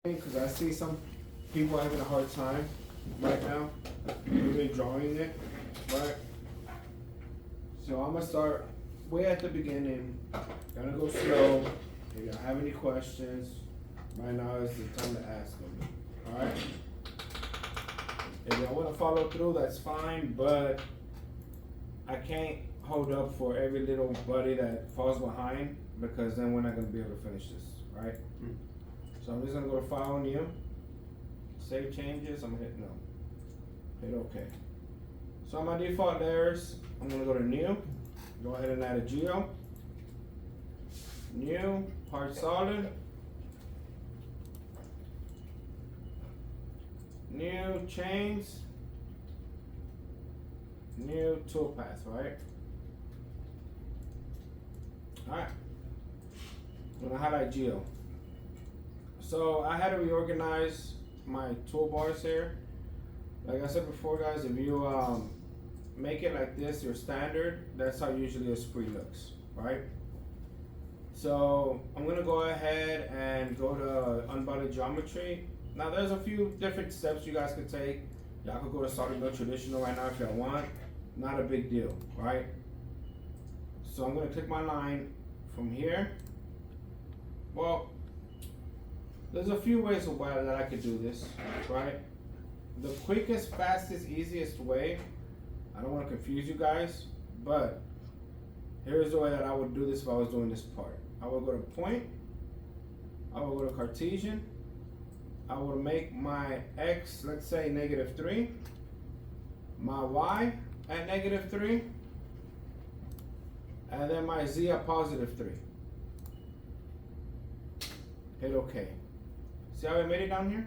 because I see some people having a hard time right now really drawing it, right? So I'm gonna start way at the beginning. Gonna go slow. If y'all have any questions, right now is the time to ask them. All right. If y'all want to follow through, that's fine. But I can't hold up for every little buddy that falls behind because then we're not gonna be able to finish this, right? So I'm just gonna go to File, New, Save Changes. I'm gonna hit No. Hit OK. So on my default layers, I'm gonna go to New. Go ahead and add a geo. New, Hard Solid. New Chains. New Toolpath, right? Alright. I'm gonna highlight geo. So I had to reorganize my toolbars here. Like I said before, guys, if you make it like this, your standard, that's how usually a spree looks, right? So I'm gonna go ahead and go to Untitled Geometry. Now there's a few different steps you guys could take. Y'all could go to Solid Build Traditional right now if y'all want. Not a big deal, right? So I'm gonna click my line from here. Well, there's a few ways that I could do this, right? The quickest, fastest, easiest way, I don't want to confuse you guys, but here's the way that I would do this if I was doing this part. I would go to Point, I would go to Cartesian, I would make my X, let's say -3, my Y at -3, and then my Z at +3. Hit OK. See how I made it down here?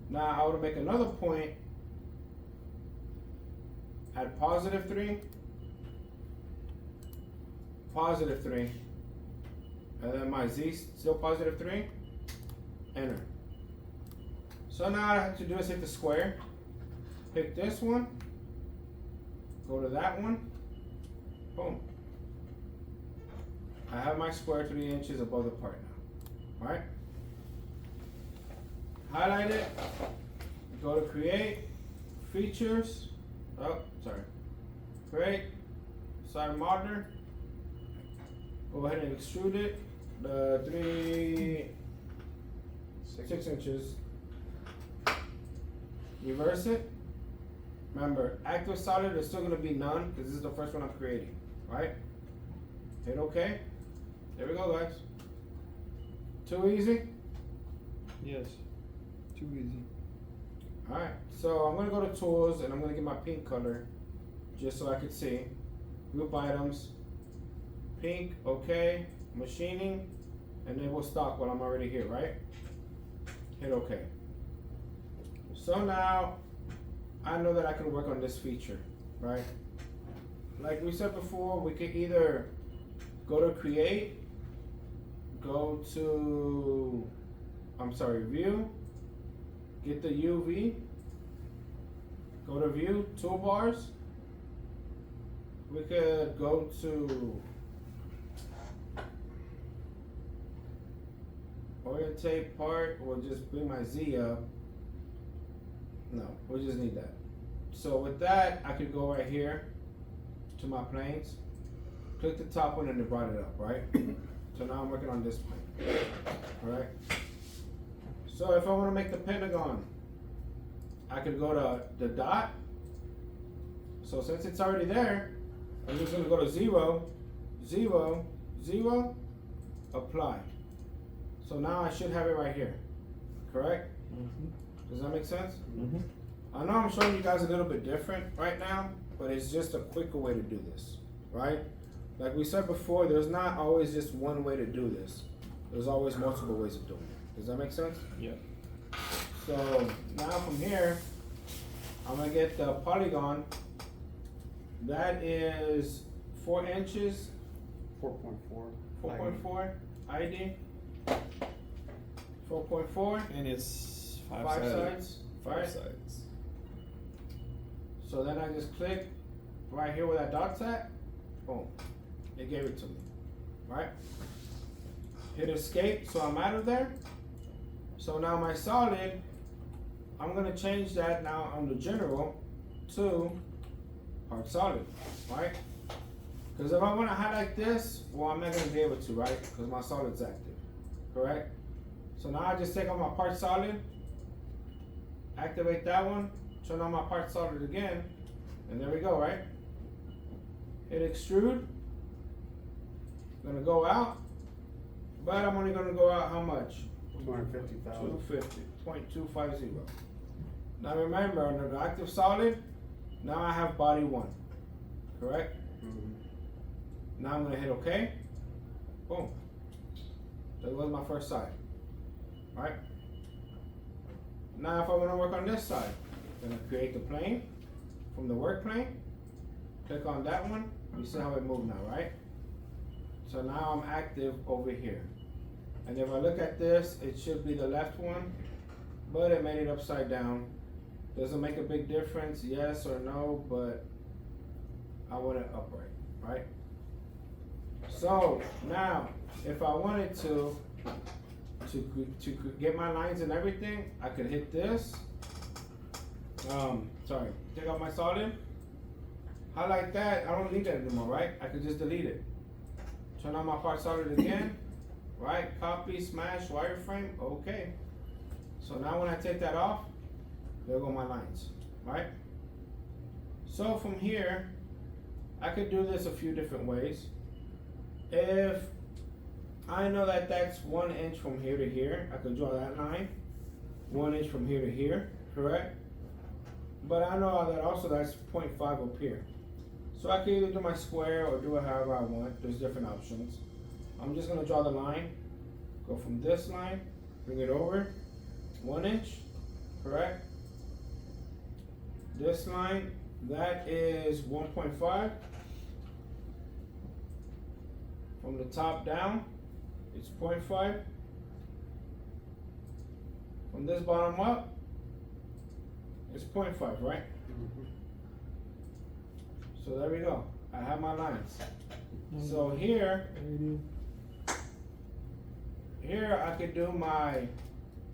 Now I would make another point at +3, +3, and then my Z still +3, enter. So now all I have to do is hit the square, pick this one, go to that one, boom. I have my square 3 inches above the part now. Alright? Highlight it, go to Create, Features, Create, Side Modeler, go ahead and extrude it, the 6 inches, reverse it. Remember, active solid is still going to be none because this is the first one I'm creating, right? Hit OK. There we go, guys. Too easy? Yes, too easy. Alright, so I'm going to go to Tools and I'm going to get my pink color just so I can see. Group Items, Pink, OK, Machining, Enable Stock while I'm already here, right? Hit OK. So now I know that I can work on this feature, right? Like we said before, we could either go to Create, go to, View, get the UV, go to View, Toolbars. We could go to Orientate Part, we'll just bring my Z up. No, we just need that. So with that, I could go right here to my planes, click the top one and it brought it up, right? So now I'm working on this plane, right? So if I want to make the pentagon, I could go to the dot. So since it's already there, I'm just going to go to 0, 0, 0, apply. So now I should have it right here, correct? Does that make sense? I know I'm showing you guys a little bit different right now, but it's just a quicker way to do this, right? Like we said before, there's not always just one way to do this. There's always multiple ways of doing it. Does that make sense? Yeah. So now from here, I'm gonna get the polygon. That is 4 inches, 4.4. 4.4 ID, 4.4, And it's 5 5 sides. sides. 5 right? sides. So then I just click right here where that dot's at, boom, it gave it to me, right? hit escape, so I'm out of there. So now my solid, I'm gonna change that now on the general to hard solid, right? Because if I want to highlight this, well, I'm not gonna be able to, right? Because my solid's active, correct? So now I just take on my part solid, activate that one, turn on my part solid again, and there we go, right? Hit extrude, gonna go out, but I'm only gonna go out how much? 250,000. 250.250. Now remember, under the active solid, now I have body 1, correct? Now I'm gonna hit OK. Boom. There goes my first side. Right? Now if I wanna work on this side, I'm gonna create the plane from the work plane. Click on that one. You see how it moved now, right? So now I'm active over here. And if I look at this, it should be the left one, but it made it upside down. Does it make a big difference? Yes or no, but I want it upright, right? So now, if I wanted to get my lines and everything, I could hit this. Take out my solid, highlight that. I don't need that anymore, right? I could just delete it. Turn on my part solid again, right? Copy, smash, wireframe, okay. So now when I take that off, there go my lines, right? So from here, I could do this a few different ways. If I know that that's 1 inch from here to here, I could draw that line. 1 inch from here to here, correct? But I know that also that's 0.5 up here. So I can either do my square or do it however I want. There's different options. I'm just gonna draw the line. Go from this line, bring it over, 1 inch, correct? This line, that is 1.5. From the top down, it's 0.5. From this bottom up, it's 0.5, right? So there we go. I have my lines. So here I could do my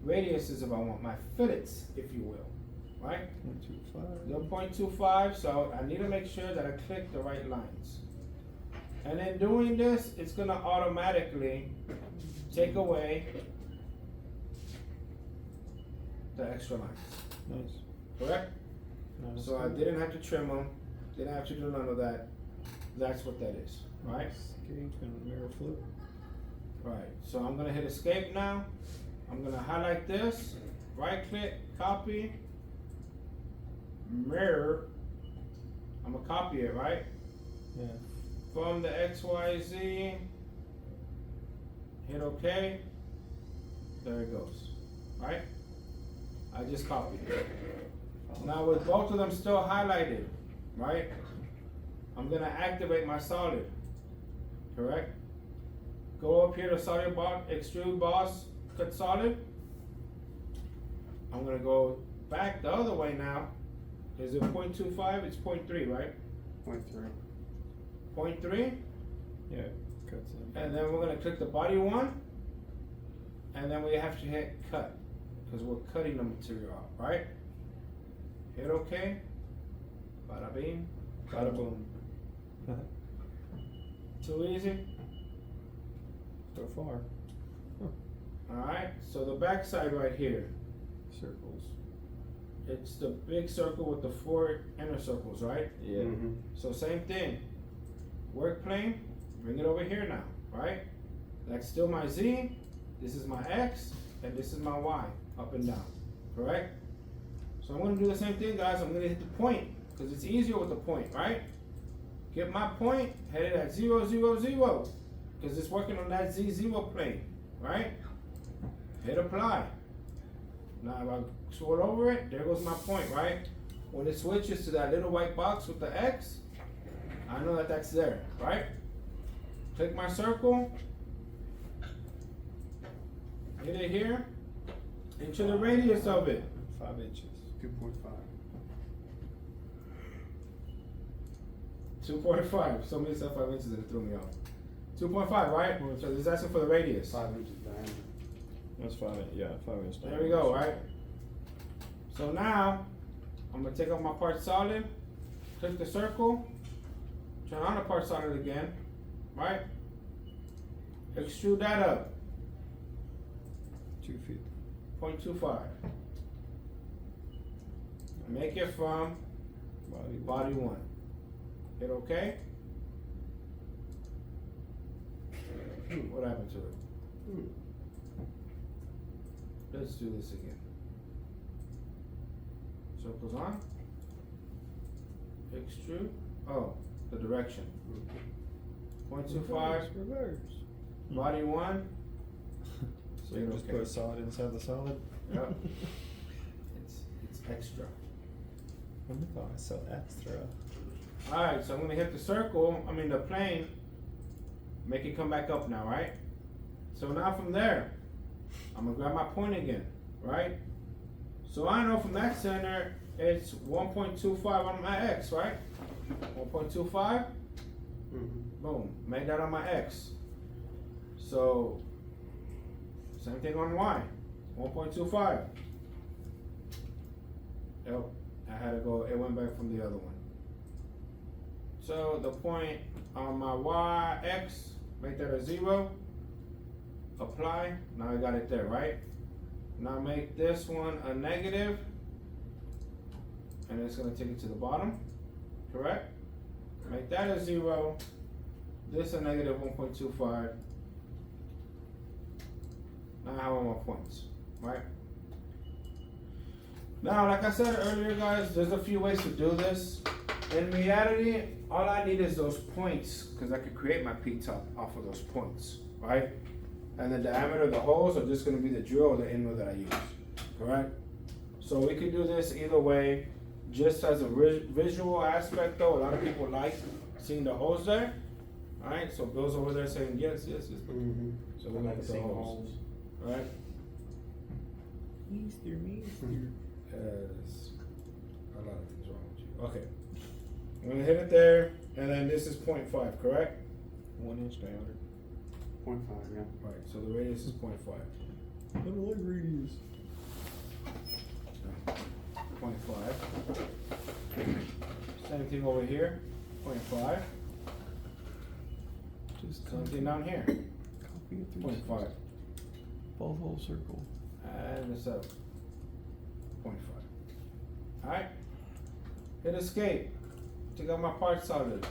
radiuses if I want, my fillets, if you will, right? 0.25, so I need to make sure that I click the right lines. And in doing this, it's gonna automatically take away the extra lines. Nice. Correct? Nice. So I didn't have to trim them, didn't have to do none of that. That's what that is, right? Escape and mirror flip. Right, so I'm gonna hit escape now. I'm gonna highlight this, right click, copy, mirror. I'm gonna copy it, right? Yeah. From the XYZ, hit OK. There it goes, right? I just copied it. Now with both of them still highlighted, right? I'm gonna activate my solid, correct? Go up here to solid boss, extrude boss, cut solid. I'm gonna go back the other way now. Is it 0.25? It's 0.3, right? 0.3. 0.3. Yeah, cuts in. And then we're gonna click the body one. And then we have to hit cut, because we're cutting the material out, right? Hit OK. Bada bing, bada boom. Too easy? So far. Alright, so the back side right here, Circles. it's the big circle with the 4 inner circles, right? Yeah. So same thing. Work plane, bring it over here now, right? That's still my Z, this is my X, and this is my Y, up and down, correct? So I'm gonna do the same thing, guys. I'm gonna hit the point, because it's easier with the point, right? Get my point, head it at 0, 0, 0, because it's working on that Z0 plane, right? Hit apply. Now if I scroll over it, there goes my point, right? When it switches to that little white box with the X, I know that that's there, right? Click my circle, hit it here, into the radius of it. 5 inches. 2.5. 2.5. Somebody said 5 inches and it threw me off. 2.5, right? Well, So this is asking for the radius. 5 inches diameter. That's 5, yeah, 5 inches. There we go, right? So now, I'm gonna take out my part solid, click the circle, turn on the part solid again, right? Extrude that up, 2 feet. 0.25. Make it from body one. Hit okay? What happened to it? Let's do this again. Circles on. Extrude. Oh, the direction. 0.25. Reverse. Body one. So you just Okay. put a solid inside the solid? Yep. It's extra. Oh, it's so extra. Alright, so I'm gonna hit the circle, the plane, make it come back up now, right? So now from there, I'm gonna grab my point again, right? So I know from that center, it's 1.25 on my X, right? 1.25, boom, make that on my X. So, same thing on Y, 1.25. Yep, I had to go, it went back from the other one. So the point on my Y, X, make that a 0. Apply, now I got it there, right? Now make this one a negative, and it's gonna take it to the bottom, correct? Make that a 0, this a negative 1.25. Now I have all my points, right? Now, like I said earlier, guys, there's a few ways to do this. In reality, all I need is those points, because I could create my P-top off of those points, right? And the diameter of the holes are just gonna be the drill or the inlet that I use, correct? So we could do this either way, just as a visual aspect though. A lot of people like seeing the holes there, alright? So Bill's over there saying yes, yes, yes. So we're gonna put the holes, right? Meester. Yes. A lot of things wrong with you. Okay. I'm gonna hit it there, and then this is 0.5, correct? 1 inch diameter. 0.5, yeah. Right, so the radius is 0.5. Little leg radius. 0.5. Same thing over here, 0.5. Just Same thing down here, copy it through 0.5. both whole circle. And this up, 0.5. Alright, hit escape. Take out my part solid.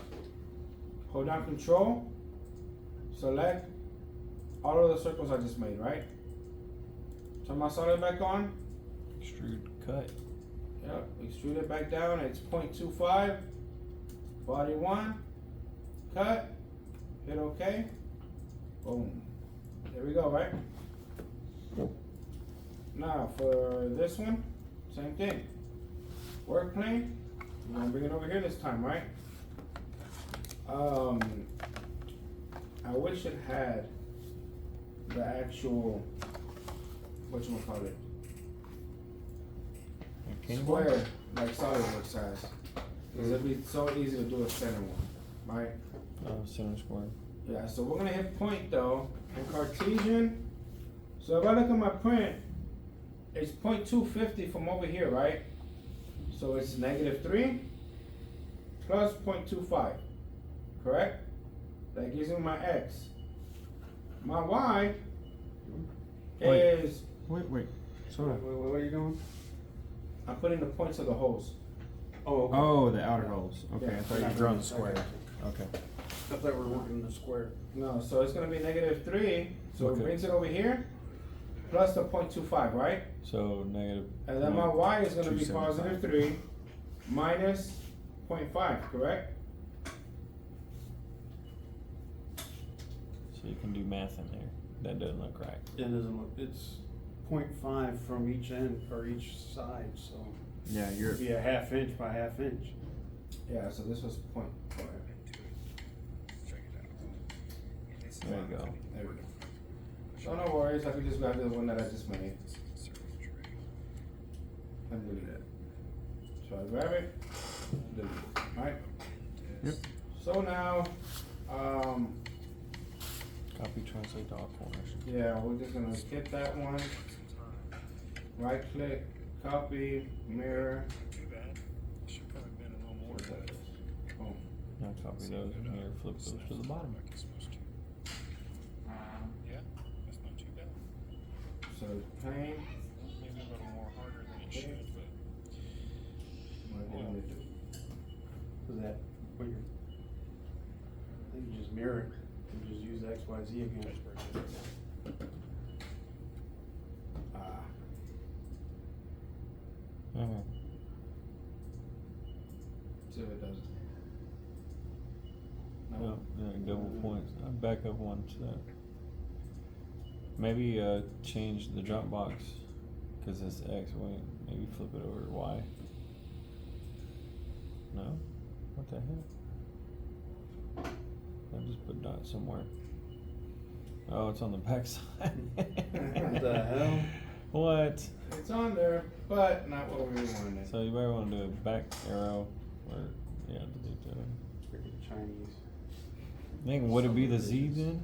Hold down control. Select all of the circles I just made, right? Turn my solid back on. Extrude, cut. Yep, extrude it back down. It's 0.25. Body one. Cut. Hit OK. Boom. There we go, right? Now for this one, same thing. Work plane. We're gonna bring it over here this time, right? I wish it had the actual, whatchamacallit, square like SolidWorks has. Because it'd be so easy to do a center one, right? Center square. Yeah, so we're gonna hit point though, in Cartesian. So if I look at my print, it's 0.250 from over here, right? So it's -3 plus 0.25, correct? That gives me my X. My Y is, Wait. What are you doing? I'm putting the points of the holes. Oh, okay. Oh, the outer holes. Okay, Yeah. I thought you were drawing the square. Okay. I thought we were working the square. No, so it's gonna be -3, so Okay. it brings it over here, plus the 0.25, right? So negative. And then my Y is gonna be 275. +3 minus 0.5, correct? So you can do math in there. That doesn't look right. It doesn't look, it's 0.5 from each end, or each side, so Yeah, you're. it'd be a 1/2 inch by 1/2 inch. Yeah, so this was 0.5. There you go. There we go. So no worries, I can just grab the one that I just made. And delete it. So I grab it, delete it, alright? Yep. So now, Copy, translate to all corners. Yeah, we're just gonna get that one. Right click, copy, mirror. Too bad. Should probably been a little more. What that is. Oh, Now copy those and here, flip those to the bottom. Like it's supposed to. Yeah, that's not too bad. so paint. Maybe a little more harder than it should, but What do you want to do? Is that what you're, I think you just mirror it, and just use X, Y, Z again. that's pretty good. Ah, Alright. see if it does it. No, yeah, double points. I'd back up one to that. Maybe change the drop box because it's X. Wait, maybe flip it over to Y. No? What the heck? I just put dot somewhere. Oh, it's on the back side. What the hell? What? It's on there, but not what we wanted. So you might want to do a back arrow, or yeah, delete that. Freaking Chinese. Then would it be the Z then?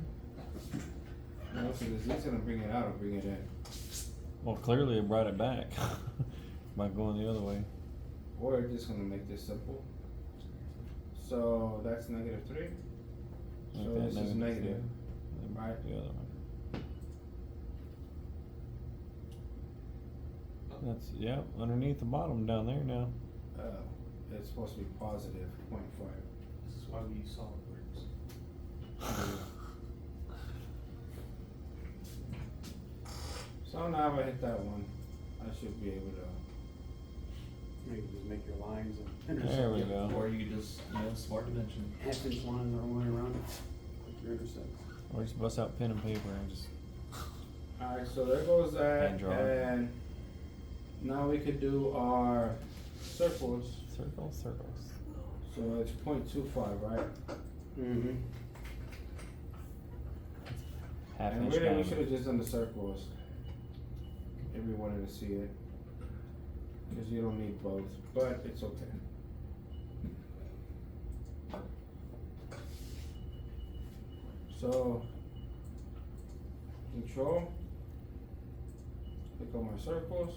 No, so the Z's gonna bring it out or bring it in. Well, clearly it brought it back by going the other way. Or we're just gonna make this simple. So that's -3. So Like that, this is negative, then right? The other one. That's yeah, underneath the bottom down there now. It's supposed to be positive 0.5. This is why we use SolidWorks. So now if I hit that one, I should be able to. You can just make your lines and intersect. There we go. Or you could just, smart dimension. Half-inch lines all the way around, like your intersects. Or just bust out pen and paper and just Alright, so there goes that, Hand draw. and now we could do our circles. circles. So it's 0.25, right? Mm-hmm. Half And inch really, we diameter. should have just done the circles if we wanted to see it, because you don't need both, but it's okay. So, control, click on my circles,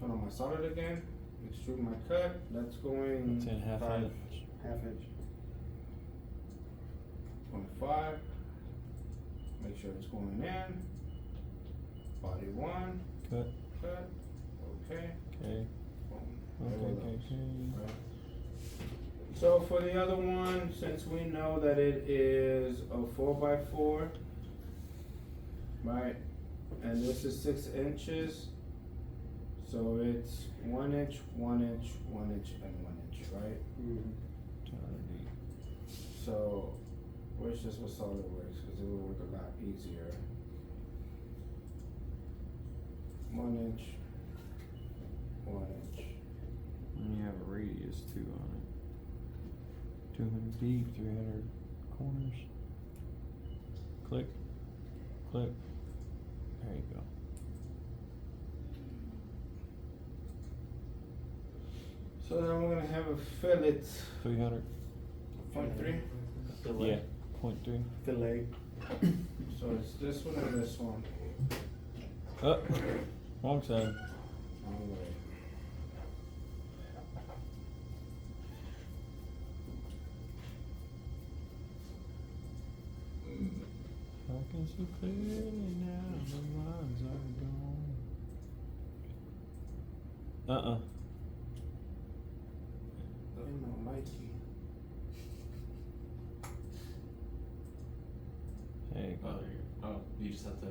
turn on my solid again, extrude my cut, that's going It's in half 5, inch. Half-inch. 0.5, make sure it's going in, body 1, Cut. cut, okay, Okay. boom. Okay. There Okay. goes. Okay. Right. So for the other one, since we know that it is a 4x4, right, and this is 6 inches, so it's 1 inch, 1 inch, 1 inch, and 1 inch, right? Mm-hmm. 200 deep. So, wish this was SolidWorks, because it would work a lot easier. 1 inch, 1 inch. And you have a radius too on it. 200 deep, 300 corners. Click. Click. There you go. So then we're gonna have a fillet, 300. 0.3. Yeah. 0.3. Fillet. So it's this one and this one. Up. Wrong side. Wrong way. I can see clearly now. The lines are gone. Ain't no Mikey. There you Oh, go. there you go. Oh, you just have to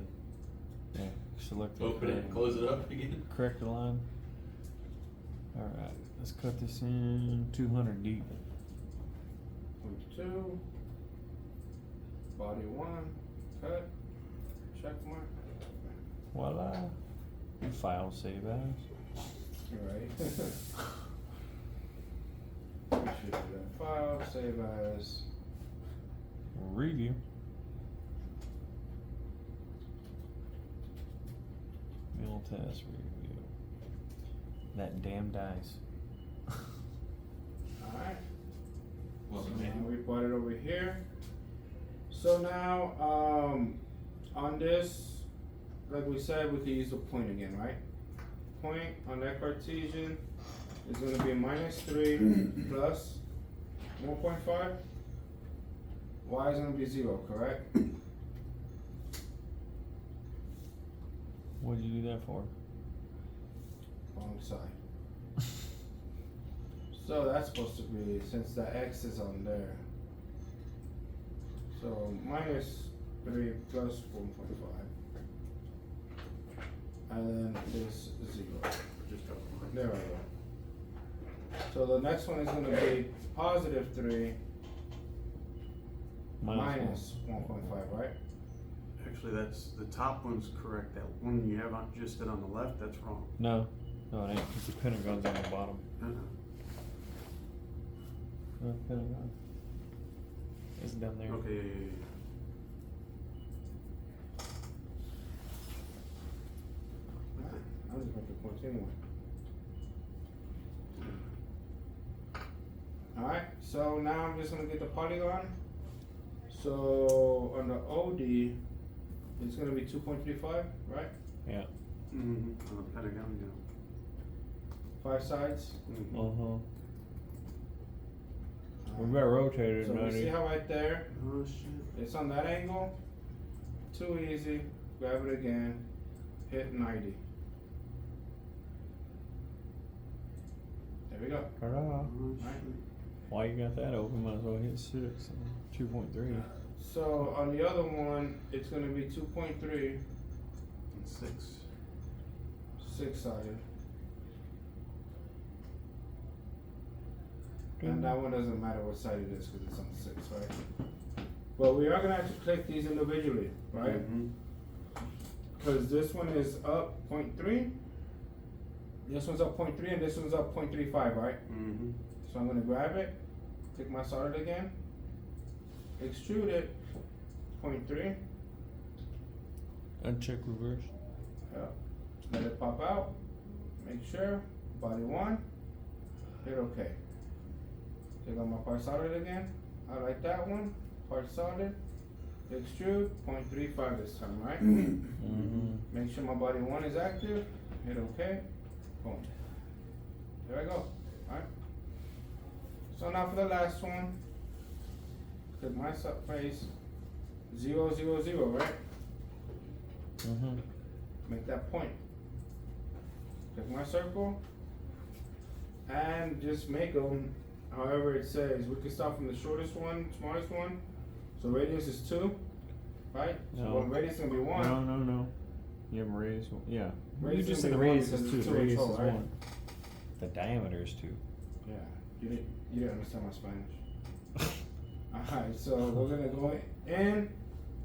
Yeah. Select the open it and close it up again. correct the line. Alright, let's cut this in 200 deep. 0.2. Body 1. Cut. Check mark. Voila. File save as. Right. We should do that. File, save as. Review. Mill test review. That damn dice. Alright. Well, So now we brought it over here. So now, on this, like we said, we could use the point again, right? Point on that Cartesian is gonna be -3 plus 1.5. Y is gonna be 0, correct? What did you do that for? Wrong side. So that's supposed to be, since the X is on there. So -3 plus 1.5. And then this 0. Just up line. There we go. So the next one is gonna be +3 minus 1.5, right? Actually, that's, the top one's correct, that one you have on, just on the left, that's wrong. No, it ain't, cause the pentagon's on the bottom. Uh-uh. No, pentagon. It's down there. Okay, yeah. I'm just making points anyway. Alright, so now I'm just gonna get the polygon. So on the OD, it's gonna be 2.35, right? Yeah. Mm-hmm, on the pentagon, yeah. 5 sides. Mhm. Uh-huh. We better rotate it, So you see buddy. how right there, Oh, shit. it's on that angle? Too easy. Grab it again. Hit 90. There we go. Ta-da. Oh, Right. shit. Why you got that open? Might as well hit 6 and 2.3. So on the other one, it's gonna be 2.3, And 6. 6-sided. And that one doesn't matter what side it is because it's on 6, right? But we are gonna have to click these individually, right? Mhm. Because this one is up 0.3, this one's up 0.3, and this one's up 0.35, right? Mhm. So I'm gonna grab it, click my solid again, extrude it, 0.3, Uncheck reverse. let it pop out, make sure, body 1, hit OK. Click on my part solid again, I like that one, part solid, extrude, 0.35 this time, right? Mm-hmm. Make sure my body 1 is active, hit OK, boom. There I go, alright. So now for the last one, click my face, 0, 0, 0, right? Mm-hmm. Make that point. Click my circle, and just make them however it says. We can start from the shortest one, smallest one. So radius is 2, right? So No. one radius is gonna be 1. No. You have a radius one. Yeah. Radius you just is said gonna the be 1 radius is because 2. it's The 2 radius control, is right? 1. The diameter is 2. Yeah, you didn't understand my Spanish. Alright, so we're gonna go in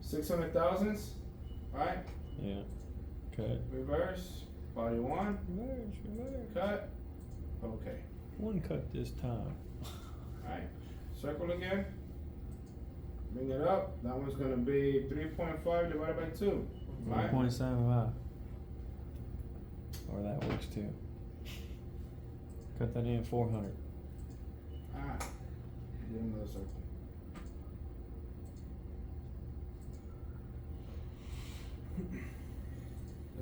600 thousandths, right? Yeah. Cut. Reverse, body 1, Reverse. cut, okay. One cut this time. Alright, circle again, bring it up, that one's gonna be 3.5 divided by 2, right? 1.75. Or that works too. Cut that in 400. Get another circle.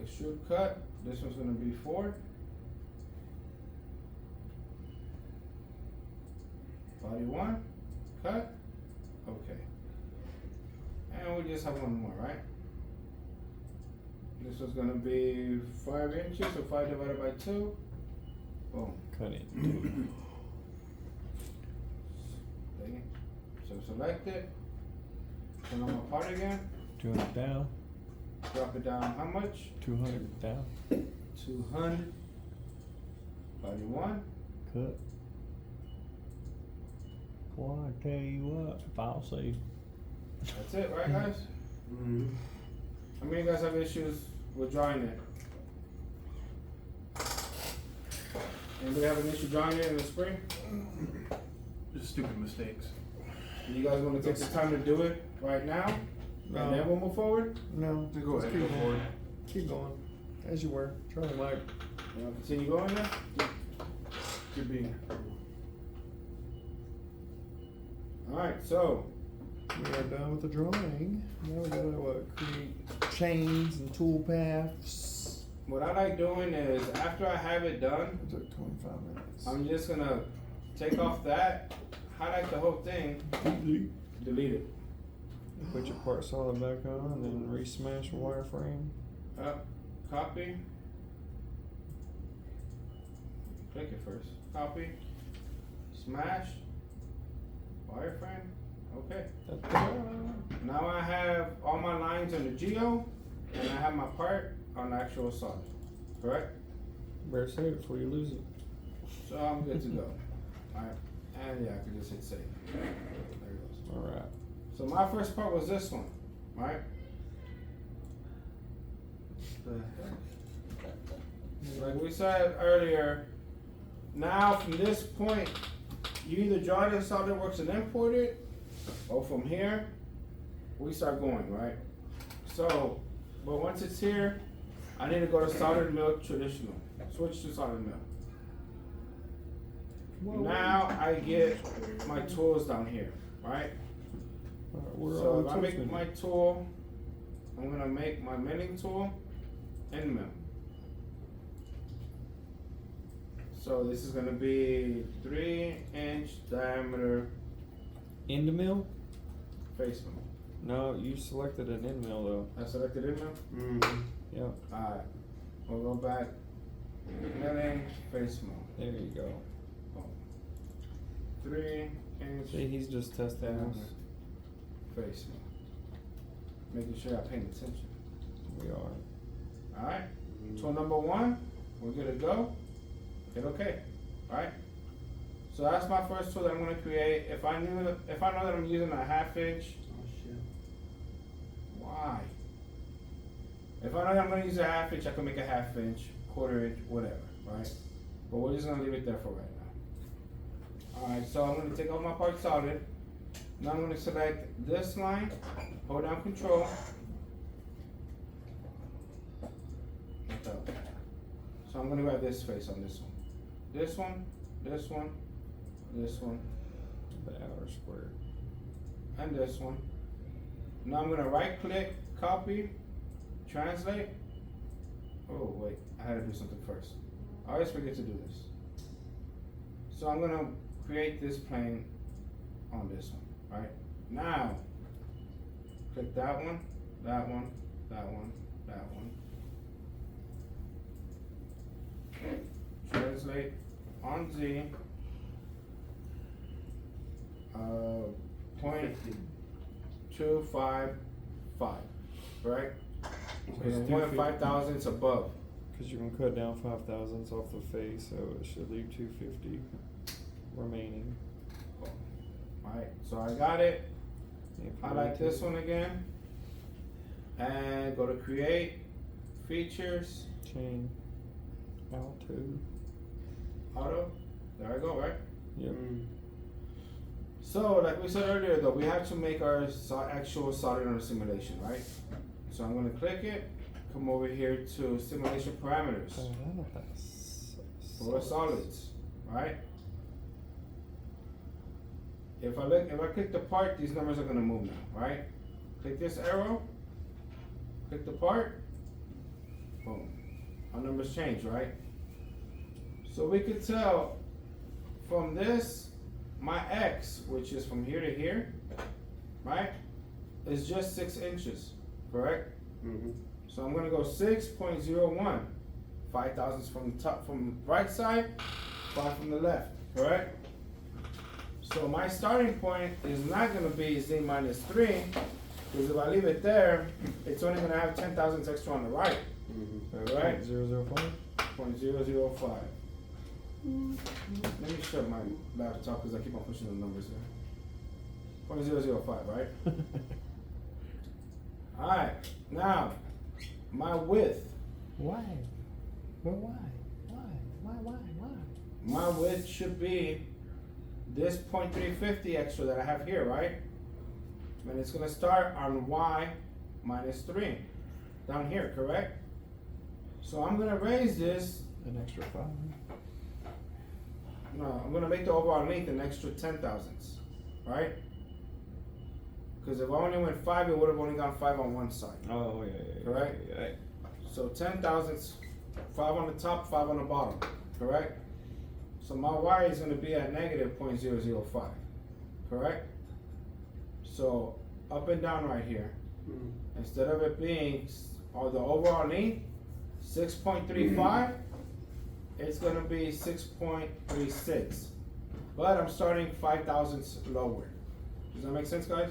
Extrude cut, this one's gonna be 4. Body 1, cut, okay. And we just have one more, right? This one's gonna be 5 inches, so 5 divided by 2, boom. Cut it. Okay. So select it, turn on my part again, 200 down. drop it down how much? 200 down. 200. Body 1. Cut. Boy, I tell you what, file save. That's it, right guys? Mhm. How many of you guys have issues with drawing it? Anybody have an issue drawing it in the spring? Just stupid mistakes. Do you guys want to take the time to do it right now? No. And then we'll move forward? No, Go ahead, go forward. Keep going. As you were. Try the mic. You want to continue going then? You're being. Alright, so We are done with the drawing. Now we gotta create chains and tool paths. What I like doing is after I have it done, It took 25 minutes. I'm just gonna take off that, highlight the whole thing, delete it. Put your part solid back on, and then re-smash the wireframe. Up, copy. Click it first. Copy. Smash. Wireframe. Okay. Ta-da. Now I have all my lines in the geo, and I have my part on the actual solid. Correct? Better save it before you lose it. So I'm good to go. Alright. And yeah, I can just hit save. There it goes. Alright. So my first part was this one. Right? Like we said earlier, now from this point, you either draw it in SolidWorks and import it, or from here, we start going, right? So, but once it's here, I need to go to solid mill traditional. Switch to solid mill. Now I get my tools down here, right? Alright, where So are if the I tools make menu? my tool, I'm gonna make my milling tool and mill. So this is gonna be 3-inch diameter End mill? face mill. No, you selected an end mill though. I selected it mill? Mm-hmm. Yep, Alright, we'll go back, milling, face mill. there you go. 3-inch See, he's just testing diameter us. face mill. Making sure I'm paying attention. We are. Alright, tool number 1, we're good to go. Hit OK. Alright? So that's my first tool that I'm gonna create. If I know that I'm using a 1/2 inch, Oh shit. why? If I know that I'm gonna use a 1/2 inch, I can make a 1/2 inch, 1/4 inch, whatever, right? But we're just gonna leave it there for right now. Alright, so I'm gonna take off my part solid. Now I'm gonna select this line, hold down control. Like that. So I'm gonna grab this face on this one. This one, this one, this one, The outer square. and this one. Now I'm gonna right click, copy, translate. Oh wait, I had to do something first. I always forget to do this. So I'm gonna create this plane on this one, right? Now, click that one, that one, that one, that one. Translate on Z, 0.255, right? It's And 1/5 thousandths above. Because you're gonna cut down 5 thousandths off the face, so it should leave 250 remaining. Alright, so I got it. If you I like this rotate one again. And go to create, features, Chain. Auto. auto. There I go, right? Yep. So, like we said earlier though, we have to make our actual solid on a simulation, right? So I'm gonna click it, come over here to simulation parameters for solids, right? If I click the part, these numbers are gonna move now, right? Click this arrow, click the part, boom. Our numbers change, right? So we could tell from this, my X, which is from here to here, right, is just 6 inches, correct? Mm-hmm. So I'm gonna go 6.01, 5 thousandths from the top, from right side, 5 from the left, correct? So my starting point is not gonna be Z minus 3, because if I leave it there, it's only gonna have 10 thousandths extra on the right, Mm-hmm. right? 0.005. 0.005. Let me shut my laptop because I keep on pushing the numbers here. 0.005, right? Alright, now, my width. Why? But why? Why? My width should be this 0.350 extra that I have here, right? And it's gonna start on Y minus 3, down here, correct? So I'm gonna raise this, An extra 5. no, I'm gonna make the overall length an extra 10 thousandths, right? Because if I only went 5, it would have only gone 5 on one side. Oh, yeah. Correct? Yeah. So 10 thousandths, 5 on the top, 5 on the bottom. Correct? So my Y is going to be at negative 0.005. Correct? So up and down right here. Instead of it being, or the overall length, 6.35, it's going to be 6.36. But I'm starting 5 thousandths lower. Does that make sense, guys?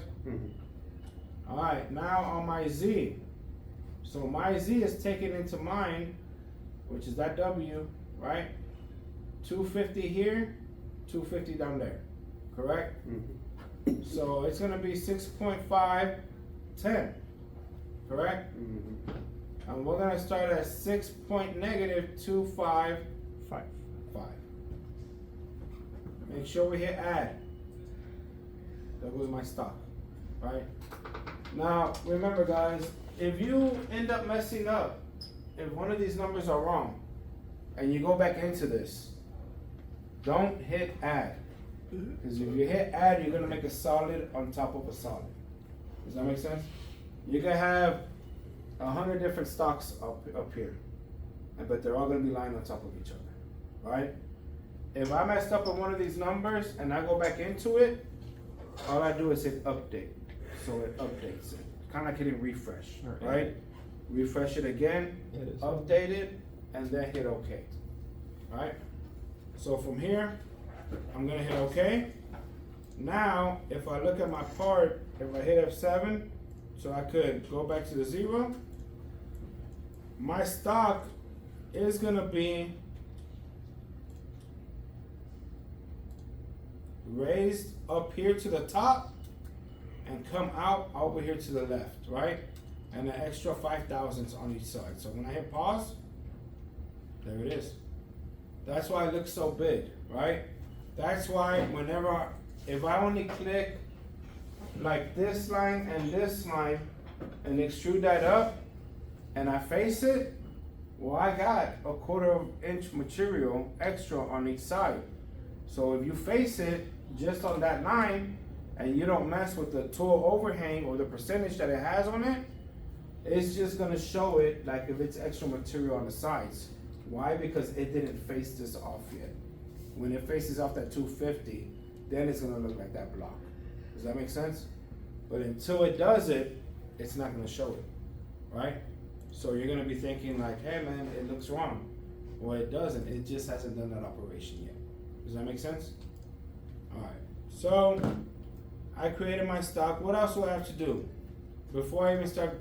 Alright, now on my Z. So my Z is taken into mine, which is that W, right? 250 here, 250 down there. Correct? So it's going to be 6.510. Correct? And we're going to start at 6.-255. Make sure we hit add. There goes my stock. Right? Now, remember guys, if you end up messing up, if one of these numbers are wrong, and you go back into this, don't hit add. Because if you hit add, you're going to make a solid on top of a solid. Does that make sense? You can have 100 different stocks up here, but they're all going to be lying on top of each other. Right? If I messed up on one of these numbers and I go back into it, all I do is hit update. So it updates it. Kind of like hitting refresh, right? Refresh it again, update it, and then hit OK. Right? So from here, I'm going to hit OK. Now, if I look at my part, if I hit F7, so I could go back to the 0, my stock is going to be raised up here to the top and come out over here to the left, right? And an extra 5 thousandths on each side. So when I hit pause, there it is. That's why it looks so big, right? That's why whenever, if I only click like this line and this line and extrude that up and I face it, well, I got a 1/4 inch material extra on each side. So if you face it just on that line and you don't mess with the tool overhang or the percentage that it has on it, it's just gonna show it like if it's extra material on the sides. Why? Because it didn't face this off yet. When it faces off that 250, then it's gonna look like that block. Does that make sense? But until it does it, it's not gonna show it, right? So you're gonna be thinking like, hey man, it looks wrong. Well, it doesn't, it just hasn't done that operation yet. Does that make sense? Alright, so I created my stock. What else do I have to do? Before I even start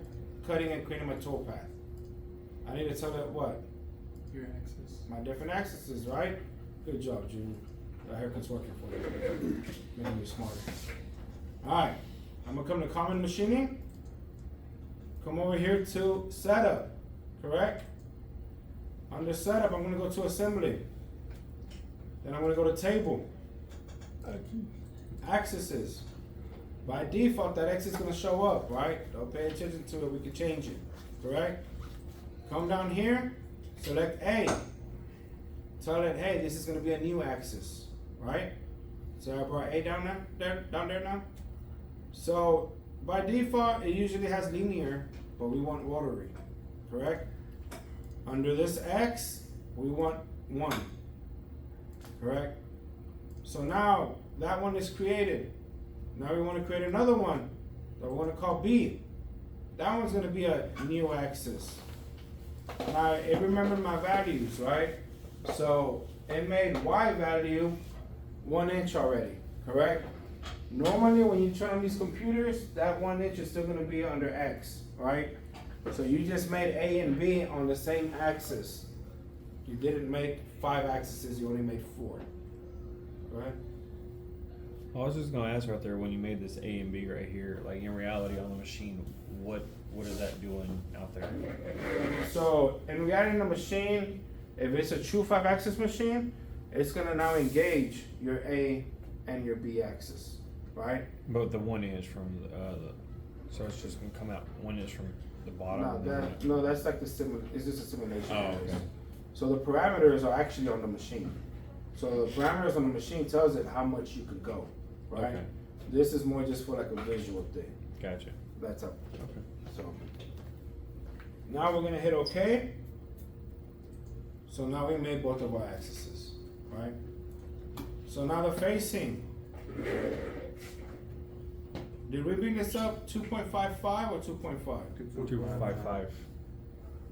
cutting and creating my tool path, I need to tell it what? Your axis. My different axes, right? Good job, Junior. That haircut's working for you. Making you smarter. Alright, I'm gonna come to common machining. Come over here to setup, correct? Under setup, I'm gonna go to assembly. Then I'm gonna go to table. Axes. By default, that X is gonna show up, right? Don't pay attention to it, we can change it, correct? Come down here, select A. Tell it, hey, this is gonna be a new axis, right? So I brought A down there now. So by default, it usually has linear, but we want rotary, correct? Under this X, we want 1, correct? So now that one is created. Now we want to create another one that we want to call B. That one's going to be a new axis. Now it remembered my values, right? So it made Y value 1 inch already, correct? Normally when you turn on these computers, that 1 inch is still going to be under X, right? So you just made A and B on the same axis. You didn't make 5 axes, you only made 4, right? I was just gonna ask right there, when you made this A and B right here, like in reality on the machine, what is that doing out there? So in reality, in the machine, if it's a true 5-axis machine, it's gonna now engage your A and your B axis, right? But the 1 inch from so it's just gonna come out 1 inch from the bottom. No, that's like it's just a simulation. Oh, okay. So the parameters are actually on the machine. So the parameters on the machine tells it how much you could go, right? Okay. This is more just for like a visual thing. Gotcha. That's up. Okay. So now we're gonna hit OK. So now we made both of our axes, right? So now the facing. Did we bring this up 2.55 or 2.5? 255.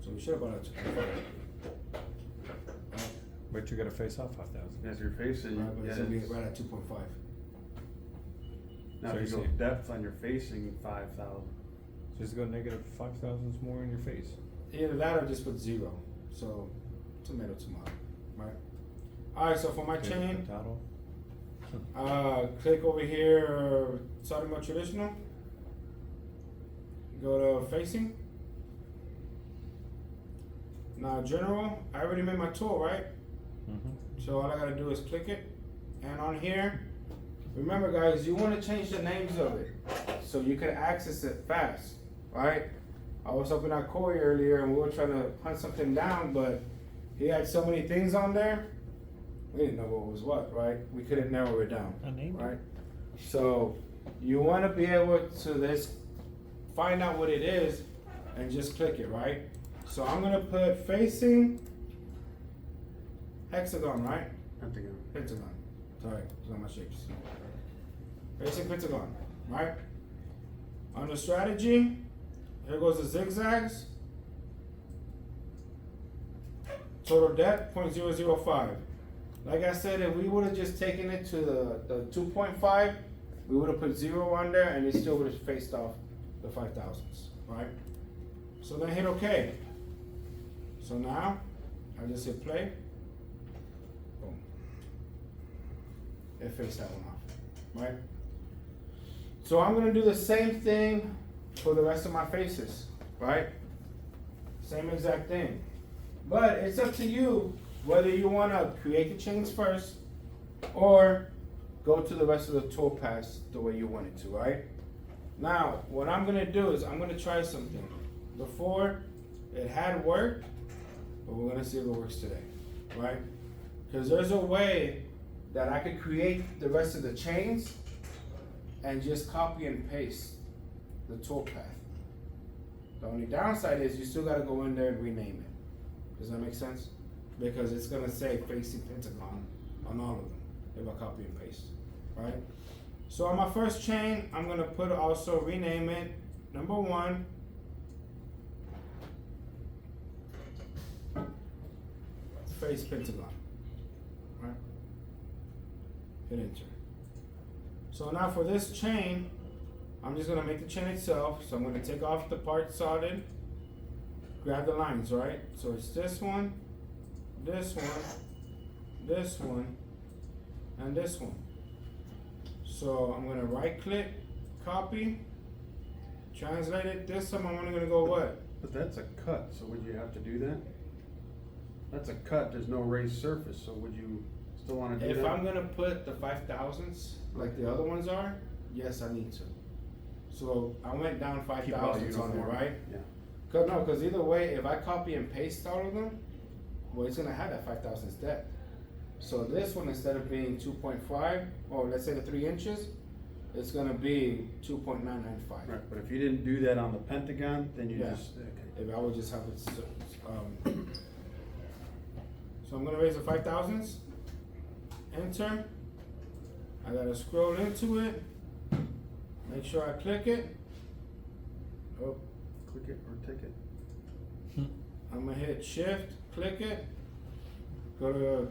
So we should have brought it to 2.5. But you gotta face off 5,000. As you're facing, Right, but yeah, it's gonna be it's- right at 2.5. now So if you you go see- depth on your facing, 5,000. Just go negative 5,000 more in your face. Either that or just put 0. So tomato, right? Alright, so for my Okay, chain, Total. click over here, starting my traditional. Go to facing. Now general, I already made my tool, right? Mm-hmm. So all I gotta do is click it. And on here, remember guys, you wanna change the names of it so you can access it fast, right? I was up in our Corey earlier and we were trying to hunt something down, but he had so many things on there, we didn't know what was what, right? We couldn't narrow it down, A name? right? So you wanna be able to find out what it is and just click it, right? So I'm gonna put facing hexagon, right? Pentagon. Pentagon. Sorry, those are my shapes. Basic pentagon, right? Under strategy, here goes the zigzags. Total depth 0.005. Like I said, if we would have just taken it to the 2.5, we would have put 0 on there and it still would have faced off the 5,000s, right? So then hit OK. So now, I just hit play. Boom. It faced that one off, right? So I'm gonna do the same thing for the rest of my faces, right? Same exact thing. But it's up to you whether you wanna create the chains first or go to the rest of the toolpaths the way you want it to, right? Now, what I'm gonna do is I'm gonna try something. Before, it had worked, but we're gonna see if it works today, right? Because there's a way that I could create the rest of the chains and just copy and paste the toolpath. The only downside is you still gotta go in there and rename it. Does that make sense? Because it's gonna say facing pentagon on all of them if I copy and paste, right? So on my first chain, I'm gonna put also rename it number 1. Face pentagon, right? Hit enter. So now for this chain, I'm just gonna make the chain itself. So I'm gonna take off the part solid, grab the lines, right? So it's this one, this one, this one, and this one. So I'm gonna right click, copy, translate it. This time I'm only gonna go what? But that's a cut, so would you have to do that? That's a cut, there's no raised surface, so would you still wanna do that? If I'm gonna put the 5,000s like the other ones are, yes, I need to. So I went down Keep it all 5,000s on there, uniform. right? Yeah. Cause either way, if I copy and paste all of them, well, it's gonna have that 5,000s depth. So this one, instead of being 2.5, or let's say the 3 inches, it's gonna be 2.995. Right, but if you didn't do that on the pentagon, then you Yeah. just, okay. If I would just have it, so I'm gonna raise the 5,000s, enter. I gotta scroll into it, make sure I click it. Oh, Click it or tick it. I'm gonna hit shift, click it, go to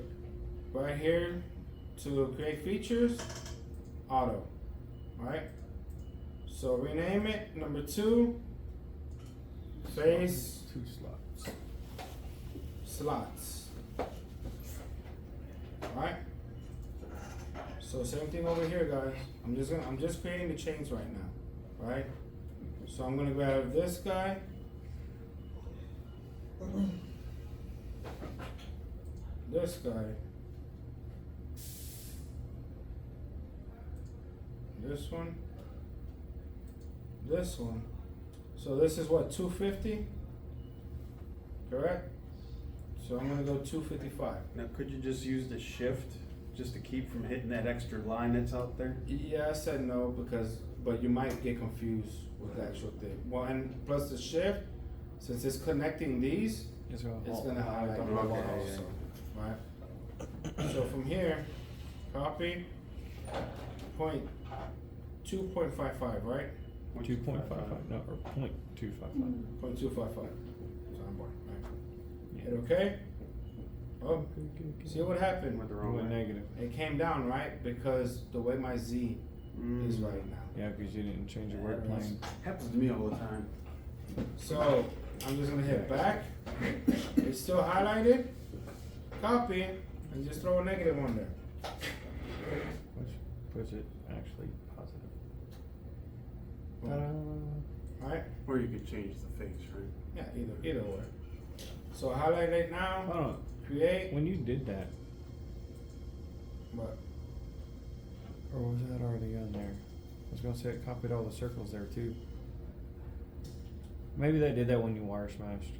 right here to create features, auto, right? So rename it, number 2, face 2 slots. slots. Alright? So same thing over here, guys. I'm just creating the chains right now, right? So I'm gonna grab this guy. This guy. This one. This one. So this is what, 250? Correct? So I'm gonna go 255. Now, could you just use the shift, just to keep from hitting that extra line that's out there? Yes and no, because but you might get confused with the actual thing. Well, and plus the shift, since it's connecting these, It's gonna it's halt. gonna highlight Okay, the one yeah. also, right? So from here, copy, point 2.55, right? 2.55, no, or 0.255. 0.255. Soundboard, right? Yeah. Hit okay? Oh, see what happened? Went the It wrong went way. negative. It came down, right? Because the way my Z is right now. Yeah, because you didn't change your work Yes. plane. Happens to me all the time. So I'm just gonna hit back. It's still highlighted. Copy and just throw a negative on there. Which puts it actually positive. Right? Or you could change the face, right? Yeah, either way. So highlight it now. Hold on. Create. When you did that, But or was that already on there? I was gonna say it copied all the circles there too. Maybe they did that when you wire smashed.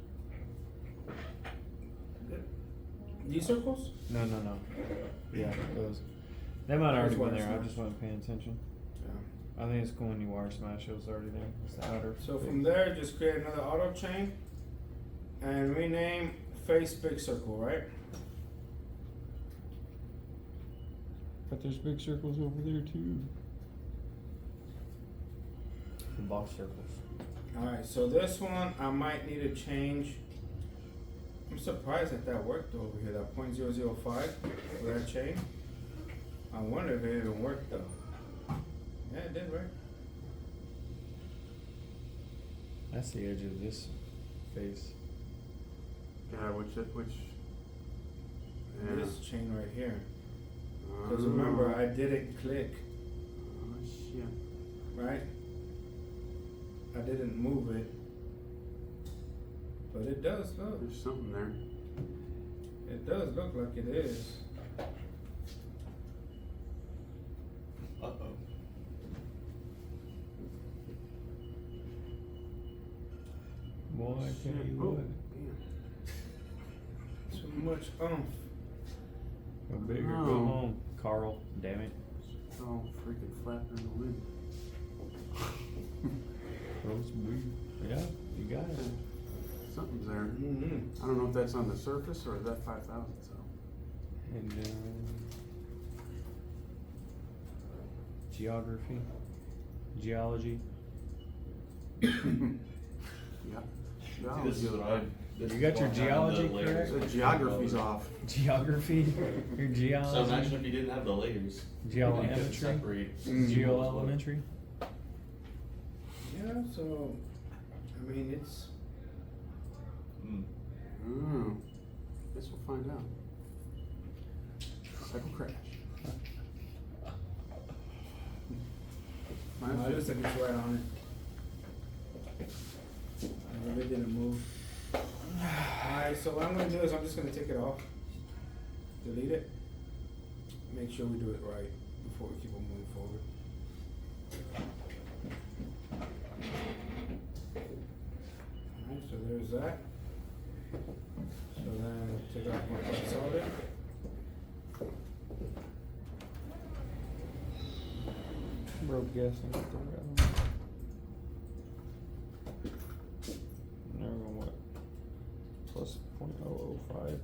these circles. No. Yeah, those. They might already Those been there. I wire just wasn't paying attention. Yeah. I think it's when you wire smash. It was already there. It's the outer. So from there, just create another auto chain and rename face big circle, right? But there's big circles over there too. The box circles. Alright, so this one I might need to change. I'm surprised that worked over here, that 0.005 for that chain. I wonder if it even worked though. Yeah, it did, right? That's the edge of this face. Yeah, which? Yeah. This chain right here. Because remember, I didn't click, Oh shit. right? I didn't move it. But it does look. There's something there. It does look like it is. Uh-oh. Boy, I tell Shit. you Oh, what. damn. Too much oomph. Go big or go No. home, Carl. Damn it. It's all freaking flapping in the wind. Roast beef. Yeah, you got it. Something's there. Mm-hmm. I don't know if that's on the surface or is that 5,000, so. And geography, geology. Yeah. See, this Geology. is what I. This You is got your what having geology the layers correct? The was geography's about. off. Geography, your So geology, imagine if you didn't have the layers. Geoelementary? You couldn't separate. geoelementary. Yeah, so, I mean, it's. Mm. Oh. Guess we'll find out. Cycle crash. It looks like it's right on it. I really didn't move. Alright, so what I'm gonna do is I'm just gonna take it off. Delete it. Make sure we do it right before we keep on moving forward. Alright, so there's that. So then take off my solid. Broke guessing. There we go, what? Plus 0.005.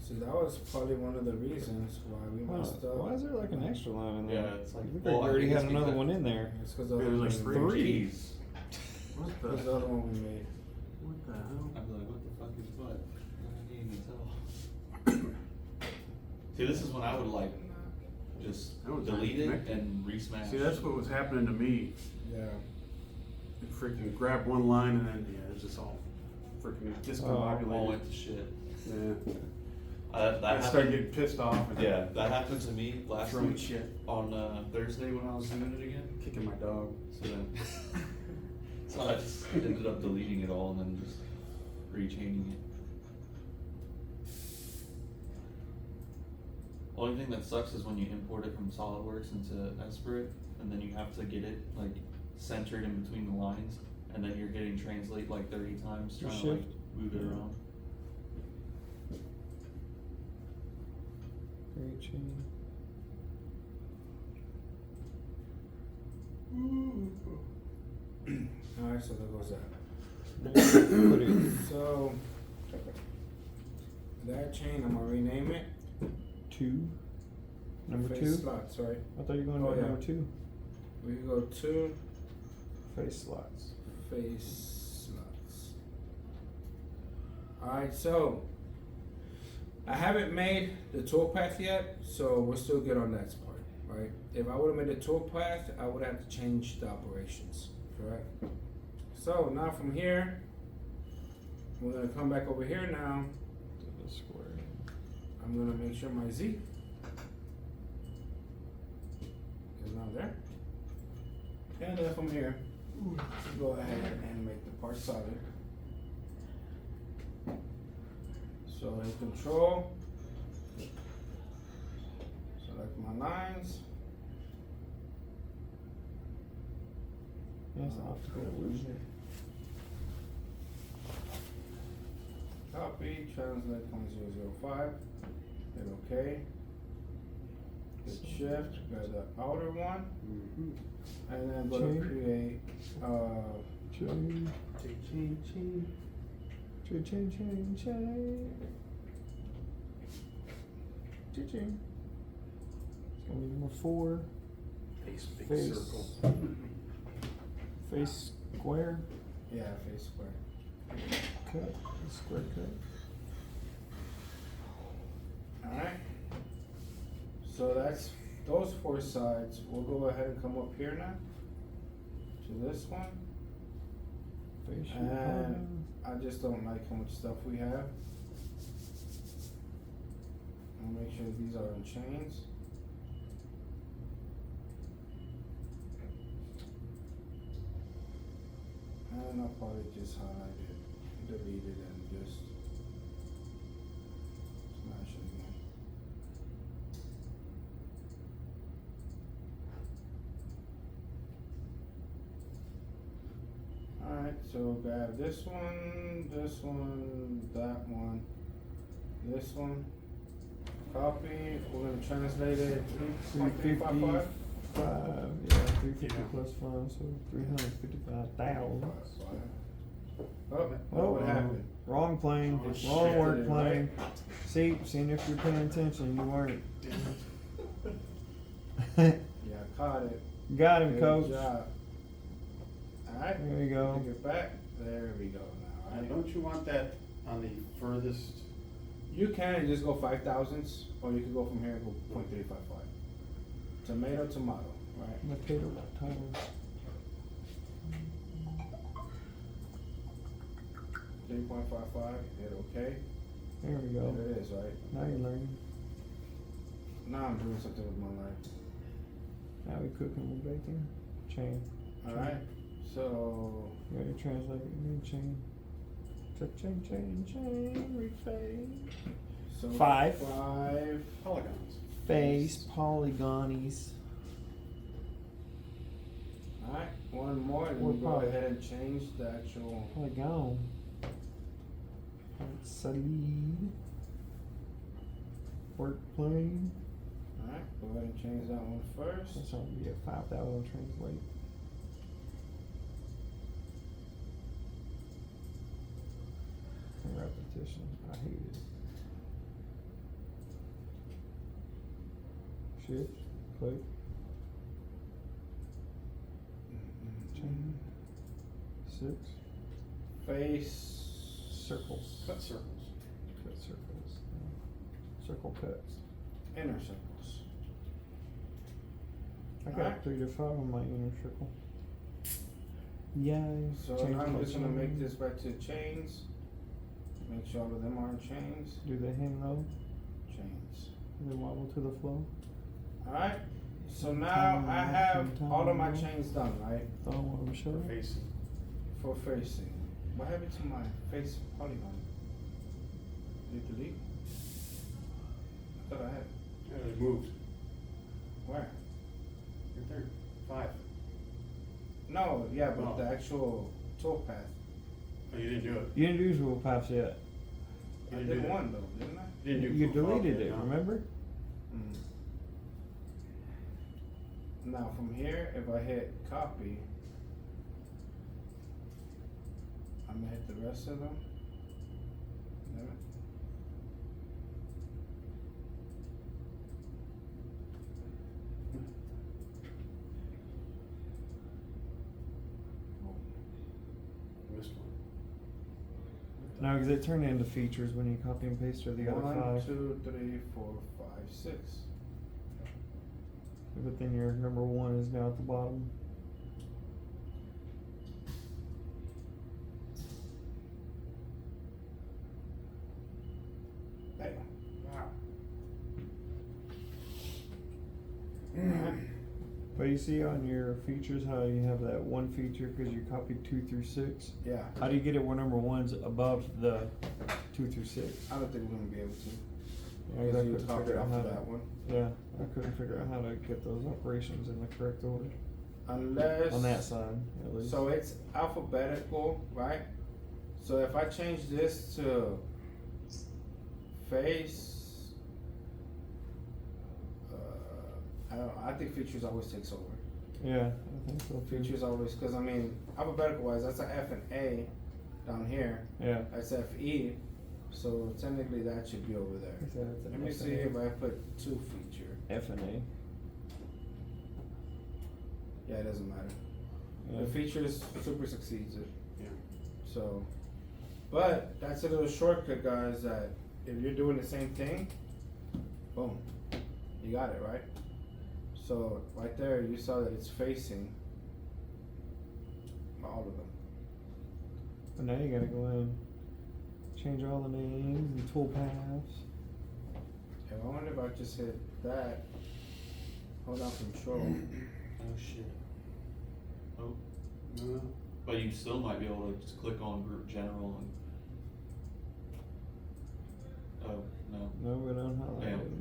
So that was probably one of the reasons why we messed up. Why is there like an extra line in there? Yeah, it's like- You look well, like you I already think had it's another because- one in there. It's because Yeah, there's like of three. Jeez. What What's the? the other one we made? What the hell? I'd be like, what the fuck is what? I can't even tell. See, this is when I would like just That was delete it unconnected. and resmash. See, that's what was happening to me. Yeah. You freaking grab one line and then, yeah, it's just all freaking All discombobulated. went to shit. Yeah. That I started happened. getting pissed off and Yeah, that happened to me last throwing week shit, on Thursday when I was doing it again. kicking my dog. So then, so I just ended up deleting it all and then just rechaining it. Only thing that sucks is when you import it from SolidWorks into eSprit, and then you have to get it like centered in between the lines, and then you're getting translate like 30 times Your trying to like shift. move it around. Great chain. Alright, so there goes that. Put it So, that chain, I'm gonna rename it. two. Number Face two? slots, right? I thought you were going to Oh, yeah. number two. We can go two Face slots. face slots. Alright, so I haven't made the toolpath yet, so we're still good on that part, right? If I would have made the toolpath, I would have to change the operations, correct? So now from here, we're gonna come back over here now. To the square. I'm gonna make sure my Z is not there. And then from here, go ahead and make the part solid. So in control, select my lines. Yes, optical illusion. Copy, translate 0.005, hit OK. Hit shift, grab the outer one, and then go to Chain. create, Chain. Chain. Chain. Chain. Chain. It's gonna be number 4. Big Face. circle. Face square. yeah, face square. Cut. Square cut. Alright. So that's those 4 sides. We'll go ahead and come up here now to this one. Facial And pattern. I just don't like how much stuff we have. I'll make sure these are in chains. And I'll probably just highlight it, delete it, and just smash it again. Alright, so grab this one, that one, this one. Copy, we're gonna translate it 3.355. 355. Yeah, 350 plus 5, so 355,000. Oh, what happened? Wrong plane, Oh, wrong shit. work plane. See, seeing if you're paying attention, you weren't. Yeah, I caught it. Got him, Good coach. job. Alright, There you go. take it back. There we go now. Now, Alright. don't you want that on the furthest? You can just go 5,000ths, or you can go from here and go 0.355. Tomato, right? Potato titles. 3.55, hit OK. There we go. There it is, right? Now you're learning. Now I'm doing something with my life. Now we cooking with bacon. Chain. Alright, so You gotta translate it in chain. Chain, refade. so 5. 5. Polygons. Face, polygonies. Alright, one more, and What we go part? ahead and change the actual. Polygon. Solid. Work plane. Alright, go ahead and change that one first. That's gonna be a 5,000 translate. And repetition. I hate it. Shift. Click. Chain. 6. Face. Circles. Cut circles. Cut circles. Circle cuts. Inner circles. I got Alright. 3 to 5 on my inner circle. Yeah. So change now I'm my just gonna make chain. this back to chains. Make sure all of them are in chains. Do they hang low? Chains. Do they wobble to the flow? Alright, so now I have all of my chains done, right? Thought I wanted to show For it. facing. For facing. What happened to my face polygon? Did it delete? I thought I had it. Yeah, it moved. Where? Right there. 5. No, yeah, but Oh. the actual toolpath. Oh, you didn't do it. You didn't do rule paths yet. I You did did it. one though, didn't I? You didn't do You full deleted yet, it, no. remember? Now from here, if I hit copy, I'm gonna hit the rest of them. Damn it. Missed one. No, because it turned into features when you copy and paste to the other 1, five. 2, 3, 4, 5, 6. But then your number one is now at the bottom. Damn. Wow. But you see on your features how you have that one feature because you copied 2 through 6? Yeah. How do you get it where number one's above the 2 through 6? I don't think we're gonna be able to. Yeah, 'cause I Because you couldn't copied figure out off how of to, that one. yeah, I couldn't figure out how to get those operations in the correct order. Unless. On that side, at least. So it's alphabetical, right? So if I change this to face, I don't know, I think features always takes over. Yeah, I think so too. Features always, cause I mean, alphabetical wise, that's an F and A down here. Yeah. That's FE. So technically that should be over there. Is that an Let me F see and if I put 2 feature. F and A. Yeah, it doesn't matter. Yeah. The features super succeeds it. Yeah. So, but that's a little shortcut, guys, that if you're doing the same thing, boom, you got it, right? So, right there, you saw that it's facing all of them. But now you gotta go in, change all the names and tool paths. And I wonder if I just hit that, hold down control. Oh shit. Oh, No. but you still might be able to just click on group general and. Oh, no. No, we don't highlight Yeah. it.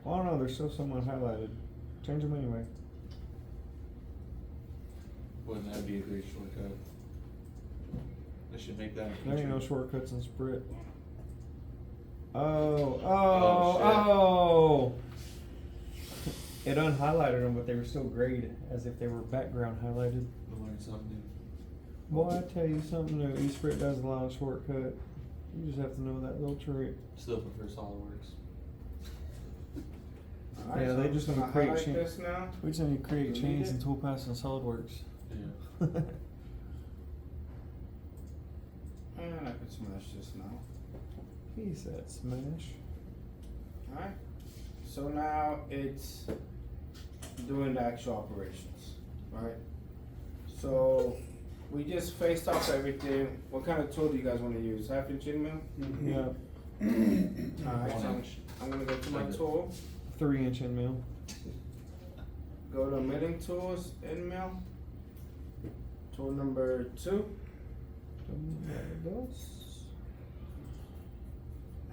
Oh no, there's still someone highlighted. Change them anyway. Wouldn't that be a great shortcut? They should make that a There ain't no feature. shortcuts in Sprit. Oh, Oh, oh, oh! It unhighlighted them, but they were still grayed as if they were background highlighted. We'll learn something new. Boy, I tell you something new. eSprit does a lot of shortcut. You just have to know that little trick. Still prefer SolidWorks. Alright, Yeah, so they I'm just gonna gonna create highlight change. this now. We just need to create Delete chains it. and toolpaths in SolidWorks. Yeah. And I could smash this now. He said smash. Alright, so now it's doing the actual operations, right? So we just faced off everything. What kind of tool do you guys want to use? 1/2 inch end mill? Yeah, Alright, so I'm gonna go to my tool, 3-inch end mill. go to milling tools, end mill. Tool number 2,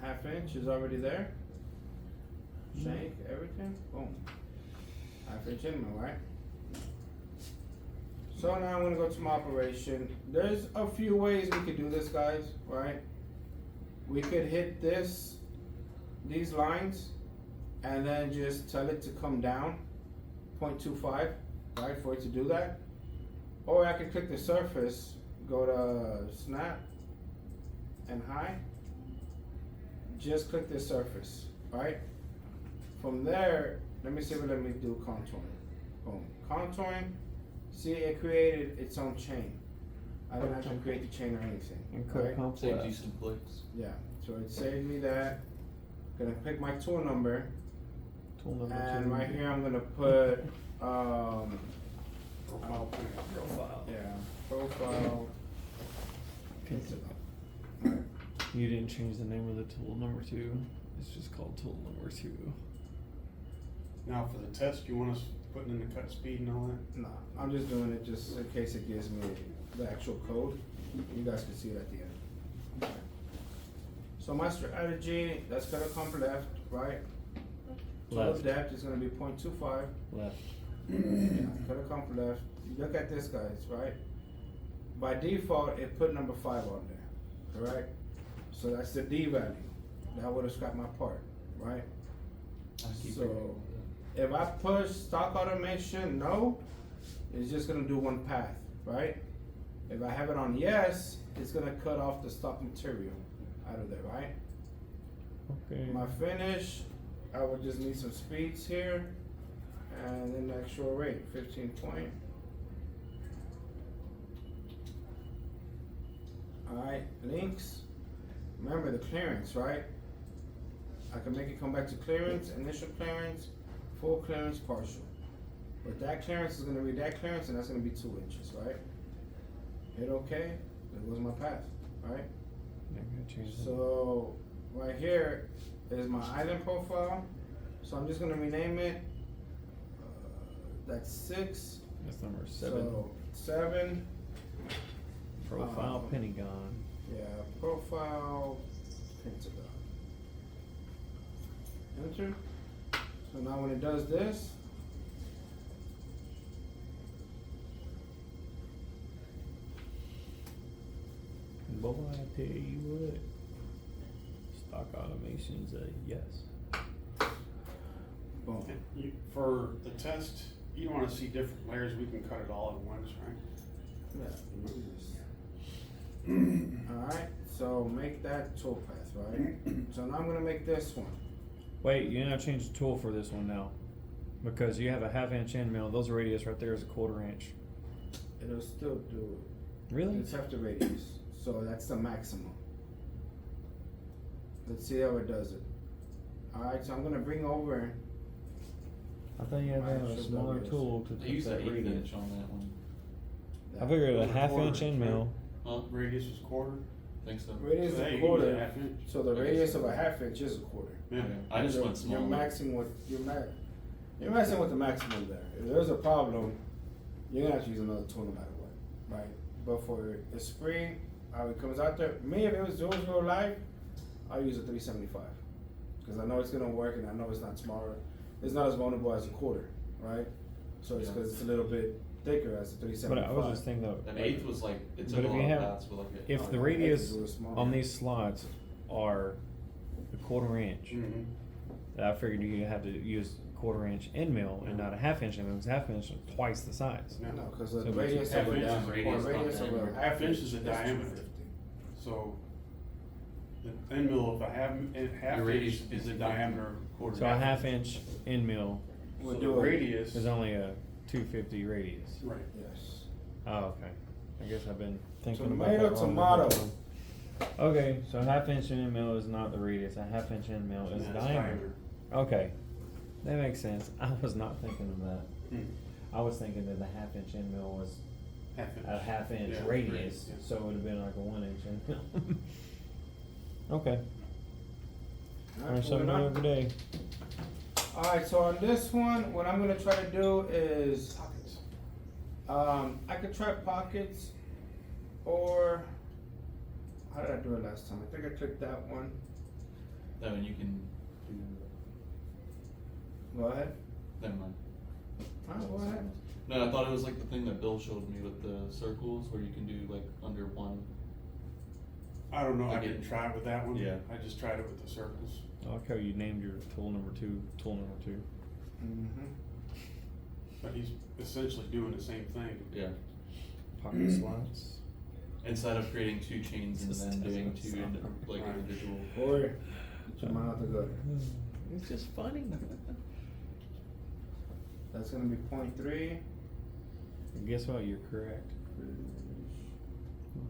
1/2 inch is already there. Shank, everything, boom. 1/2 inch end mill, right? So now I'm gonna go to my operation. There's a few ways we could do this, guys, right? We could hit these lines, and then just tell it to come down 0.25, right, for it to do that. Or I could click the surface, go to snap and high, just click the surface, right? From there, let me see what let me do contouring. Boom, contouring. See, it created its own chain. I didn't have to create the chain or anything. And cut right? comp Saves you left. some clicks. Yeah, so it saved me that. Gonna pick my tool number, Tool number and 2. right here I'm gonna put, Profile plan. Profile. yeah, profile. Alright. You didn't change the name of the tool number 2. It's just called tool number 2. Now for the test, you want us putting in the cut speed and all that? No, I'm just doing it just in case it gives me the actual code. You guys can see it at the end. So my strategy, that's gonna come left, right? Total Left. depth is gonna be 0.25. Left. Yeah, gonna come left. Look at this, guys, right? By default, it put number 5 on there, correct? So that's the D value. That would have scrapped my part, right? I keep So- forgetting about If I push stock automation no, it's just gonna do one path, right? If I have it on yes, it's gonna cut off the stock material out of there, right? Okay. My finish, I would just need some speeds here, and then the actual rate, 15 point. Alright, links, remember the clearance, right? I can make it come back to clearance, initial clearance, full clearance, partial. But that clearance is gonna be that clearance, and that's gonna be 2 inches, right? Hit okay, there goes my path, right? Yeah, I'm gonna change that. So, right here is my island profile, so I'm just gonna rename it, that's 6. That's number 7. So, 7, Profile Pentagon. yeah, profile, pentagon. Enter. So now when it does this, Boy, I tell you what. Stock automation's a yes. boom. For the test, you don't wanna see different layers, we can cut it all at once, right? Yeah. Alright, so make that toolpath, right? So now I'm gonna make this one. Wait, you're not change the tool for this one now. Because you have a 1/2 inch end mill, those radius right there is a 1/4 inch. It'll still do it. Really? It's half the radius, so that's the maximum. Let's see how it does it. Alright, so I'm gonna bring over, I thought you had to have a Actual smaller radius. tool to I put use the that 1/8 radius. inch on that one. I figured a Over 1/2 quarter, inch end mill. Huh? Radius was quarter. Think so. radius So is hey, a you can use quarter, a 1/2 inch. so the I guess radius so. of a 1/2 inch is a quarter. Yeah. I just You're- went smaller. You're maxing with, you're maxing with the maximum there. If there's a problem, you're gonna have to use another tool no matter what, right? But for the spring, how it comes out there, me, if it was 0 live, I'll use a 375. Cause I know it's gonna work and I know it's not smaller, it's not as vulnerable as a quarter, right? So it's Yeah. cause it's a little bit thicker as a But 375. I was just thinking though, An 1/8 was like, it took But a if lot you of have- paths with like a. if Oh, the yeah, radius it's really small. on these slots are a 1/4 inch, Mhm. I figured you had to use 1/4 inch end mill and not a 1/2 inch end mill, because 1/2 inch is twice the size. No. No, cause So the we radius have of a inches diameter, radius, the radius not of a diameter. 1/2 inch is the is diameter. 250. So, the end mill, if I have, half Your radius inch is the is diameter. quarter. So a 1/2 inch end mill We'll So do the a- radius. is only a 250 radius. Right. Yes. Oh, okay. I guess I've been thinking Tomato, about that wrong the whole tomato. time. Okay, so a 1/2 inch end mill is not the radius, a 1/2 inch end mill is And the that's diameter. Okay, that makes sense. I was not thinking of that. Hmm. I was thinking that the 1/2 inch end mill was 1/2 inch. a 1/2 inch Yeah, radius, yeah. so it would have been like a 1 inch end mill. Okay, learn Alright, something moving new on. every day. Alright, so on this one, what I'm gonna try to do is, Pockets. I could try pockets, or, how did I do it last time? I think I clicked that one. That one you can do, Go ahead. never mind. Alright, go ahead. No, I thought it was like the thing that Bill showed me with the circles where you can do like under one. I don't know, I Like didn't it- try it with that one. Yeah. I just tried it with the circles. I like how you named your tool number 2, tool number 2. Mm-hmm. But he's essentially doing the same thing. Yeah. Pocket slots. Instead of creating 2 chains and Just then doing doesn't 2 sound like right. individual. Or, get your mouth to go. It's just funny. That's gonna be 0.3. Guess what? You're correct.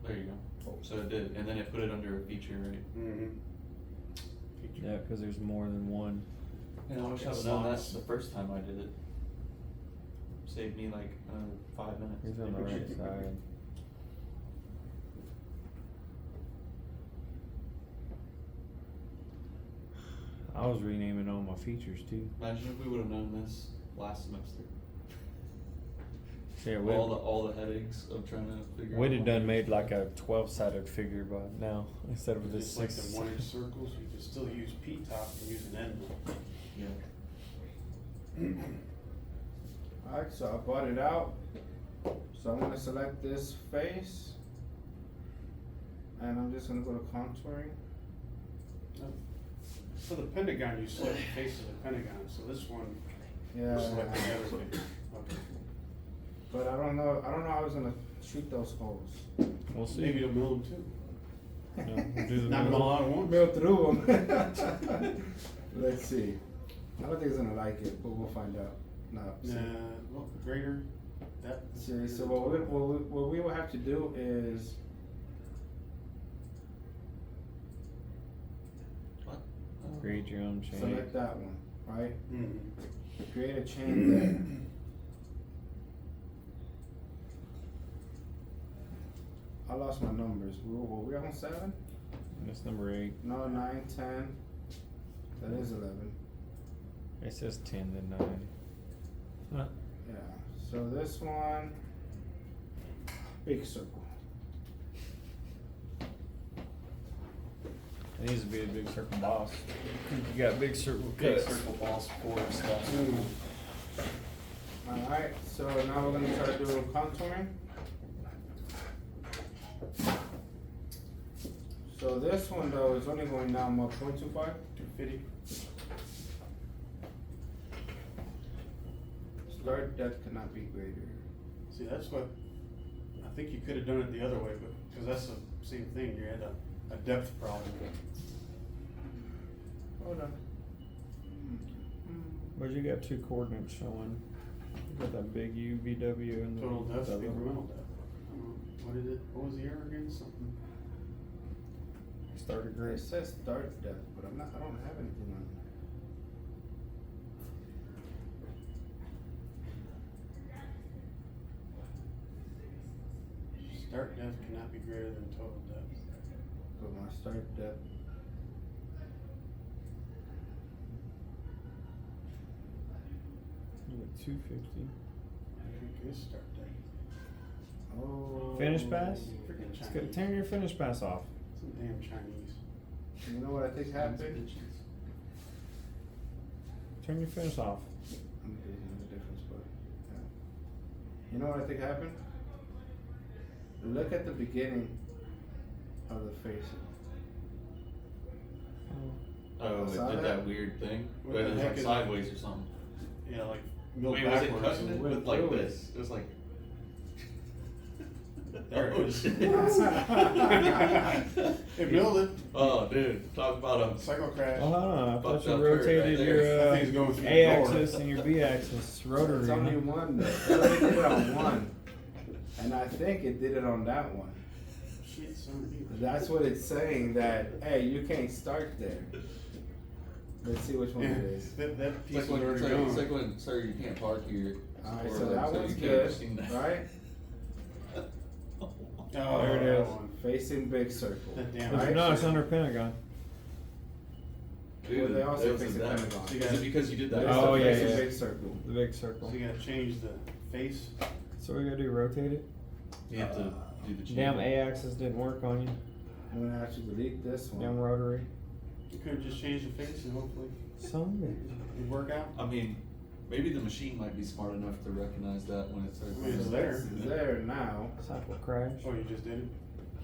There you go. So it did, and then it put it under a feature, right? Mm-hmm. Yeah, because there's more than one. And I wish I Pocket would've known that slots. the first time I did it. Saved me like 5 minutes. He's on the right side. I was renaming all my features too. Imagine if we would've known this last semester. Yeah, All the headaches of trying to figure out. we'd have what done to made do. like a 12-sided figure by now instead of this Just like 6. the 1 inch circles, you can still use P-top and use an end mill. Yeah. Alright, so I bought it out. So I'm gonna select this face. And I'm just gonna go to contouring. For the pentagon, you select the face of the pentagon, so this one, Yeah. Select the other way. Okay. But I don't know how I was gonna shoot those holes. We'll see. Maybe it'll mill them too. No, we'll do the Knock them middle. all out at once. Mill through them. Let's see. I don't think he's gonna like it, but we'll find out. No. see. Well, greater, that. See, so what we will have to do is What? Create your own chain. select that one, right? Mhm. Create a chain there. I lost my numbers. Were we on 7? That's number 8. No, 9, 10. That is 11. It says 10 then 9. Huh. Yeah. So this one, big circle. It needs to be a big circle boss. You got big circle Big cuts. circle balls for stuff. Alright, so now we're gonna try to do contouring. So this one though is only going down 0.25. 250. Start depth cannot be greater. See, that's what, I think you could have done it the other way, but, cause that's the same thing, you had a depth problem. Hold on. But you got 2 coordinates showing. You got that big U, VW, and Total depth, the other incremental one. depth. What did it, what was the error again, something? Start a It grid. says start depth, but I don't have anything on it. Start depth cannot be greater than total depth. So my start depth. You got 250. I think it is start depth. Oh. Finish pass? Freaking It's good. Chinese. Turn your finish pass off. Some damn Chinese. You know what I think happened? Turn your finish off. I'm getting the difference, but yeah. You know what I think happened? Look at the beginning of the face. Oh, it Saw did that? that weird thing, What but the it was heck like is sideways or something. Yeah, like milled Wait, was it backwards. cutting it went with like through it. this? It was like. There it Oh, is. shit. It milled it. Oh, dude, talk about a. Cycle crash. Well, hold on. I Fucked thought you up curve rotated right there. your That thing's going through the A door. axis and your B axis rotary. It's only huh? one though. It only did it on one. And I think it did it on that one. Shit, son of a bitch. That's what it's saying, that, hey, you can't start there. Let's see which one Yeah, it is. that piece It's is like when, already sorry, it's gone. like when, sir, you can't park here. Alright, Or so like, that you one's can't good, machine that. right? Oh, There it that is. one. Facing big circle. That damn Right? No, it's under Pentagon. Dude, Well, they also that was fix a the damn- Pentagon. Is it because you did that? It's Oh, the yeah, facing yeah. big circle. The big circle. So you gotta change the face. So we gotta do rotate it. You have to do the chain. Damn A axis didn't work on you. I'm gonna actually delete this Damn one. rotary. You could've just changed the face and hopefully Some it'd work out. I mean, maybe the machine might be smart enough to recognize that when it starts. I mean, it's So there. that's there now. cycle crash. Oh, you just did it?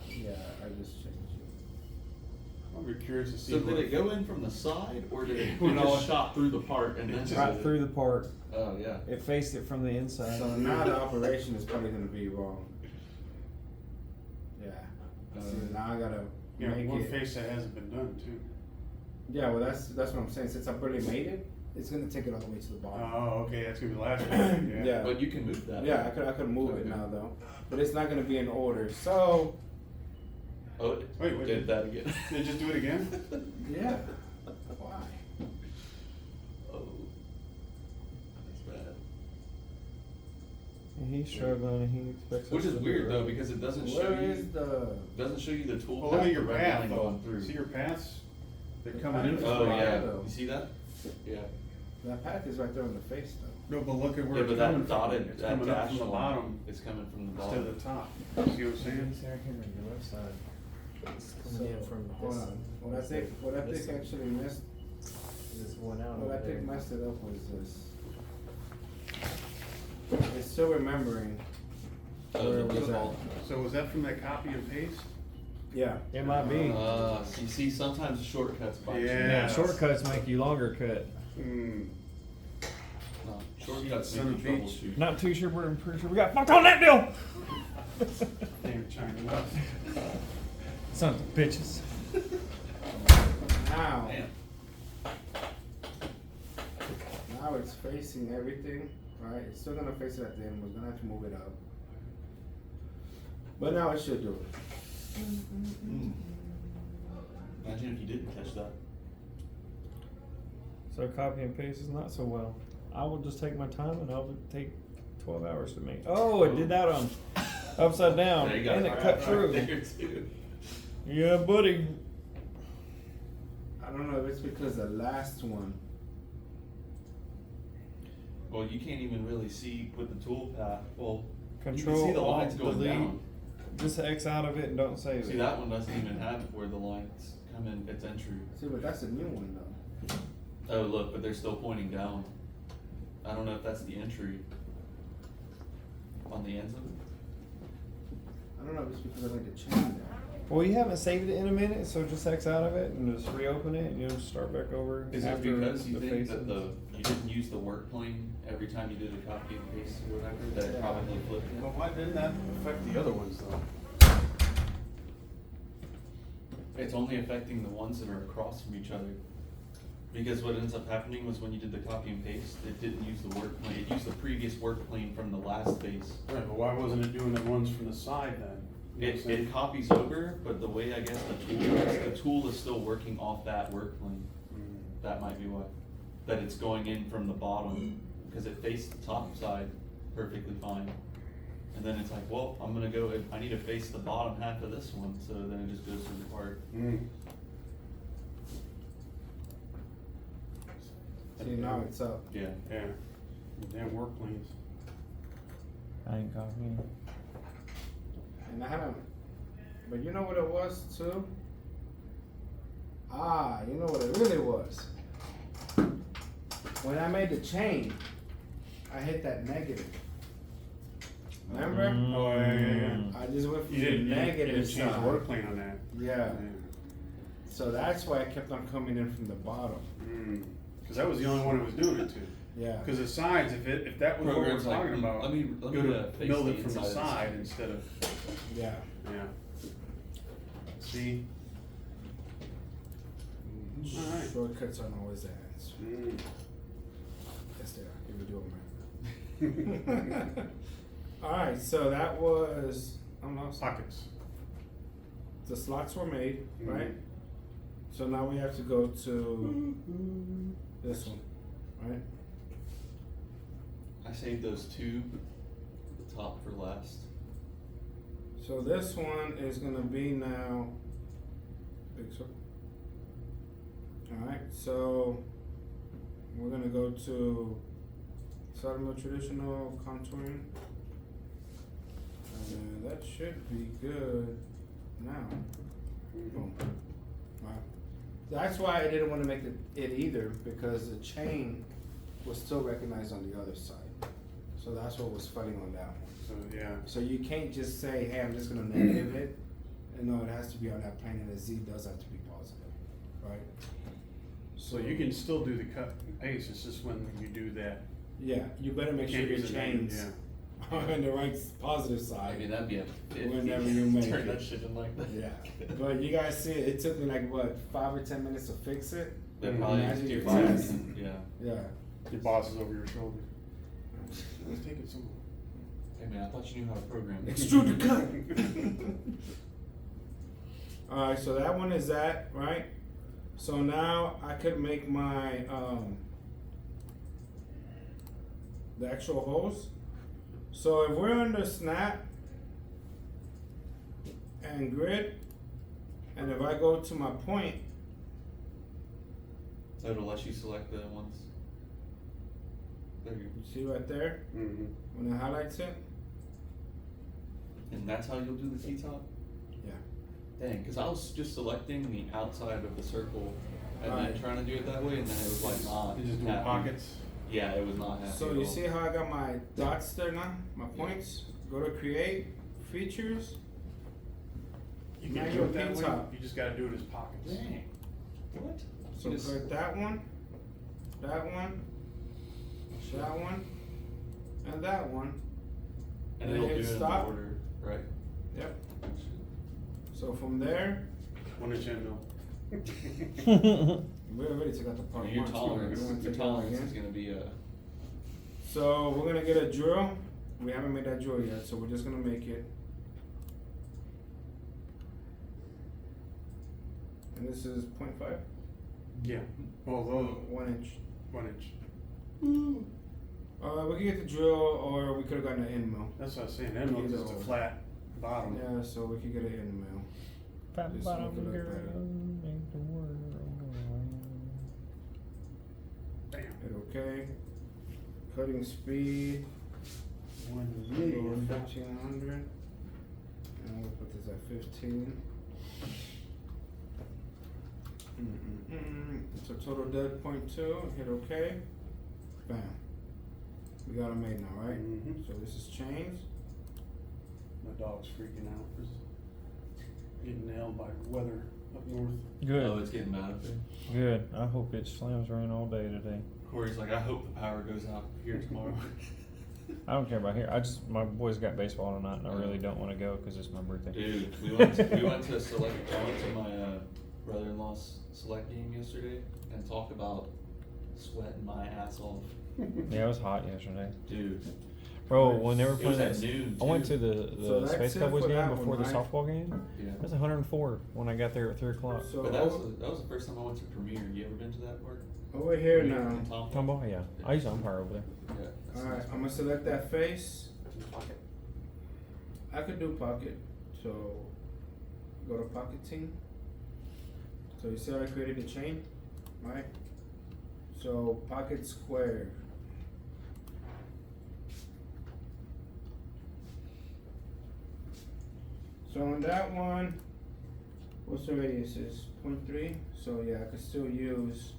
Yeah, I just changed it. I'll be curious to see. So did what- it go in from the side, or did it Who knows? just shot through the part and then? Just- Right through the part. Oh yeah. It faced it from the inside. So now the operation is probably gonna be wrong. Yeah. See, now I gotta Yeah, make one it. face that hasn't been done too. Yeah, well, that's what I'm saying. Since I've already made it, it's gonna take it all the way to the bottom. Oh, okay, that's gonna be the last one. Yeah. Yeah. But you can move that. Yeah, I could move it Okay. now though, but it's not gonna be in order. So Oh, it Wait, did that again. Did it just do it again? yeah, why? Oh, that's bad. And he's struggling and he expects Which us is to do weird it though, right. because it doesn't show Where you. is the? Doesn't show you the tool. Well, look at your the red path line though. going through. See your paths? They're The coming path in is from Oh the right yeah, though. you see that? Yeah. That path is right there on the face though. No, but look at where Yeah, it's but that coming from. dotted, It's that coming up dash from the line, bottom it's coming from the instead bottom. of the top. See what I'm saying? Right here on your left side. It's So, hold on. What I think actually missed. There's one out What I over there. think messed it up was this. It's still remembering Oh, where the it was at. default. So was that from that copy and paste? Yeah. It might be. So you see, sometimes shortcuts bite you. Yeah. Yeah, shortcuts make you longer cut. Hmm. No. Shortcuts Son make of you a bitch. troubleshoot. Not too sure, but I'm pretty sure we got fucked on that deal. Damn Chinese. Sons of bitches. Now, Damn. now it's facing everything, right? It's still gonna face it at the end. We're gonna have to move it up. But now it should do it. Imagine if you didn't catch that. So copy and paste is not so well. I will just take my time and I'll take 12 hours to make. Oh, it did that on upside down There you go. and it cut through. There too. Yeah, buddy. I don't know if it's because the last one. Well, you can't even really see with the tool path. Well, you can Control see the lines Alt going delete. down. Just X out of it and don't save See, it. that one doesn't even have where the lines come in its entry. See, but that's a new one though. Oh, look, but they're still pointing down. I don't know if that's the entry on the ends of it. I don't know if it's because I made the change there. Well, you haven't saved it in a minute, so just X out of it and just reopen it and you'll start back over. Is it after because you the think that faces. you didn't use the work plane every time you did a copy and paste or whatever, that it Yeah. probably flipped it? Well, why didn't that affect the other ones though? It's only affecting the ones that are across from each other. Because what ends up happening was when you did the copy and paste, it didn't use the work plane, it used the previous work plane from the last face. Right, but why wasn't it doing the ones from the side then? You know what I'm saying? It copies over, but the way I guess the tool is still working off that work plane. Mm. That might be why. That it's going in from the bottom, because it faced the top side perfectly fine. And then it's like, well, I'm gonna go, I need to face the bottom half of this one, so then it just goes to the part. Mm. See, now it's up. Yeah. Yeah. Damn work planes. I ain't copying. And I haven't, but you know what it was too? Ah, you know what it really was? When I made the chain, I hit that negative. Remember? Oh, yeah. I just went from You the didn't, negative you didn't change the side. work plane on that. Yeah. So that's why I kept on coming in from the bottom. Cause that was the only one it was doing it to. Yeah. Cause the sides, if that was what we're Program's like, talking about, let me go face to build the it from the inside of this. side instead of, Yeah. yeah. See? Alright. Shortcuts aren't always the answer. Mm. Yes, they are. If you do them right. Alright, so that was, I'm lost. Pockets. The slots were made, Mhm. right? So now we have to go to this one, right? I saved those two, the top for last. So this one is gonna be now big circle. Alright, so we're gonna go to solid mill traditional contouring. And that should be good now. Boom. Wow. That's why I didn't wanna make it either, because the chain was still recognized on the other side. So that's what was fighting on that one. So, yeah. So you can't just say, hey, I'm just gonna negative it, and no, it has to be on that plane, and the Z does have to be positive, right? So you can still do the cut and paste, it's just when you do that. Yeah, you better make sure Can't your use the name, chains are on the right positive I side. mean, that'd be a 50. Whenever you make Turn it. that shit in like that. Yeah, but you guys see it took me like, what, 5 or 10 minutes to fix it? They probably Imagine do your five, test. yeah. Yeah. Your boss is over your shoulder. Let's take it somewhere. Hey man, I thought you knew how to program. Extrude the cut! Alright, so that one is that, right? So now I could make my, the actual holes. So if we're under snap and grid, and if I go to my point, So it'll let you select the ones. There you you see right there, Mm-hmm. when it highlights it? go. And that's how you'll do the T-top? Yeah. Dang, cause I was just selecting the outside of the circle and then Alright. trying to do it that way, and then it was like not You just do happy. pockets. Yeah, it was not happy. So at you all. see how I got my dots there now, my points? Go to create, features, You Now can you're do it that way, P-top. you just gotta do it as pockets. Dang. What? so You just- click that one, that one, and that one. And And it'll do hit it in stop. order, right? Yep. So from there, 1 inch end mill. we already took out the part Your one. so tolerance, we wanna your take it out tolerance again. is gonna be So we're gonna get a drill. We haven't made that drill yet, so we're just gonna make it. And this is 0.5? Yeah, well, those, 1 inch. 1 inch. We could get the drill, or we could have gotten an end mill. That's what I was saying, end mill is just a flat bottom. Yeah, so we could get an end mill. Fat Just bottom look it up girl, better. make the world go round. Bam. Hit okay. Cutting speed. 1 Go million. 1500. And we'll put this at 15. So total dead 0.2. Hit okay. Bam. We got them made now, right? Mhm. So this is chains. My dog's freaking out. He's getting nailed by weather up north. Oh, Good, it's getting bad up there. good. I hope it slams rain all day today. Corey's like, I hope the power goes out here tomorrow. I don't care about here. My boys got baseball tonight, and I really don't want to go because it's my birthday. Dude, we went to a select. I went to my brother-in-law's select game yesterday and talk about sweating my ass off, Yeah, it was hot yesterday, dude. bro. When they were It was playing at noon. I went too. to the So that's Space it Cowboys for game that before one, the right? softball game. Yeah. It was 104 when I got there at 3 o'clock. So But that was the first time I went to Premiere. You ever been to that park? over here Premiere now. in Tomball? Tomball, yeah. I used to umpire over there. Yeah. that's Alright, nice. I'm gonna select that face. I could do pocket. So go to pocket team. So you see how I created a chain? Right? So pocket square. So on that one, what's the radius is 0.3, so yeah, I could still use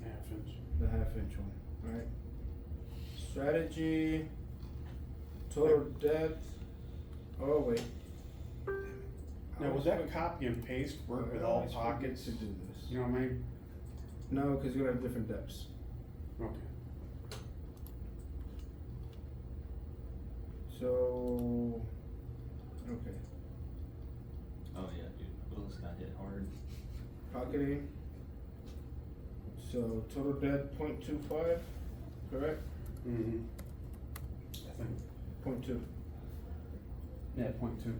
Half inch. the half-inch one, right? Strategy, total depth, oh wait. Now, would that copy and paste work with all pockets? To do this. You know what I mean? No, cause you're gonna have different depths. Okay. So, okay, Oh yeah, dude. Willis got hit hard. pocketing. So total depth 0.25, correct? Mm-hmm. I think, 0.2. yeah, 0.2.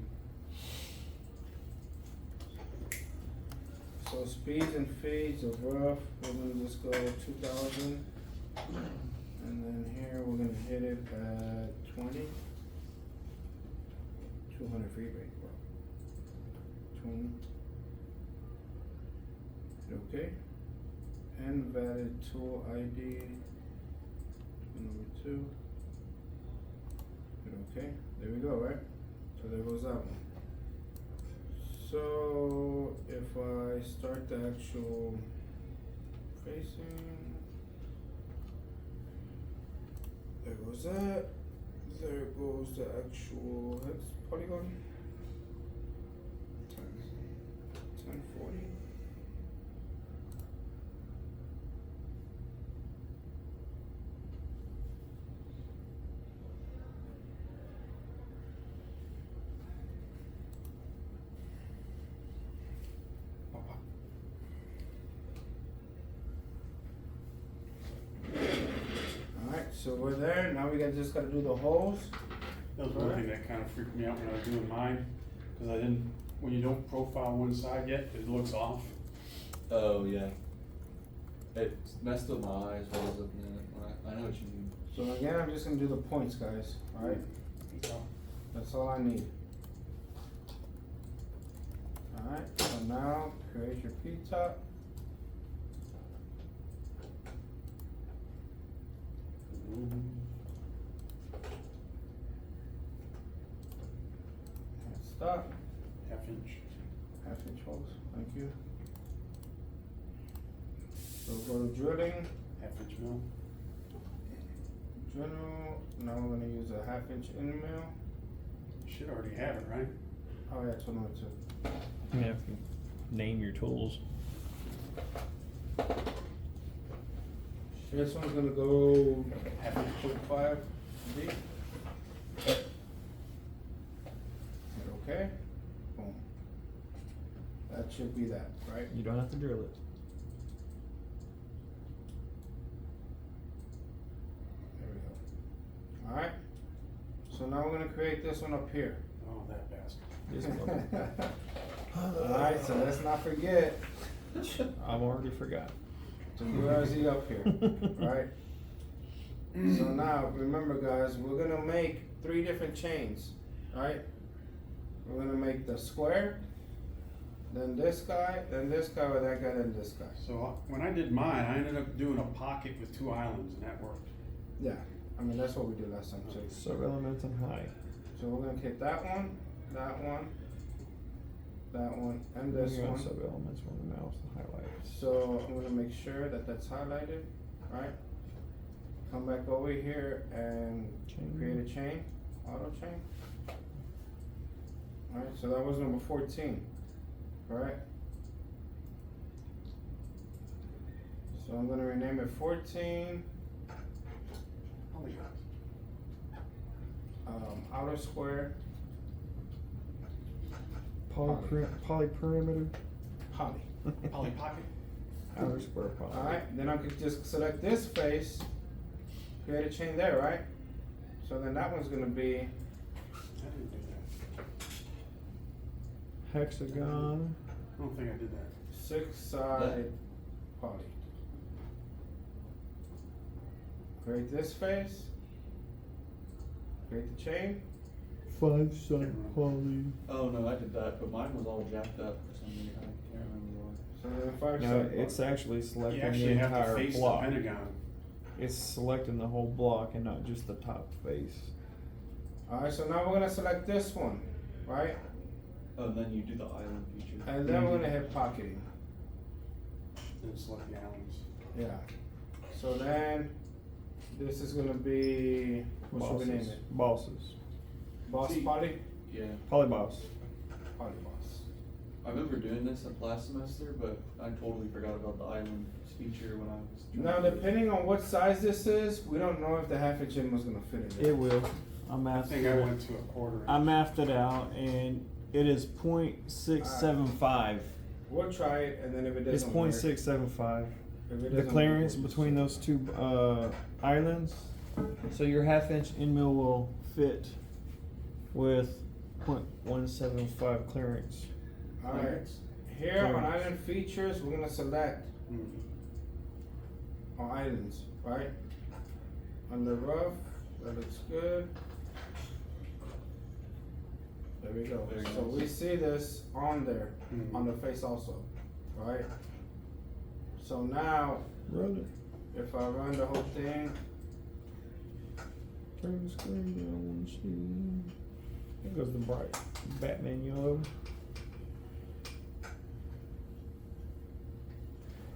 So speeds and fades of rough, we're gonna just go 2000. And then here, we're gonna hit it at 20. 200 free rate, bro. 20. Okay. And valid tool ID. Number 2. Hit okay. There we go, right? So there goes that one. So if I start the actual facing, there goes that. There goes the actual hex polygon. 1040. Alright, so we're there. Now we just gotta do the holes. That was one thing that kind of freaked me out when I was doing mine, cause I didn't, when you don't profile one side yet, it looks off. Oh yeah. It messed with my eyes while I was looking at it. I know what you mean. So again, I'm just gonna do the points, guys. Alright? That's all I need. Alright, so now create your P-top. And stop. Half inch. Half-inch holes. Thank you. So go to drilling. Half inch mill. Drill. Now we're gonna use a half-inch end mill. Should already have it, right? Oh yeah, 202. Yeah, if you name your tools. This one's gonna go half inch 0.5 deep. okay. Boom. That should be that, right? You don't have to drill it. There we go. Alright. So now we're gonna create this one up here. Oh, that bastard. This one. Alright, so let's not forget I've already forgot. to do RZ up here, right? So now, remember guys, we're gonna make 3 different chains, right? We're gonna make the square, then this guy, then this guy, or that guy, then this guy. So when I did mine, I ended up doing a pocket with 2 islands, and that worked. Yeah, I mean, that's what we did last time too. Sub-elements and height. So we're gonna hit that one, that one, that one, and this You got one. sub-elements on the mouse and highlight. So I'm gonna make sure that that's highlighted, right? Come back over here and Chain. create a chain, auto chain. Alright, so that was number 14, correct? So I'm gonna rename it 14, Polygons. outer square, Polyperimeter. poly. Poly pocket. Outer square poly. Alright, then I could just select this face, create a chain there, right? So then that one's gonna be, I didn't do that. Hexagon. I don't think I did that. 6-side poly. Create this face, create the chain. 5-side poly. Oh, no, I did that, but mine was all jacked up for some reason, I can't remember why. So then 5 No, side it's poly. actually You selecting the actually have to entire face the block. pentagon. It's selecting the whole block and not just the top face. Alright, so now we're gonna select this one, right? Oh, and then you do the island feature. And then we're gonna hit pocketing. Then select the islands. Yeah. So then this is gonna be, what should we name it? Bosses. Boss See- poly? Yeah, Polyboss. Poly boss. I remember doing this at last semester, but I totally forgot about the island feature when I was. Now, depending on what size this is, we don't know if the half-inch in was gonna fit in there. It will. I I mathed think I went to a quarter. I mathed it out and it is 0.675. We'll try it, and then if it It's doesn't work. 0.675. If it The doesn't clearance work, between those 2 islands. So your half-inch end mill will fit with 0.175 clearance. Alright, here on Clearance. island features, we're gonna select Mhm. our islands, right? On the rough, that looks good. There we go. There you So go. we see this on there, Mhm. on the face also, right? So now, Run it. if I run the whole thing, Turn the screen down one see. There goes the bright Batman yellow.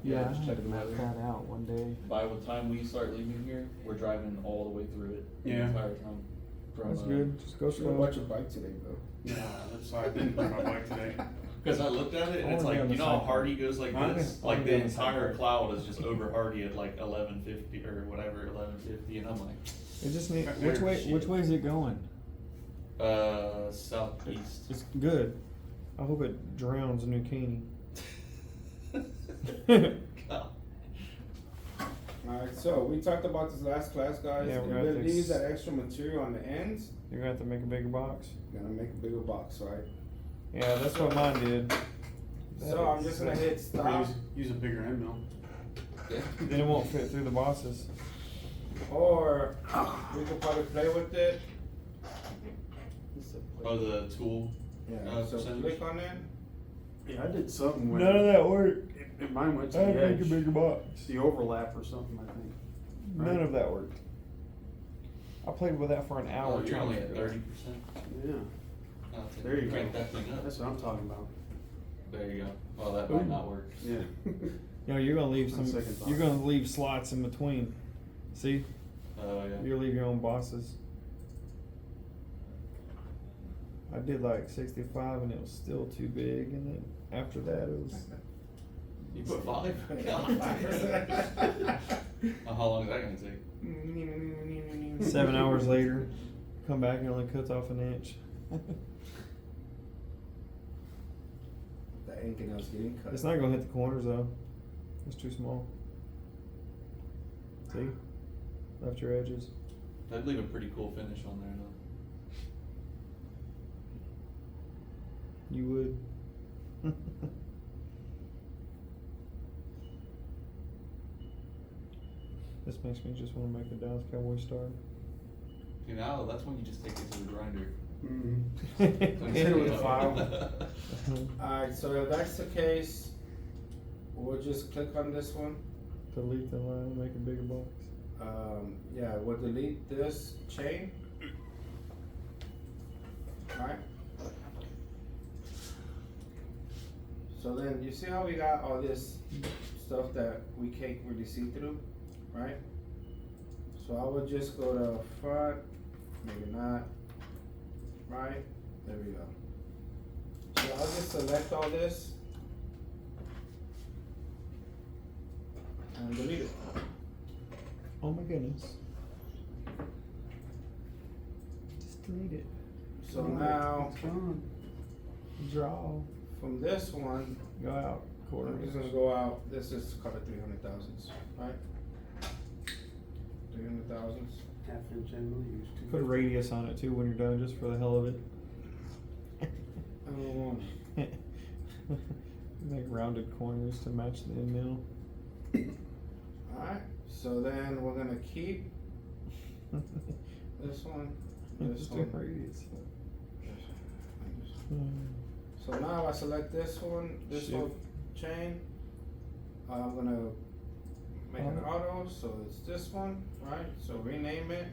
Yeah, Yeah, I just had check to the map weather. that out one day. By the time we start leaving here, we're driving all the way through it the Yeah. entire time. From, That's good. Just go you should slow. watch your bike today, bro. Yeah, that's why I didn't bring my bike today. Because I looked at it and I it's wanna be like, on the you know how side Hardy goes like Huh? this? I Like wanna the be on the side entire part. cloud is just over Hardy at like 1150 or whatever, 1150, and I'm like, It just need, There, which way? shit. Which way is it going? southeast. It's good. I hope it drowns New Caney. God. Alright, so we talked about this last class, guys. Yeah, If we're gonna it fix- leaves that extra material on the ends, You're gonna have to make a bigger box. gonna make a bigger box, right? Yeah, that's what mine did. So I'm just gonna hit Or stop, use a bigger end mill. Then it won't fit through the bosses. or we could probably play with it. Oh, the tool. Yeah, so percentage? click on it. Yeah, I did something where. None of that worked. Mine went to I the had to make a edge. bigger box. The overlap or something, I think. None Right. of that worked. I played with that for an hour. Oh, you're trying only to at figure it out. 30%. Yeah, Oh, there you crank go. that thing up. That's what I'm talking about. There you go. Well, that might not work. Yeah. You know, you're gonna leave On some. second thought. You're gonna leave slots in between. See, Oh, yeah. you leave your own bosses. I did like 65, and it was still too big, and then after that, it was You put 5? God. How long is that gonna take? 7 hours later, come back and it only cuts off an inch. That anything else getting cut. It's not gonna hit the corners though. It's too small. See? Left your edges. That'd leave a pretty cool finish on there though. You would. This makes me just wanna make a Dallas Cowboy star. You know, that's when you just take it to the grinder. Mm-hmm. Hit it with a file. Alright, so if that's the case, we'll just click on this one. Delete the line, make a bigger box. Yeah, we'll delete this chain. Alright. So then, you see how we got all this stuff that we can't really see through, right? So I would just go to front, maybe not, right? There we go. So I'll just select all this and delete it. Oh my goodness. Just delete it. So now, It's gone. Draw. from this one, Go out. Quarter. I'm just gonna go out, this is covered 300,000, right? 300,000. Half-inch and we'll use 2. Put a radius on it too when you're done, just for the hell of it. I don't want Make rounded corners to match the end mill. Alright, so then we're gonna keep this one, this Just a one. radius. So now I select this one, this Shift. whole chain. I'm gonna make an auto, so it's this one, right? So rename it.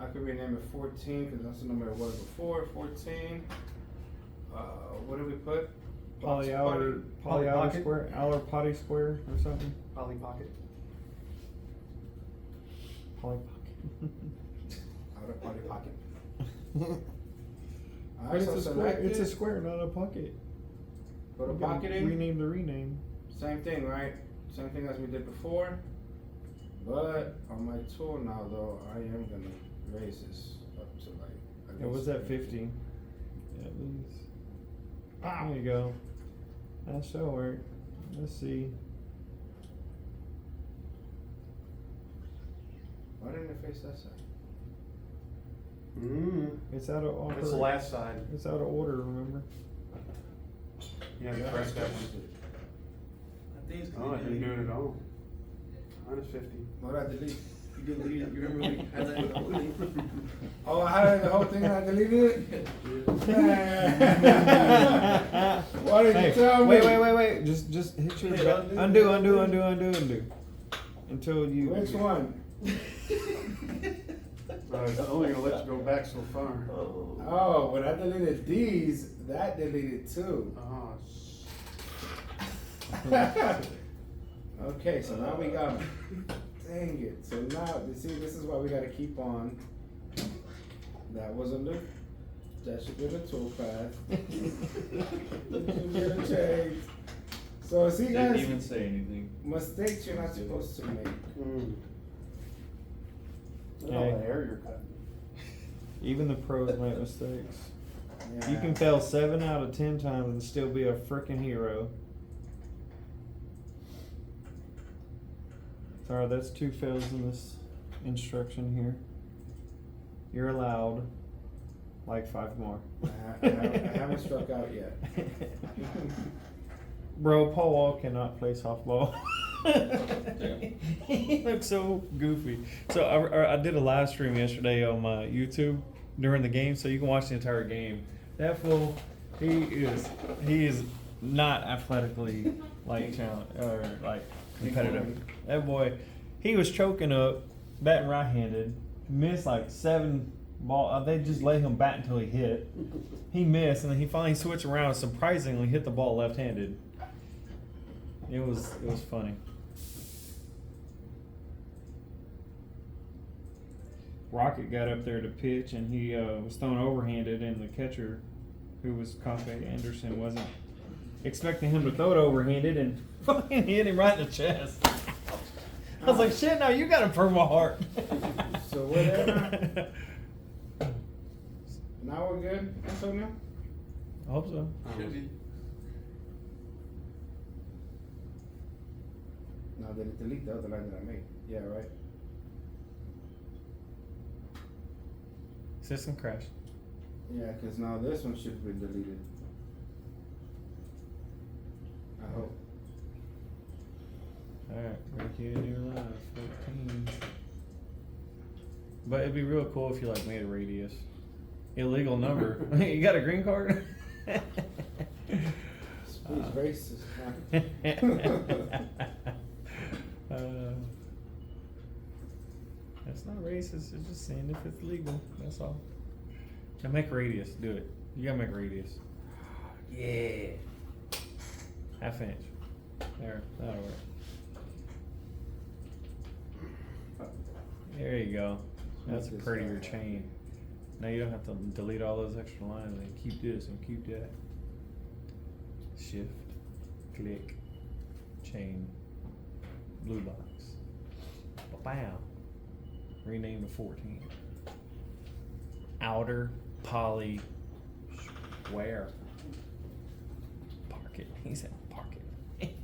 I could rename it 14 because that's the number it was before, 14. What did we put? Poly Box outer Poly pocket? square, outer potty square or something. Poly pocket. Poly Outer party pocket. pocket. Alright, so It's a square. select It's a it. square, not a pocket. Go to You can pocketing. Rename the rename. Same thing, right? Same thing as we did before. But on my tool now, though, I am gonna raise this up to like. I It was guess at 50. At least. There you go. That should work. Let's see. Why didn't it face that side? It's out of order. That's the last side. It's out of order, remember? Yeah, press that one. I think it's Oh, I didn't do it at all. -50. What did I delete? You didn't leave it. You remember when you had that with the whole thing? Oh, I had the whole thing and I deleted it? Why didn't you tell me? Wait. Just hit your Hit undo. undo. Undo. Until you. Which one? It's only gonna let you go back so far. Oh, when I deleted these, that deleted too. Oh, Okay, so now we got. Dang it. So now, you see, this is why we gotta keep on. That was a loop. That should be the toolpath. That should be the change. So see, Didn't guys, even say anything. mistakes you're not supposed to make. Look at all the hair you're cutting. Even the pros make mistakes. Yeah. You can fail 7 out of 10 times and still be a freaking hero. Sorry, that's 2 fails in this instruction here. You're allowed like 5 more. I haven't struck out yet. Bro, Paul Wall cannot play softball. He looks so goofy. So I did a live stream yesterday on my YouTube during the game, so you can watch the entire game. That fool, he is not athletically like talent or like competitive. That boy, he was choking up, batting right-handed, missed like 7 ball. They just let him bat until he hit. He missed, and then he finally switched around. And surprisingly, hit the ball left-handed. It was funny. Rocket got up there to pitch, and he was thrown overhanded, and the catcher, who was Coffee Anderson, wasn't expecting him to throw it overhanded and fucking hit him right in the chest. I was like, shit, now you got a Purple Heart. So whatever. Now we're good, Antonio? I hope so. Should be. Now did it delete the other line that I made? Yeah, right? System crash. Yeah, because now this one should be deleted. I hope. Alright, break you into your life, 14. But it'd be real cool if you like made a radius. Illegal number. You got a green card? Who's racist, man? That's not racist, it's just saying if it's legal, that's all. Now make a radius, do it. You gotta make a radius. Yeah. Half inch. There, that'll work. There you go. That's a Make this prettier guy chain. Now you don't have to delete all those extra lines and keep this and keep that. Shift, click, chain, blue box. Bam. Rename to 14. Outer poly square. Park it. He said park it.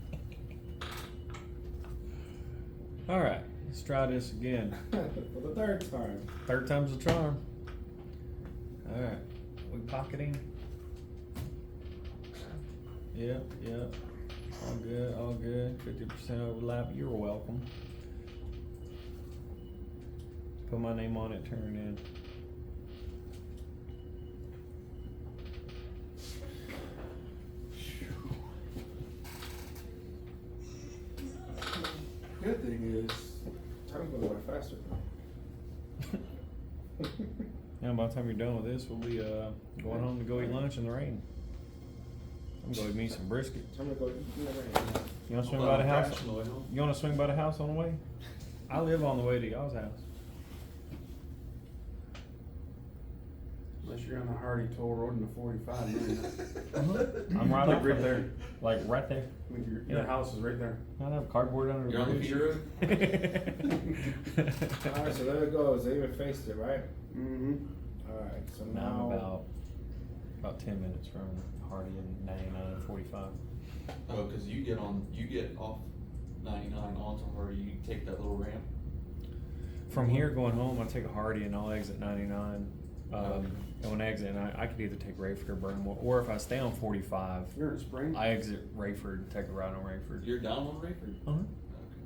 Alright, let's try this again. For the third time. Third time's the charm. Alright, we pocketing. Yep, yep. All good, all good. 50% overlap. You're welcome. Put my name on it, turn it in. Good thing is, time goes by faster now. Now by the time you're done with this, we'll be going home to go eat lunch in the rain. I'm going to eat me some brisket. Time to go eat in the rain. You want to swing by the house? You want to swing by the house on the way? I live on the way to y'all's house. Unless you're on the Hardy Toll Road in the 45 I'm right Like off right of there. Like right there. I mean, your house is right there. I have cardboard under the You're on the bridge. feeder road? Alright, so there it goes. They even faced it, right? Mm-hmm. Alright, so Now I'm now. about 10 minutes from Hardy and 99 and 45. Oh, cause you get off 99 onto Hardy, you take that little ramp. From here going home, I take a Hardy and I'll exit 99. And when I exit, and I could either take Rayford or Burnmore, or if I stay on 45, You're in Spring? I exit Rayford and take a ride on Rayford. You're down on Rayford? Uh-huh. Okay.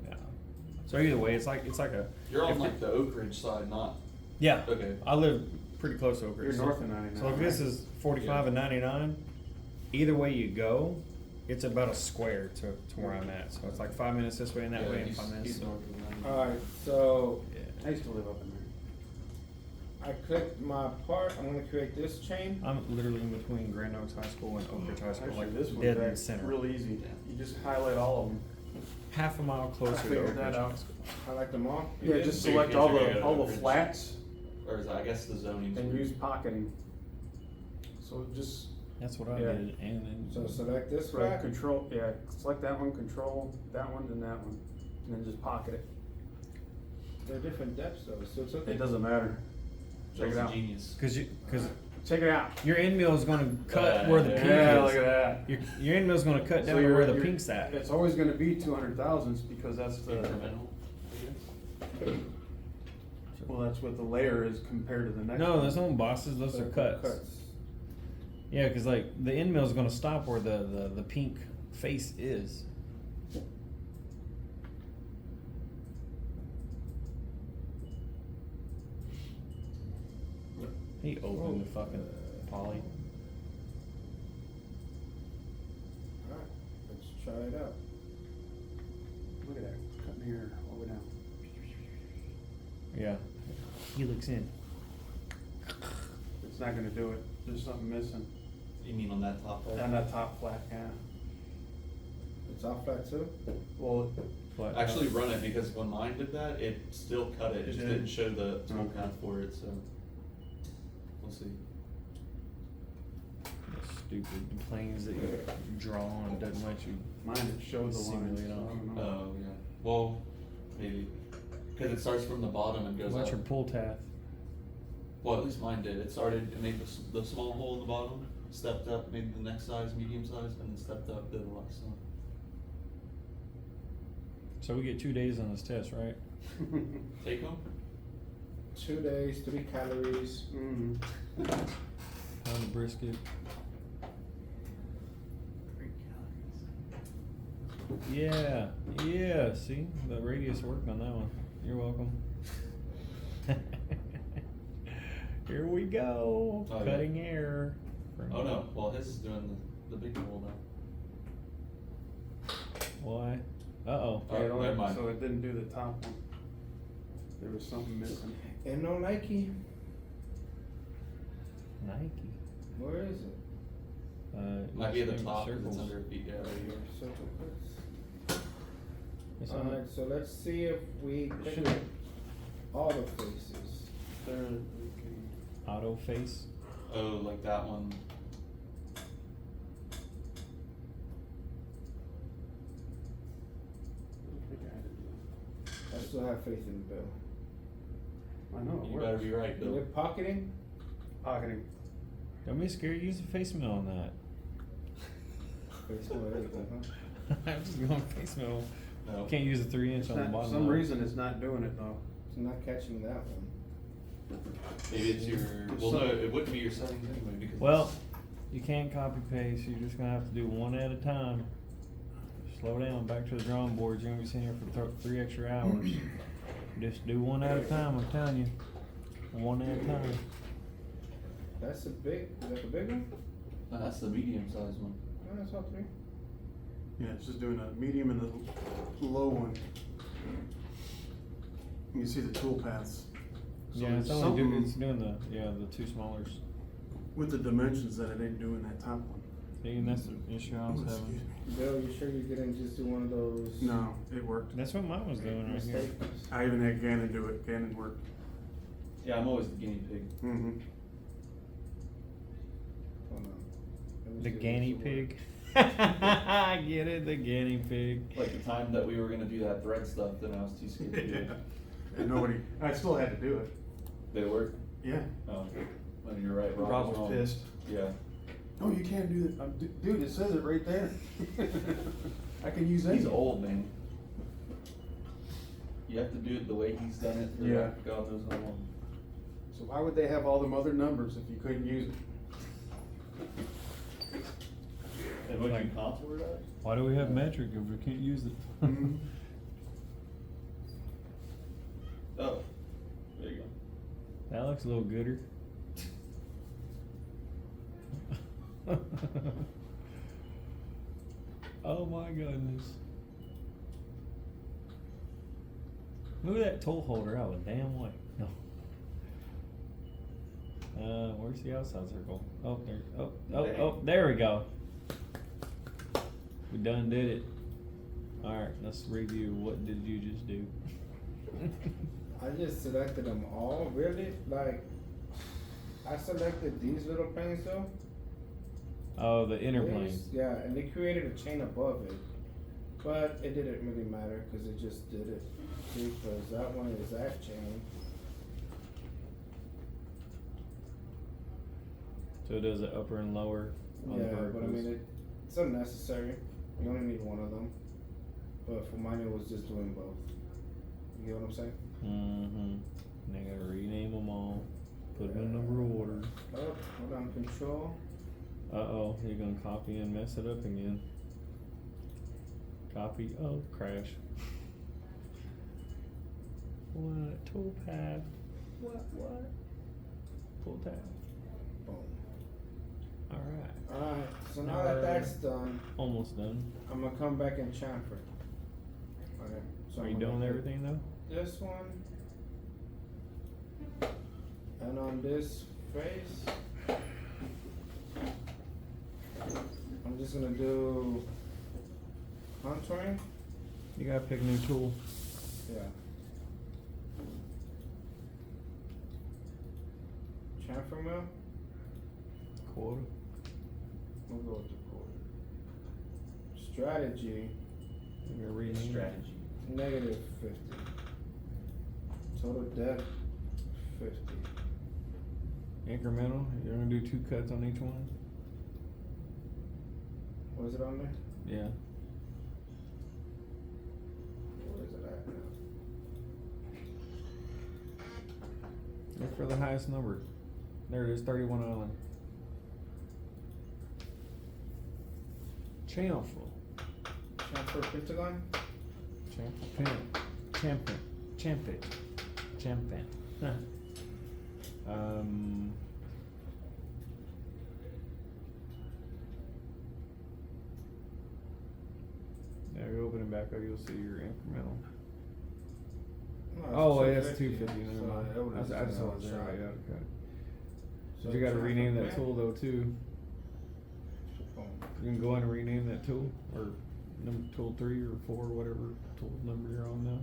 Yeah. So either way, it's like a. You're on if like the Oak Ridge side, not, Yeah. okay. I live pretty close to Oak You're Ridge. north of 99. So if this right? is 45 Yeah. and 99, either way you go, it's about a square to where I'm at. So it's like 5 minutes this way and that Yeah, way, and he's- 5 minutes. he's north of 99. Alright, so I used to live up in there. I clicked my part. I'm gonna create this chain. I'm literally in between Grand Oaks High School and Oak Ridge High School, Actually, like this one's dead in the back center. real easy. You just highlight all of them. Half a mile closer to figured Oak that Ridge out. High School. Highlight them all. Yeah, just So you select can all figure the out all the which- flats Or is, I guess the zoning. and use pocketing. So just That's what I Yeah. did, and then So select this right, flat. control, yeah, select that one, control that one, then that one, and then just pocket it. They're different depths though, so it's okay. It doesn't matter. Check it Joe's a out. genius. because Check it out. your end mill is going to cut where the pink Yeah, is. look at that. Your end mill is going to cut down to where the pink's at. It's always gonna be 200,000s because that's the, Incremental, I guess. well, that's what the layer is compared to the next one. No, those aren't bosses. Those So are cuts. Yeah, because like the end mill is going to stop where the pink face is. He opened the fucking poly. Alright, let's try it out. Look at that, cutting here all the way down. Yeah. Helix in. It's not gonna do it. There's something missing. You mean on that top part? On that top flat, yeah. It's off flat too? Well, But, Actually run it, because when mine did that, it still cut it, It it just did? didn't show the tool Okay. path for it, so. We'll see. stupid planes that you drawn, doesn't let you. Mine, it showed the line, so Simulate I on. don't know. Oh, yeah. Well, maybe. Cause it starts from the bottom and goes What's up. your pull tab? Well, at least mine did. It started, it made the small hole in the bottom, stepped up, made the next size, medium size, and then stepped up, did the last one. So we get 2 days on this test, right? Take home? 2 days, 3 calories. Mhm. Pound of brisket. 3 calories. Yeah, yeah, see, the radius worked on that one. You're welcome. Here we go, Oh, yeah. cutting air. Oh no, well his is doing the big hole now. Why? Uh-oh. Oh, Yeah, it only- never mind. So it didn't do the top one. There was something missing. And no Nike. Nike. Where is it? Might be at the it's top, cause it's circles. under feet, yeah, right here. Circle cuts. It's on Alright, so let's see if we pick Should- all the faces. There, okay. auto face. Oh, like that one. I don't think I had it. I still have faith in Bill. I know, it You better works. be right, Is Bill. it pocketing? Pocketing. Don't be scared, use the face mill on that. Face for everything, huh? I'm just going face mill. No. Can't use the 3 inch It's on the not- bottom. For some though. reason, it's not doing it though. It's not catching that one. Maybe it's your, well no, it wouldn't be your settings anyway, because. Well, you can't copy paste, you're just gonna have to do one at a time. Slow down, back to the drawing board, you're gonna be sitting here for 3 extra hours. Just do one at a time, I'm telling you. One at a time. That's a big, is that the big one? No, that's the medium sized one. No, that's all 3. Yeah, it's just doing a medium and the low one. You can see the tool paths. So Yeah, it's there's only something it's doing the 2 smallers. with the dimensions that it ain't doing that top one. See, and that's the issue I was Excuse having. me. Bill, you sure you didn't just do one of those? No, it worked. That's what mine was doing right here. Mistakes? I even had Gannon do it. Gannon worked. Yeah, I'm always the guinea pig. Mm-hmm. Hold on. Let me The see if guinea this will work. pig. I get it, the guinea pig. Like the time that we were gonna do that thread stuff, then I was too scared to do it. And nobody, I still had to do it. Did it work? Yeah. Oh, well, you're right, Rob Rob was was wrong. pissed. Yeah. No, you can't do that. Dude, it says it right there. I can use that. He's old, man. You have to do it the way he's done it for Yeah. God knows how long. So why would they have all them other numbers if you couldn't use it? And would you Like- contour that? Why do we have metric if we can't use it? Mhm. Oh, there you go. That looks a little gooder. Oh my goodness. Move that tool holder out of the damn way. No. Where's the outside circle? Oh, there. Oh, there we go. We done did it. Alright, let's review. What did you just do? I just selected them all, really? Like, I selected these little planes though. Oh, the inner These- planes. Yeah, and they created a chain above it. But it didn't really matter because it just did it. Because that one is that chain. So it does the upper and lower on the Yeah, but I verticals. mean, it's unnecessary. You only need one of them. But for mine, it was just doing both. You get what I'm saying? Mm-hmm. They gotta rename them all, put them in number order. Oh, hold on, control. Uh-oh, you're gonna copy and mess it up again. Copy, oh, crash. What, toolpad, what? Pull tab, Boom. alright, Alright, so now that that's done, almost done. I'm gonna come back and chamfer. Okay. So Are I'm you gonna done with hit everything though? This one. And on this face, I'm just gonna do contouring. You gotta pick a new tool. Yeah. Chamfer mill. Quarter. We'll go with the quarter. strategy, You gotta rename it. Strategy. negative 50. Total depth, 50. Incremental, you're gonna do 2 cuts on each one? Was it on there? Yeah. Where is it at now? Look for the highest number. There it is, 31 Island. Chamful. Transfer Pentagon? Champion. Now you open it back up, you'll see your incremental. No, Oh, yeah, it's 250, 250, never so mind. it would've I just been saw on it there, shot. yeah, okay. So But you gotta transfer rename that back. tool though too. Boom. You can go in and rename that tool, or tool 3 or 4, whatever tool number you're on now.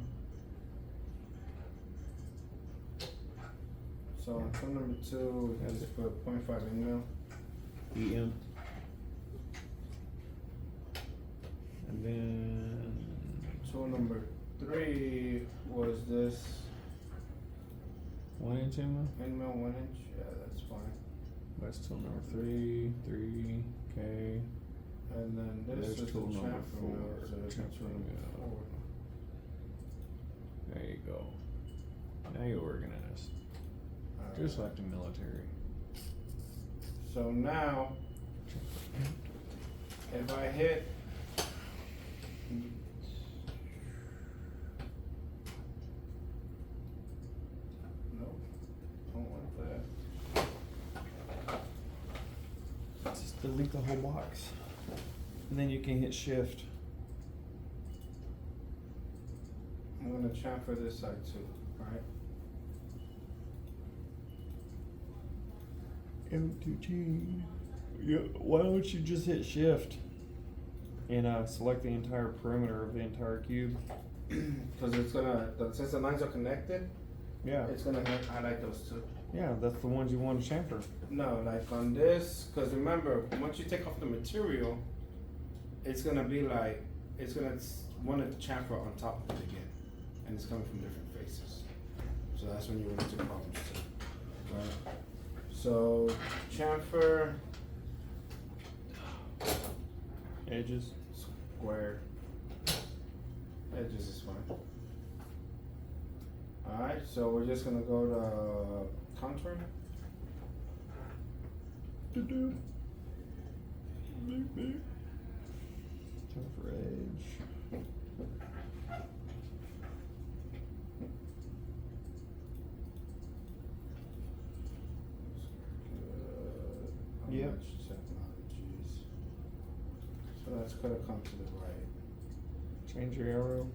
So on tool number 2, we just put 0.5 mil. EM. And then Tool number 3 was this 1 inch in end mill 1 inch. Yeah, that's fine. that's tool number 3, 3K. And then this There's is the tool number chamfer 4, mill, so it's chamfer tool number mill. 4. There you go. Now you organize. Just like the military. So now, if I hit nope, don't want that. Just delete the whole box. And then you can hit shift. I'm gonna chamfer this side too, right? M2G. Yeah, why don't you just hit shift and select the entire perimeter of the entire cube? Because it's gonna, since the lines are connected, Yeah. it's gonna highlight those two. Yeah, that's the ones you want to chamfer. No, like on this, because remember, once you take off the material, it's gonna be like, it's gonna want to chamfer on top of it again. And it's coming from different faces. So that's when you run into problems too. Right? So, chamfer, Edges. square, edges is fine. Alright, so we're just gonna go to contour. Chamfer edge. Yep. Much technologies. So that's gonna come to the right. Change your arrow.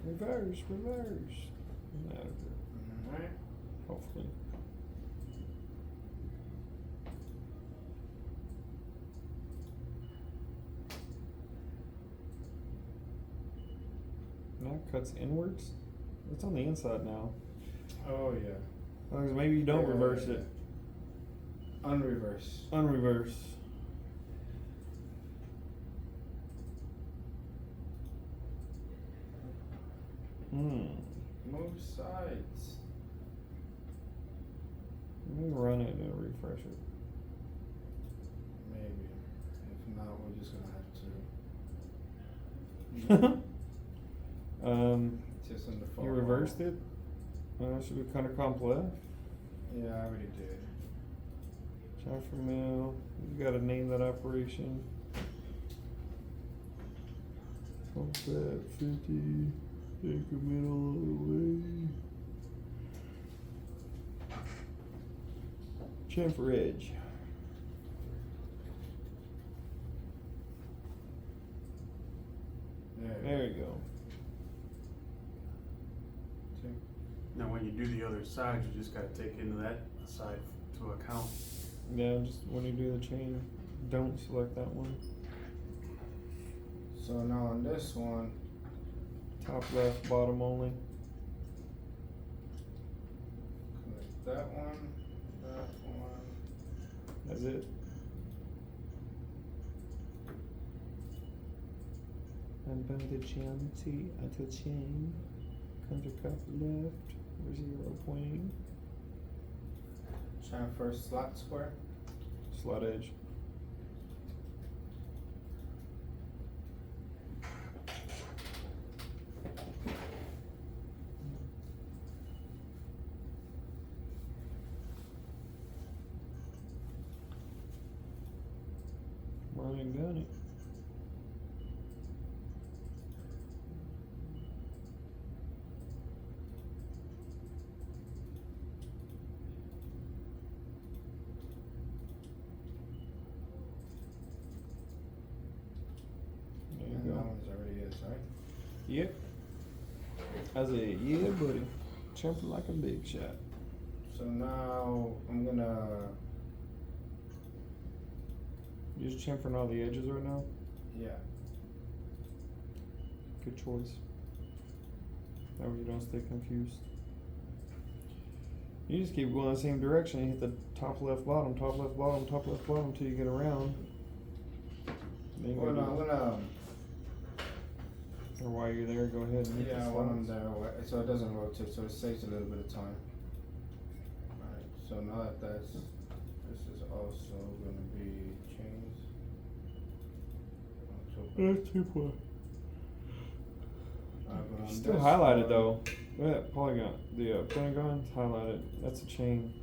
Reverse. Out of it, Alright. hopefully. Now it cuts inwards. It's on the inside now. Oh yeah. As long as maybe you don't Yeah, reverse yeah, it. Unreverse. Unreverse. Move sides. Let me run it and refresh it. Maybe. If not, we're just gonna have to. Just in the fall. You reversed it? Should we kind of comp left? Yeah, I already did. Chamfer mill. You gotta name that operation. Comp that 50. Incremental all the way. Chamfer edge. There you go. Okay. Now, when you do the other side, you just gotta take into that side to account. Yeah, just when you do the chain, don't select that one. So now on this one, Top left, bottom only. that one, that one. That's it. Unbound the geometry until chain. Counter cup left. Or 0 pointing. Transfer slot square. Slot edge. Ryan got it. There you And go. that one's already is, right? Yep. I said, yeah, buddy. Jumping like a big shot. So now I'm gonna, You just chamfering all the edges right now? yeah. Good choice. That way you don't stay confused. You just keep going the same direction. You hit the top left bottom, top left bottom, top left bottom until you get around. Then you Well, no, I'm go gonna, or while you're there, go ahead and hit yeah, the when I'm slots. there, so it doesn't rotate, so it saves a little bit of time. Alright, so now that this is also gonna be changed. That's 2 point. But on Still this highlighted one- though. Look at that polygon. The pentagon's highlighted. That's a chain.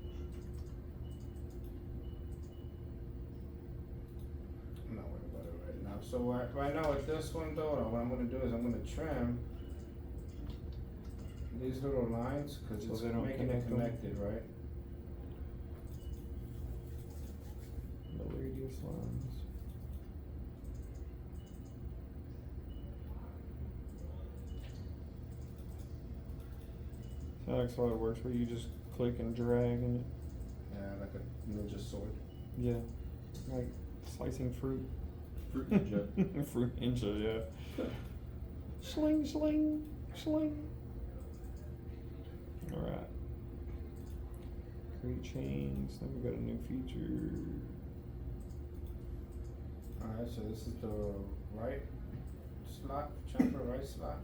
I'm not worried about it right now. So right now with this one though, what I'm gonna do is I'm gonna trim these little lines, cause So it's they don't making it connect them. connected, right? The radius lines. That's how it works, where you just click and drag and Yeah, like a ninja sword. yeah, like slicing fruit. Fruit ninja. Fruit ninja, yeah. Sling, sling, sling. All right. Create chains. Then we got a new feature. Alright, so this is the right slot, chamfer right slot.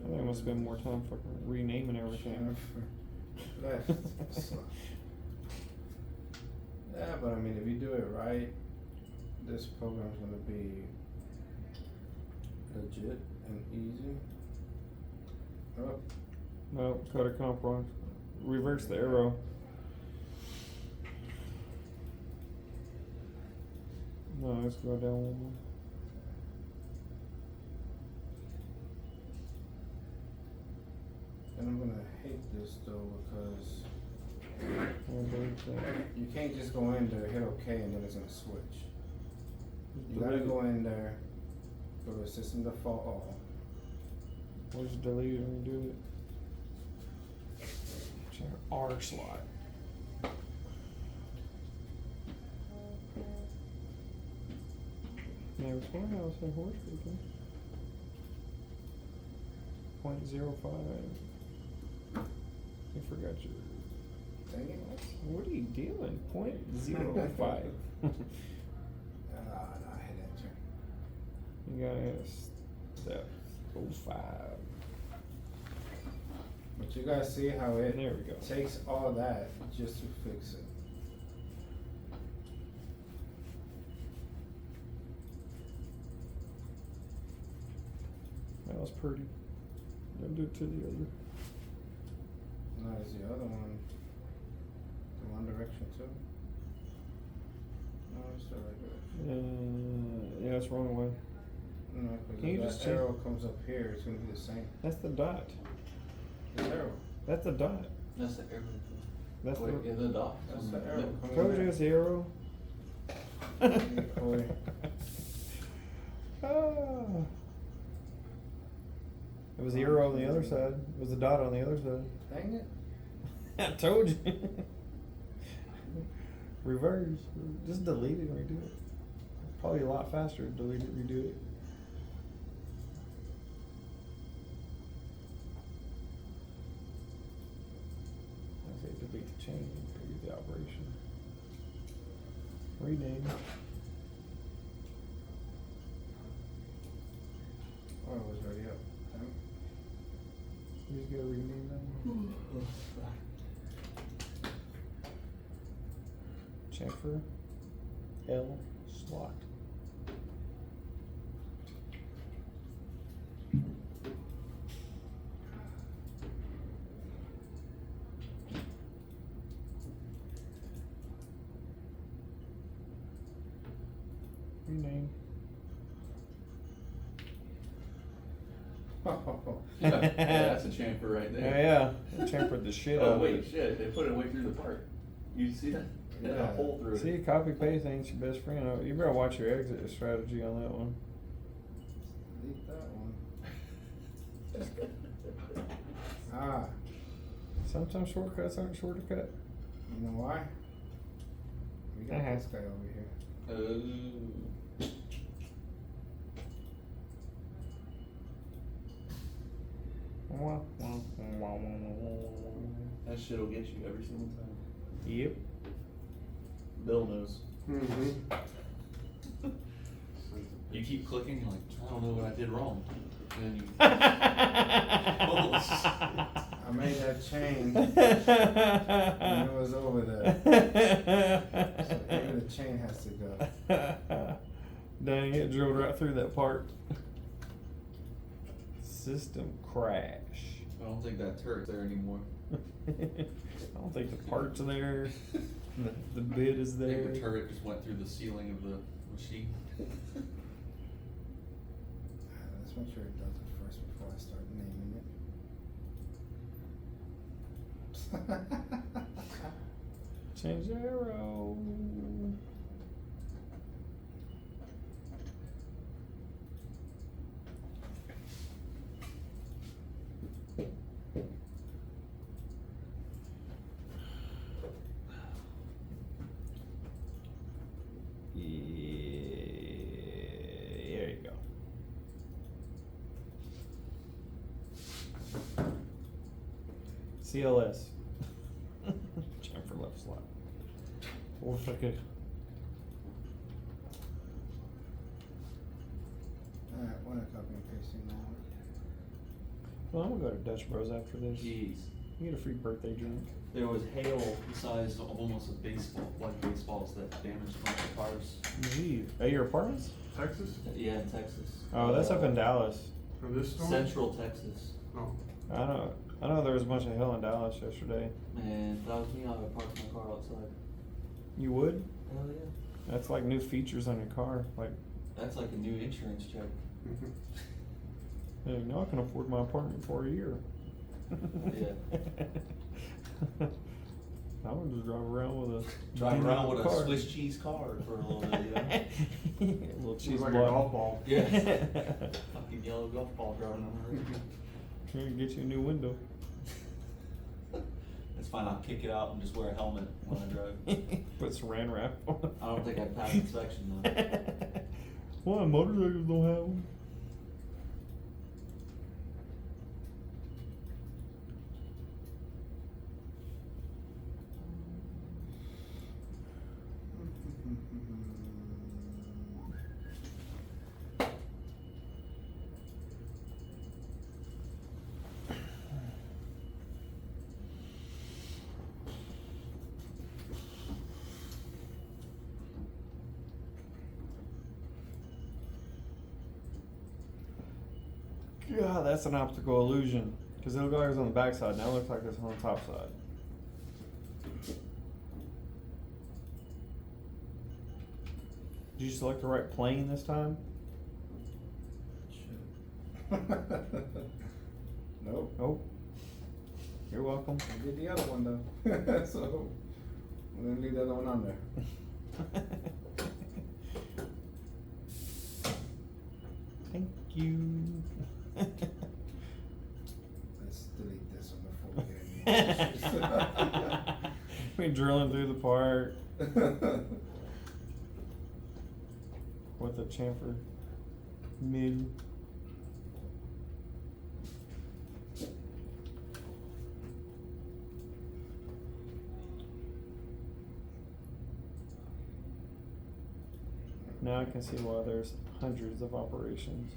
I think I'm gonna spend more time fucking renaming everything. Chamfer left slot. Yeah, but I mean, if you do it right, this program's gonna be legit and easy. Oh, No, cut a comp wrong. Reverse the arrow. No, let's go down one more. and I'm gonna hate this though because And delete that. you can't just go in there, hit OK, and then it's gonna switch. You gotta Delete it. go in there, go to system default all. Or just delete it and do it. Check R slot. Never swear I was a horse freaking. 0.05. You forgot your. Dang it. What are you doing? 0.05. No, I hit enter. You gotta hit step 05. But you guys see how it There we go. takes all that just to fix it. That was pretty. Don't do it to the other. Now is the other one the one direction too? No, it's the right direction. Yeah, it's wrong way. No, because Can you if just that check- arrow comes up here, it's gonna be the same. That's the dot. This arrow. That's the dot. That's the arrow. That's Wait, the. yeah, the dot. That's the arrow coming Told there. you it's the arrow. Corey. Ah. It was the arrow on the other side. It was the dot on the other side. Dang it. I told you. Reverse. Just delete it and redo it. Probably a lot faster to delete it, redo it. I say delete the chain, delete the operation. Rename. Oh, it was already up. You just gotta rename that one. Chamfer L slot. Rename. Yeah, that's a chamfer right there. Yeah, yeah. Chamfered the shit out Oh of wait, it. shit, they put it way through the part. You see that? They had a Yeah. hole through See, it. copy paste ain't your best friend. You better watch your exit strategy on that one. Delete that one. Ah, Sometimes shortcuts aren't short to cut. you know why? We got Uh-huh. this guy over here. That shit'll get you every single time. Yep. Bill knows. Mm-hmm. You keep clicking, you're like, I don't know what I did wrong. And then you. I made that chain and it was over there. So even the chain has to go. Dang, it drilled right through that part. System crash. I don't think that turret's there anymore. I don't think the parts are there. The bid is I there. think the turret just went through the ceiling of the machine. Let's make sure it does it first before I start naming it. Change the arrow. Yeah, there you go. CLS. Chamfer left slot. Or if I could. Alright, when I copy and pasting now. Well, I'm gonna go to Dutch Bros after this. Jeez. You get a free birthday drink. There was hail the size of almost a baseball, like baseballs that damaged a bunch of cars. Gee, at your apartments? Texas? Yeah, in Texas. Oh, that's up in Dallas. For this storm? Central Texas. Oh. I know there was a bunch of hail in Dallas yesterday. Man, if that was me, I would park my car outside. You would? Hell yeah. That's like new features on your car. Like, That's like a new insurance check. Mhm. hey, now I can afford my apartment for a year. Yeah. I would just drive around with a Drive around with a car. Swiss cheese car for a little bit, you know? A little cheese Seems like a block. golf ball. Yeah. Fucking yellow golf ball driving on the road. Here, get you a new window. It's fine, I'll kick it out and just wear a helmet when I drive. Put saran wrap on. I don't think I'd pass inspection though. Why, motorcycles don't have them? God, that's an optical illusion. Because it looked like it was on the back side, now it looks like it's on the top side. Did you select the right plane this time? Nope. Nope. You're welcome. I did the other one though. So we're gonna leave the other one on there. Thank you. Let's delete this one before we get any more issues. We me drilling through the part with a chamfer mid. Now I can see why there's hundreds of operations.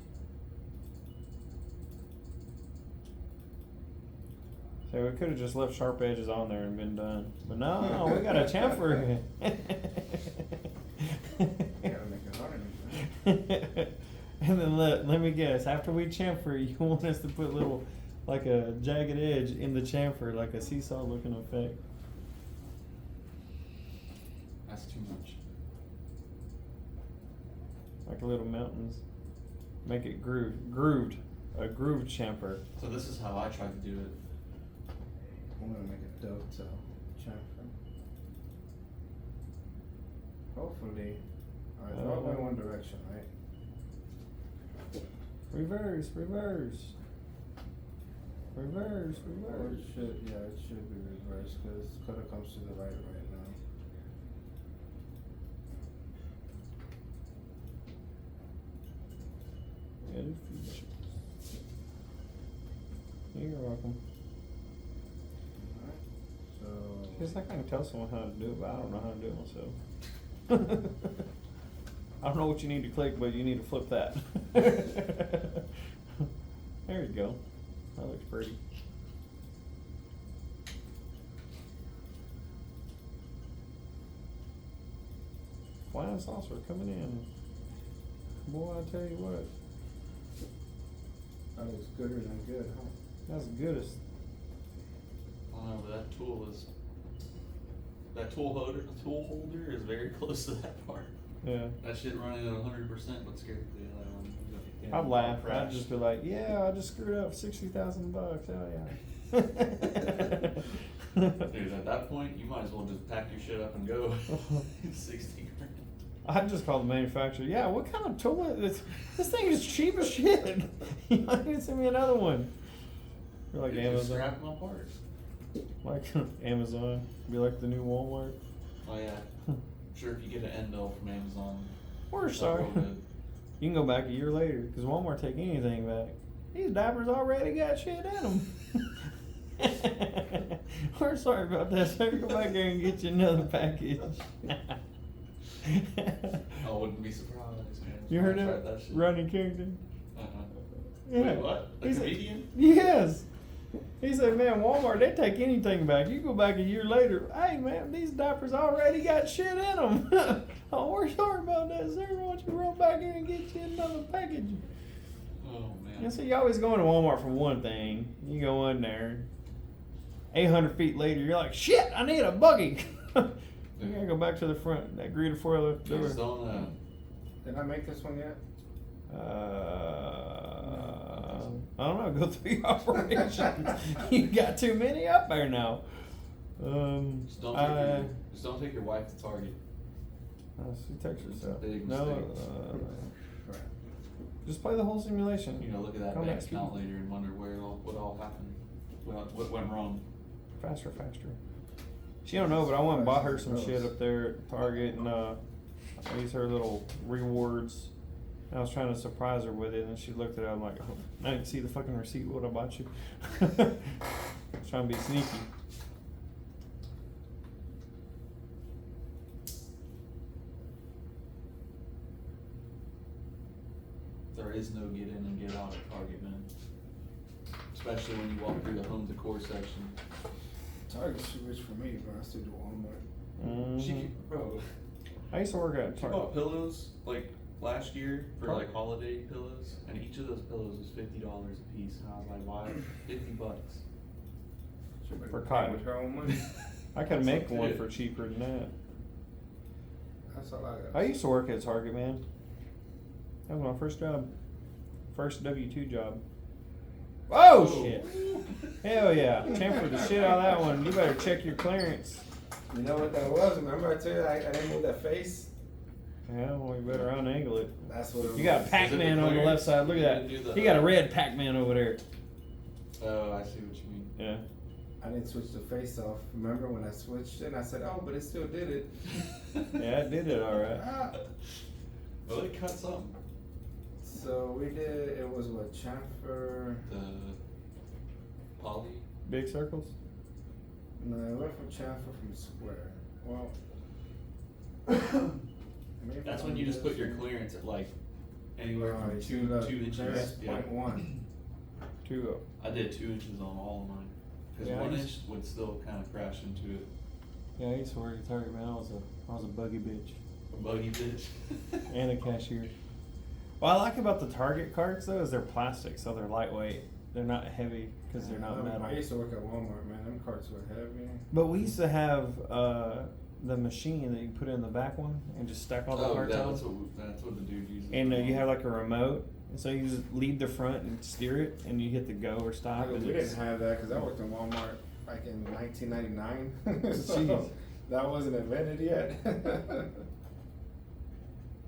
So we could have just left sharp edges on there and been done. But no, we got a chamfer. Gotta make it harder. And then let me guess, after we chamfer, you want us to put little, like a jagged edge in the chamfer, like a seesaw looking effect. That's too much. Like little mountains. Make it grooved. A grooved chamfer. So this is how I tried to do it. I'm gonna make a dovetail chamfer. Hopefully. Alright, it's all going one direction, right? Reverse. Or it should, yeah, it should be reversed, cause color comes to the right now. Edit features. You're welcome. Alright, so. Guess I can tell someone how to do it, but I don't know how to do it myself. I don't know what you need to click, but you need to flip that. There you go. That looks pretty. Flying saucer coming in. Boy, I tell you what. That looks gooder than good, huh? That's the goodest. I don't know, but that tool holder is very close to that part. Yeah. That shit running at 100% would scare the hell out of me. Yeah, I'd laugh. I'd crash. just be like, yeah, I just screwed up $60,000. Hell yeah. Dude, at that point, you might as well just pack your shit up and go. 60 grand. I'd just call the manufacturer. Yeah, what kind of tool is this? This thing is cheap as shit. You might need to send me another one. Or like Dude, just Amazon. scrap my parts. Like Amazon. Be like the new Walmart. Oh yeah. Sure, if you get an end mill from Amazon. We're that's sorry. real good. You can go back a year later because Walmart take anything back. These diapers already got shit in them. We're sorry about that, sir. Go back there and get you another package. I wouldn't be surprised, man. You heard I that? tried shit. Ronnie Kington? Yeah. Wait, what? The He's comedian? Yes. He said, man, Walmart, they take anything back. You go back a year later, hey, man, these diapers already got shit in them. Oh, we're sorry about that, sir. Why don't you run back here and get you another package? Oh, man. And so you always go into Walmart for one thing. You go in there, 800 feet later, you're like, shit, I need a buggy. You gotta go back to the front, that greeter foil Just door. don't, Did I make this one yet? I don't know, go through your operations. You got too many up there now. just don't take your wife to Target. She takes herself. Big No, mistake. Crap. just play the whole simulation. You know, look at that Come bank back, account Steve. later and wonder what all happened. What went wrong. Faster. She don't know, but I went and bought her some shit up there at Target, and I used her little rewards. And I was trying to surprise her with it, and she looked at it. I'm like, oh, I didn't see the fucking receipt. What I bought you? I was trying to be sneaky. There is no get in and get out at Target, man. Especially when you walk through the home decor section. Target's too rich for me, but I still do Walmart. Bro, I used to work at she Target. bought pillows like last year for like holiday pillows, and each of those pillows was $50 a piece. And I was like, why? $50. She better For pay cotton. with her own money. I could That's make up one to for you. cheaper than that. That's all I got. I used to work at Target, man. That was my first job. First W-2 job. Oh, shit. Hell yeah. Chamfered the shit out of that one. You better check your clearance. You know what that was? Remember I told you I didn't move that face? Yeah, well, you better unangle it. That's what it was. You got a Pac-Man on the left side. Look at You didn't that. do You got a red Pac-Man over there. Oh, I see what you mean. Yeah. I didn't switch the face off. Remember when I switched it and I said, oh, but it still did it. Yeah, it did it alright. Ah. Well, they cut something. So we did, it was what, chamfer? The poly. Big circles? No, it went from chamfer from square. Well. maybe That's on when you just put this your one. clearance at like anywhere from Right, 2 inches. clearance Yeah. 0.1. 2 I did 2 inches on all of mine. Cause Yeah, I 1 used- inch would still kind of crash into it. Yeah, I used to work at Target, man. I was a buggy bitch. A buggy bitch. And a cashier. What I like about the Target carts though is they're plastic, so they're lightweight. They're not heavy because they're not metal. I used to work at Walmart, man. Them carts were heavy. But we used to have the machine that you put in the back one and just stack all the Oh, parts yeah, on. that's what the dude uses. And you have like a remote, and so you just leave the front and steer it, and you hit the go or stop. We and didn't it's- have that because I worked in Walmart like in 1999. so Jeez. that wasn't invented yet.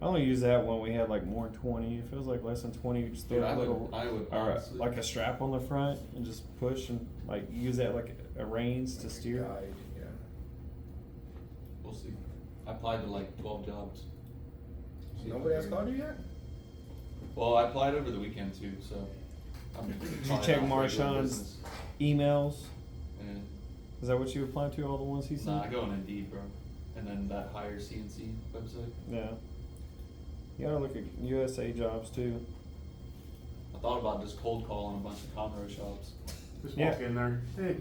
I only use that when we had like more than 20. If it was like less than 20, you just throw Dude, a I little, would or honestly. like a strap on the front and just push and like use that like a reins to steer. Guide, yeah. We'll see. I applied to like 12 jobs. See if Nobody I has can- called you yet? Well, I applied over the weekend too, so. I'm Did you trying check out regular Marshawn's business. emails? And, Is that what you applied to? All the ones he sent? nah, I go on Indeed, bro. And then that Hire CNC website. Yeah. You gotta look at USA jobs too. I thought about just cold calling a bunch of Conroe shops. Just Yeah. walk in there, hey,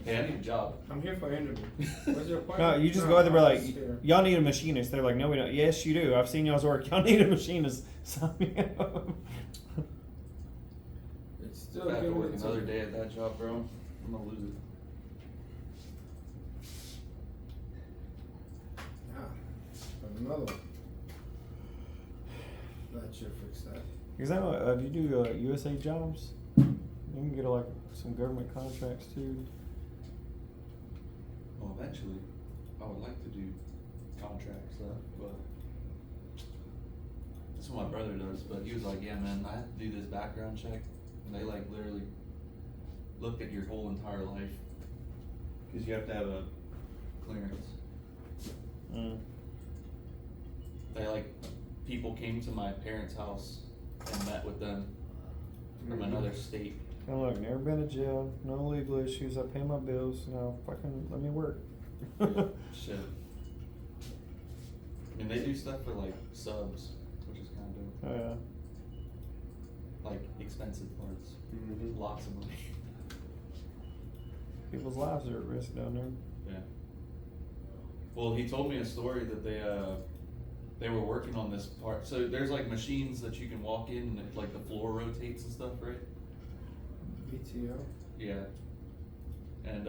Hey, I need a job. I'm here for an interview. Where's your No, appointment? you just go out there and be like, I'm just here. y'all need a machinist. They're like, no, we don't. Yes, you do. I've seen y'all's work. Y'all need a machinist. Sign me up. It's If still I have to giving work it to another me. day at that job, bro, I'm gonna lose it. Yeah. Another one. That should fix that. Because I know, if you do USA jobs, you can get like some government contracts too. Well, eventually, I would like to do contract stuff, but that's what my brother does. But he was like, "Yeah, man, I have to do this background check, and they like literally look at your whole entire life because you have to have a clearance." Mm. They like people came to my parents' house and met with them from another state. I'm like, never been to jail, no legal issues, I pay my bills, no, fucking let me work. Shit. I mean, they do stuff for like subs, which is kind of dope. Oh, yeah. Like expensive parts, Mhm. lots of money. People's lives are at risk down there. Yeah. Well, he told me a story that they were working on this part. So there's like machines that you can walk in and it, like the floor rotates and stuff, right? BTO. Yeah. And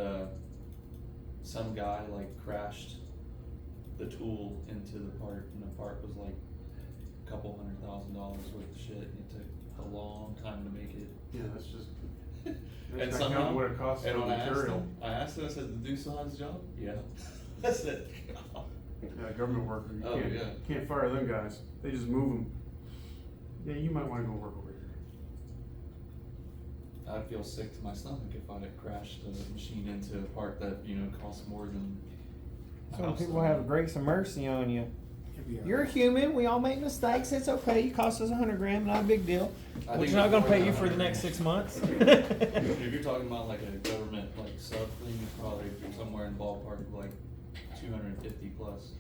some guy like crashed the tool into the part, and the part was like a couple $100,000 worth of shit, and it took a long time to make it. yeah, that's just, And that's not somehow, counting what it costs and for when I asked material. him, I said, "The dude still has his job?" Yeah. I said, Yeah, government worker, you Oh, can't, yeah. can't fire them guys, they just move them. Yeah, you might wanna go work over here. I'd feel sick to my stomach if I had crashed a machine into a part that, you know, costs more than a Some house people loan. have grace and mercy on you. It'd be You're alright. human, we all make mistakes, it's okay, you cost us $100,000, not a big deal. I We're think not it's gonna more pay than you for the 100. next 6 months. If you're talking about like a government like sub thing, it's probably somewhere in the ballpark of like 250 plus.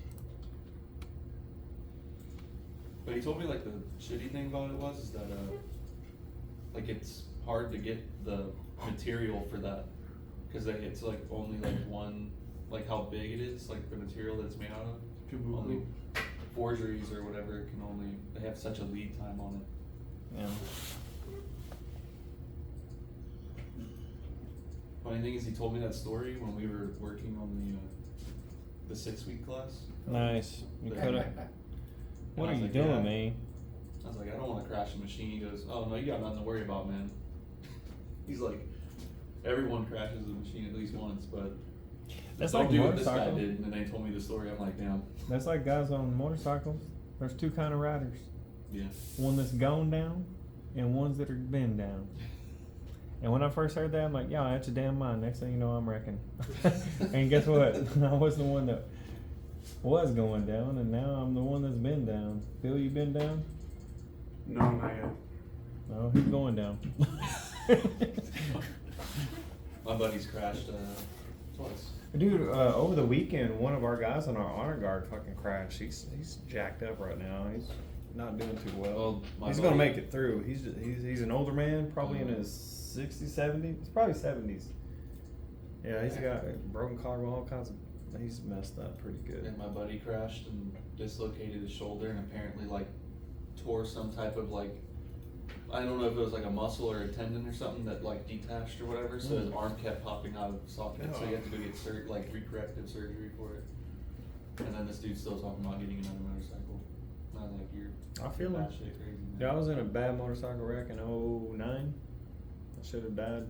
But he told me like the shitty thing about it was is that like it's hard to get the material for that because it's like only like one, like how big it is, like the material that it's made out of. Too boo-boo. Only forgeries or whatever can only, they have such a lead time on it. Yeah. Funny thing is, he told me that story when we were working on the 6-week class. Nice. You Yeah. coulda. What I are was you like, doing, yeah. man? I was like, I don't want to crash a machine. He goes, oh no, you got nothing to worry about, man. He's like, everyone crashes a machine at least once, but That's don't like do what this guy motorcycle. did. And then they told me the story. I'm like, damn. That's like guys on motorcycles. There's two kind of riders. Yeah. One that's gone down and ones that are been down. And when I first heard that, I'm like, yeah, that's a damn mind. Next thing you know, I'm wrecking. And guess what? I was the one that was going down, and now I'm the one that's been down. Bill, you been down? No, not yet. No, he's going down. My buddy's crashed twice. Dude, over the weekend, one of our guys on our honor guard fucking crashed. He's jacked up right now. He's not doing too well. Well, my He's gonna buddy- make it through. He's an older man, probably in his 60s, 70s. It's probably 70s. Yeah, he's got a broken collarbone, all kinds of. He's messed up pretty good. And my buddy crashed and dislocated his shoulder and apparently like tore some type of like, I don't know if it was like a muscle or a tendon or something that like detached or whatever, so his arm kept popping out of the socket, so he had to go get recorrective surgery for it. And then this dude's still talking about getting another motorcycle. And I'm like, you're I feel batshit it. crazy, man. Yeah, I was in a bad motorcycle wreck in 2009. I should have died.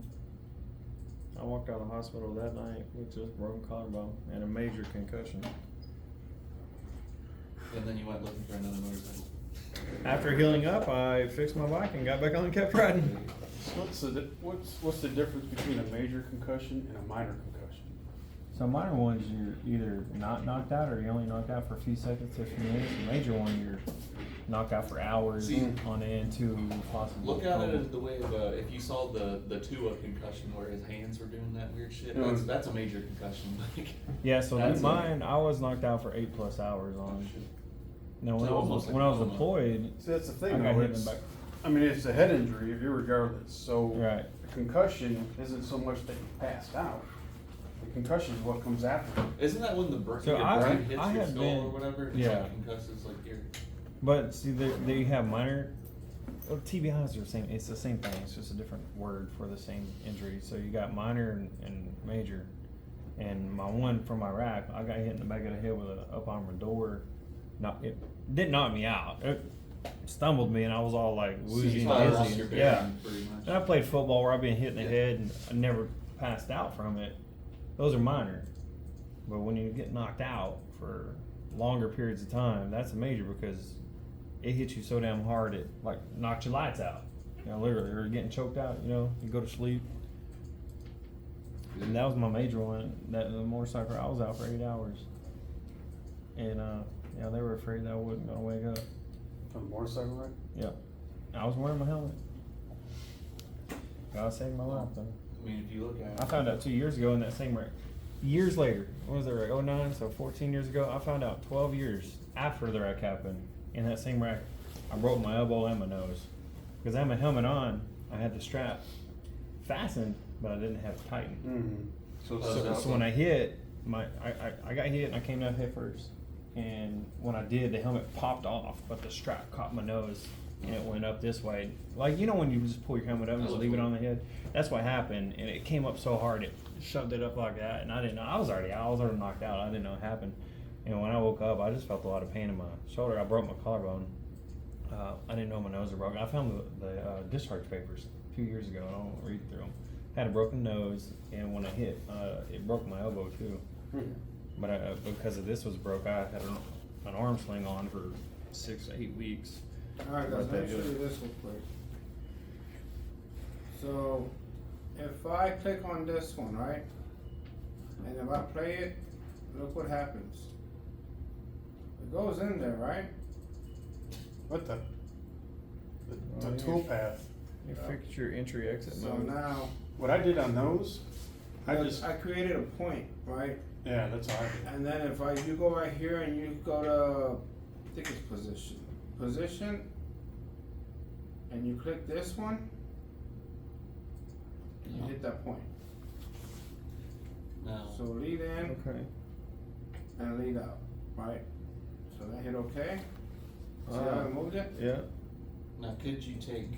I walked out of the hospital that night with just broken collarbone and a major concussion. And then you went looking for another motorcycle. After healing up, I fixed my bike and got back on and kept riding. What's the difference between a major concussion and a minor concussion? So minor ones, you're either not knocked out or you're only knocked out for a few seconds to a few minutes. The major one, you're knocked out for hours See, on end to possibly. Look at it as the way of if you saw the Tua concussion where his hands were doing that weird shit. That's a major concussion. Like, Yeah, so that's mine, I was knocked out for 8+ hours on. No, when So I was almost like when I was coma. deployed, See, that's the I thing got though, hit in the back. I mean, it's a head injury regardless, so. Right. The concussion isn't so much that you passed out. The concussion is what comes after. Isn't that when the brain So I hits your have skull been- or whatever? It's yeah. like concusses like your. But see, they have minor. Well, TBIs are the same. It's the same thing. It's just a different word for the same injury. So you got minor and major. And my one from Iraq, I got hit in the back of the head with an up armor door. It didn't knock me out. It stumbled me, and I was all like woozy So you and lost dizzy. your bearing Yeah. pretty much. And I played football where I've been hit in the Yeah. head, and I never passed out from it. Those are minor. But when you get knocked out for longer periods of time, that's a major because it hits you so damn hard it like knocks your lights out. You know, literally, or getting choked out. You know, you go to sleep. And that was my major one. That the motorcycle, I was out for 8 hours. And yeah, they were afraid that I wasn't gonna wake up. From a motorcycle wreck? Yep. I was wearing my helmet. God saved my life though. I mean, if you look at I found out 2 years ago in that same wreck. Years later, what was it, wreck? 09, so 14 years ago. I found out 12 years after the wreck happened, in that same wreck, I broke my elbow and my nose. Because I had my helmet on, I had the strap fastened, but I didn't have it tightened. Mm-hmm. So when I hit, I got hit and I came down head first. And when I did, the helmet popped off, but the strap caught my nose and it went up this way. Like, you know when you just pull your helmet up and just leave it on the head? That's what happened, and it came up so hard, it shoved it up like that, and I didn't know. I was already knocked out. I didn't know what happened. And when I woke up, I just felt a lot of pain in my shoulder. I broke my collarbone. I didn't know my nose was broken. I found the discharge papers a few years ago, and I won't read through them. Had a broken nose, and when I hit, it broke my elbow too. But because of this was broke, I had an arm sling on for 6 to 8 weeks. Alright guys, let me show you this real quick. So, if I click on this one, right? And if I play it, look what happens. It goes in there, right? What the Oh, tool path. You fixed your entry exit So mode. now, What I did on those, I created a point, right? yeah, that's all I did. And then if you go right here and you go to, I think it's position, and you click this one, you hit that point. now. So lead in Okay. and lead out, right? So that hit okay. See how I moved it? Yeah. Now, could you take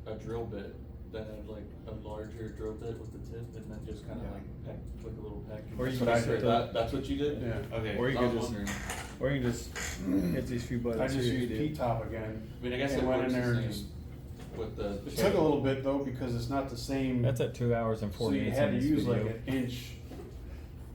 a drill bit that had like a larger drill bit with the tip, and then just kind of Yeah. like peck, like a little peck? Or you could just hit That's what you did. Yeah. Okay. Or you I could was just- wondering. Or you can just hit these few buttons. I just here, used you did. P-top again. I mean, I guess And it went works in there the and same just- with the. It took a little bit though, because it's not the same. That's at 2 hours and So 48 you had to minutes use video. like an inch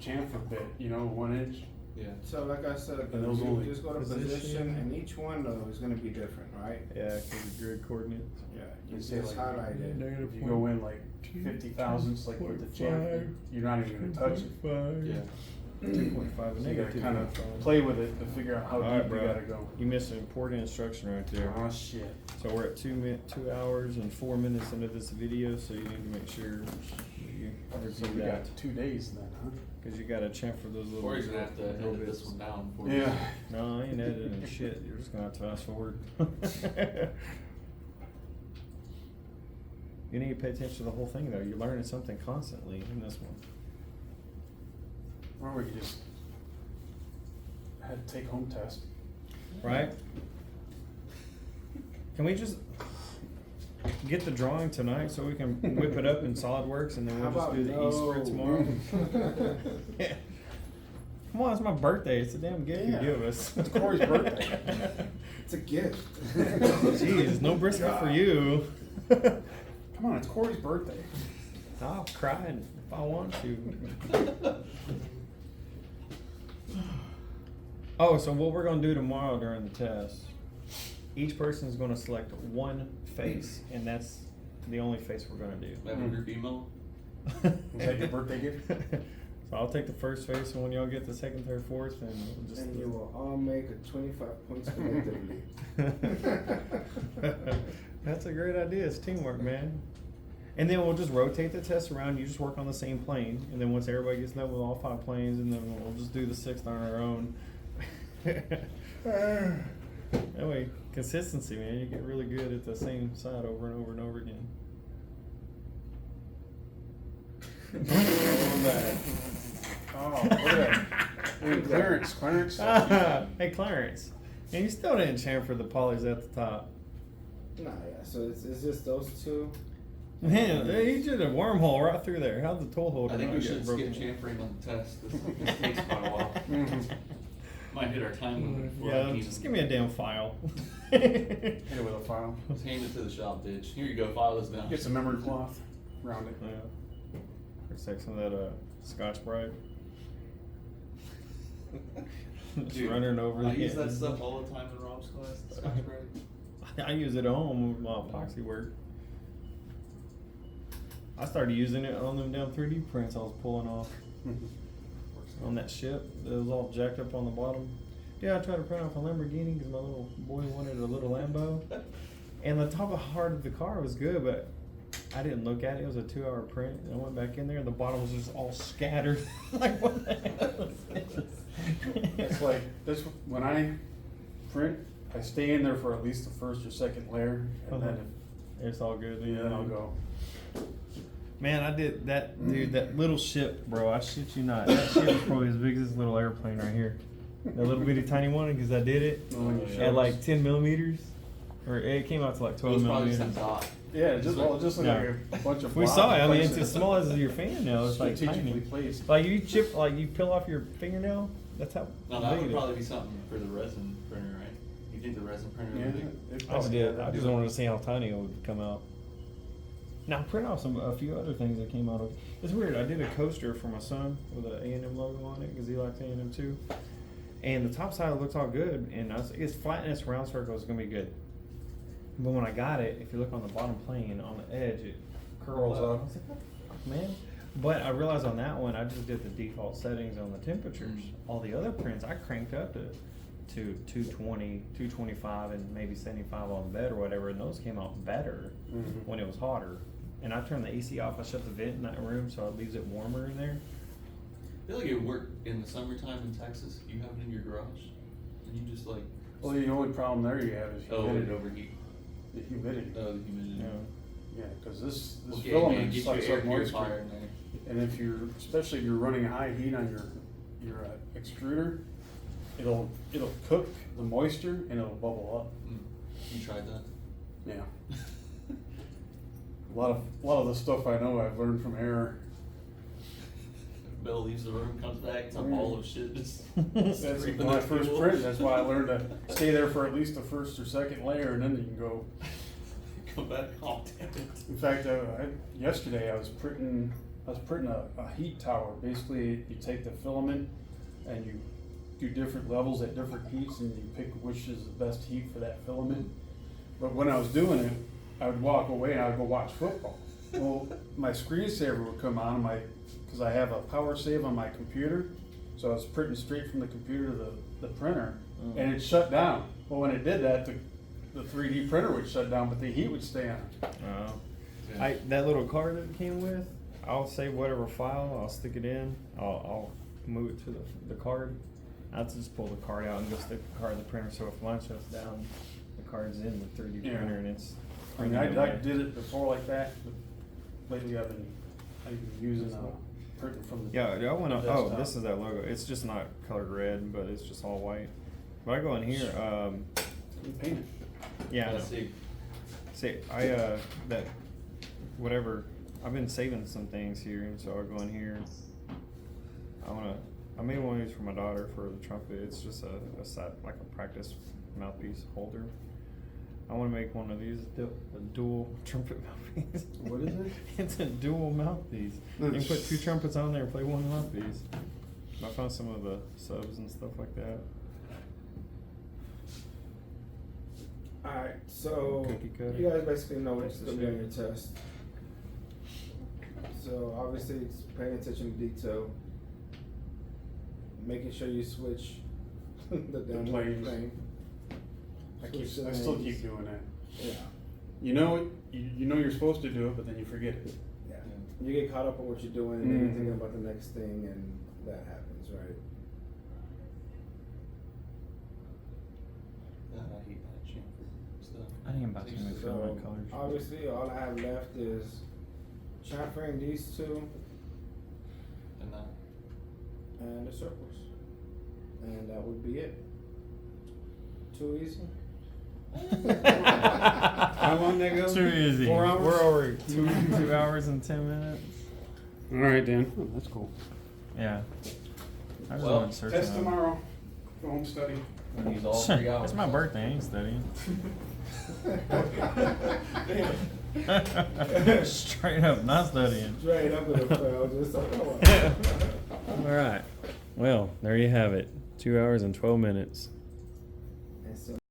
chamfer bit, 1 inch. Yeah. So like I said, And those you only just go to position. position, and each one though is gonna be different, right? Yeah, cause the grid coordinates. Yeah, you You say just like- highlight it. Negative If you go in like 50 thousandths, like with the chamfer, you're not even gonna touch it. Yeah. 2.5 and So you gotta negative kind of 2.5. play with it to figure out how Alright, deep you bro. gotta go. You missed an important instruction right there. Oh shit. So we're at 2 hours and 4 minutes into this video, so you need to make sure you So review we that. got 2 days then, huh? Cause you gotta chamfer those little. Or he's gonna have to little edit bits. this one down for Yeah. No, I ain't editing shit. You're just gonna have to fast forward. You need to pay attention to the whole thing though. You're learning something constantly in this one. Or we could just had a take-home test. Right? Can we just get the drawing tonight so we can whip it up in SolidWorks and then How we'll just about do the eSprit tomorrow? Yeah. Come on, it's my birthday. It's a damn gift Yeah. you give us. It's Corey's birthday. It's a gift. Jeez, no brisket for you. Come on, it's Corey's birthday. I'll cry if I want to. Oh, so what we're gonna do tomorrow during the test, each person is gonna select one face, and that's the only face we're gonna do. Have a group email. Was that your birthday gift? So I'll take the first face, and when y'all get the second, third, fourth, then we'll just. And you will all make a 25 points collectively. That's a great idea. It's teamwork, man. And then we'll just rotate the test around. You just work on the same plane, and then once everybody gets done with all 5 planes, and then we'll just do the 6th on our own. That way, consistency, man. You get really good at the same side over and over and over again. Oh, look at that. Hey, Clarence. Hey, Clarence. And you still didn't chamfer the polys at the top. Nah, yeah. So it's just those two. Man, he did a wormhole right through there. How'd the toll holder I think not we get should broken? skip chamfering on the test. This takes quite a while. Might hit our time limit before I Yeah, can even- just give me a damn file. Hit it with a file. Just hand it to the shop, bitch. Here you go, file this down. Get some memory cloth around it. Yeah. Or take some of that Scotch Brite. Just Dude, running over I the use that end. stuff all the time in Rob's class. The Scotch Brite. I use it at home with my epoxy work. I started using it on them damn 3D prints I was pulling off on that ship. It was all jacked up on the bottom. Yeah, I tried to print off a Lamborghini because my little boy wanted a little Lambo. And the top part of the car was good, but I didn't look at it. It was a 2-hour print. And I went back in there and the bottom was just all scattered. Like, what the hell is this? It's like, that's when I print, I stay in there for at least the first or second layer, and then It's all good. then I'll go. Man, I did that, dude. That little ship, bro. I shit you not. That ship is probably as big as this little airplane right here. That little bitty tiny one, because I did it at like 10 millimeters, or it came out to like It 12 was probably millimeters. some dot. Yeah, it just looked like a bunch of We blobs saw it. I mean, it's placed as small as your fingernail. It's like strategically tiny. placed. Like you chip, like you peel off your fingernail. That's how. No, that big would it is. probably be something for the resin printer, right? You think the resin printer Yeah, would be? it I just probably did. had I to just do it. wanted to see how tiny it would come out. Now print off a few other things that came out of. It's weird. I did a coaster for my son with an A&M logo on it because he likes A&M too. And the top side looks all good, and it's flat and it's round circle. It's gonna be good. But when I got it, if you look on the bottom plane on the edge, it curls up. I was like, what the fuck, man? But I realized on that one, I just did the default settings on the temperatures. All the other prints, I cranked up to 220, 225, and maybe 75 on bed or whatever, and those came out better Mhm. when it was hotter. And I turned the AC off. I shut the vent in that room so it leaves it warmer in there. I feel like it would work in the summertime in Texas. You have it in your garage, and you just like, Well, the only problem there you have is oh, it humidity. overheat. The humidity. Oh, the humidity. Yeah. Yeah, because this Okay, filament man, get sucks your air up moisture. purifier in there. And if you're, especially if you're running high heat on your extruder, it'll cook the moisture and it'll bubble up. You tried that? Yeah. A lot of the stuff I know I've learned from error. Bill leaves the room, comes back, it's a ball of shit. Just That's scraping my the first fuel. print. That's why I learned to stay there for at least the first or second layer, and then you can go. Come back, oh damn it. In fact, yesterday I was printing a heat tower. Basically, you take the filament and you do different levels at different heats, and you pick which is the best heat for that filament. But when I was doing it, I would walk away and I would go watch football. Well, my screensaver would come on because I have a power save on my computer, so I was printing straight from the computer to the printer, and it shut down. Well, when it did that, the 3D printer would shut down, but the heat would stay on. Yeah. That little card that it came with, I'll save whatever file, I'll stick it in, I'll move it to the card. I'll just pull the card out and go stick the card in the printer, so if mine shuts down, the card's in the 3D printer and it's. I mean, I did it before like that, but lately I've been using printing from the Yeah, I went on, desktop. this is that logo. It's just not colored red, but it's just all white. But I go in here, You paint it. yeah. I know. Let's see. See, that, whatever, I've been saving some things here, and so I go in here. I made one of these for my daughter for the trumpet. It's just a set, like a practice mouthpiece holder. I want to make one of these, a dual trumpet mouthpiece. What is it? It's a dual mouthpiece. You can put 2 trumpets on there and play one mouthpiece. I found some of the subs and stuff like that. Alright, so Cookie cutter. you guys basically know what's That's the gonna be on shape. your test. So obviously it's paying attention to detail, making sure you switch the damn planes. plane. I still keep doing that. Yeah. You know you're supposed to do it, but then you forget it. Yeah. You get caught up on what you're doing and then you're thinking about the next thing, and that happens, right? God, I hate that chamfer stuff. I think I'm about to move So my colors. obviously all I have left is chamfering these two And that. and the circles. And that would be it. Too easy? How long that go? Too easy. 4 hours? We're over 2 hours and 10 minutes. All right, Dan. Oh, that's cool. Yeah. I really Well, went searching Test on- tomorrow. Go home study. I'm use all 3 hours. It's my birthday, I ain't studying. Straight up, not studying. Straight up with a fail, just like, Alright. Well, there you have it. 2 hours and 12 minutes.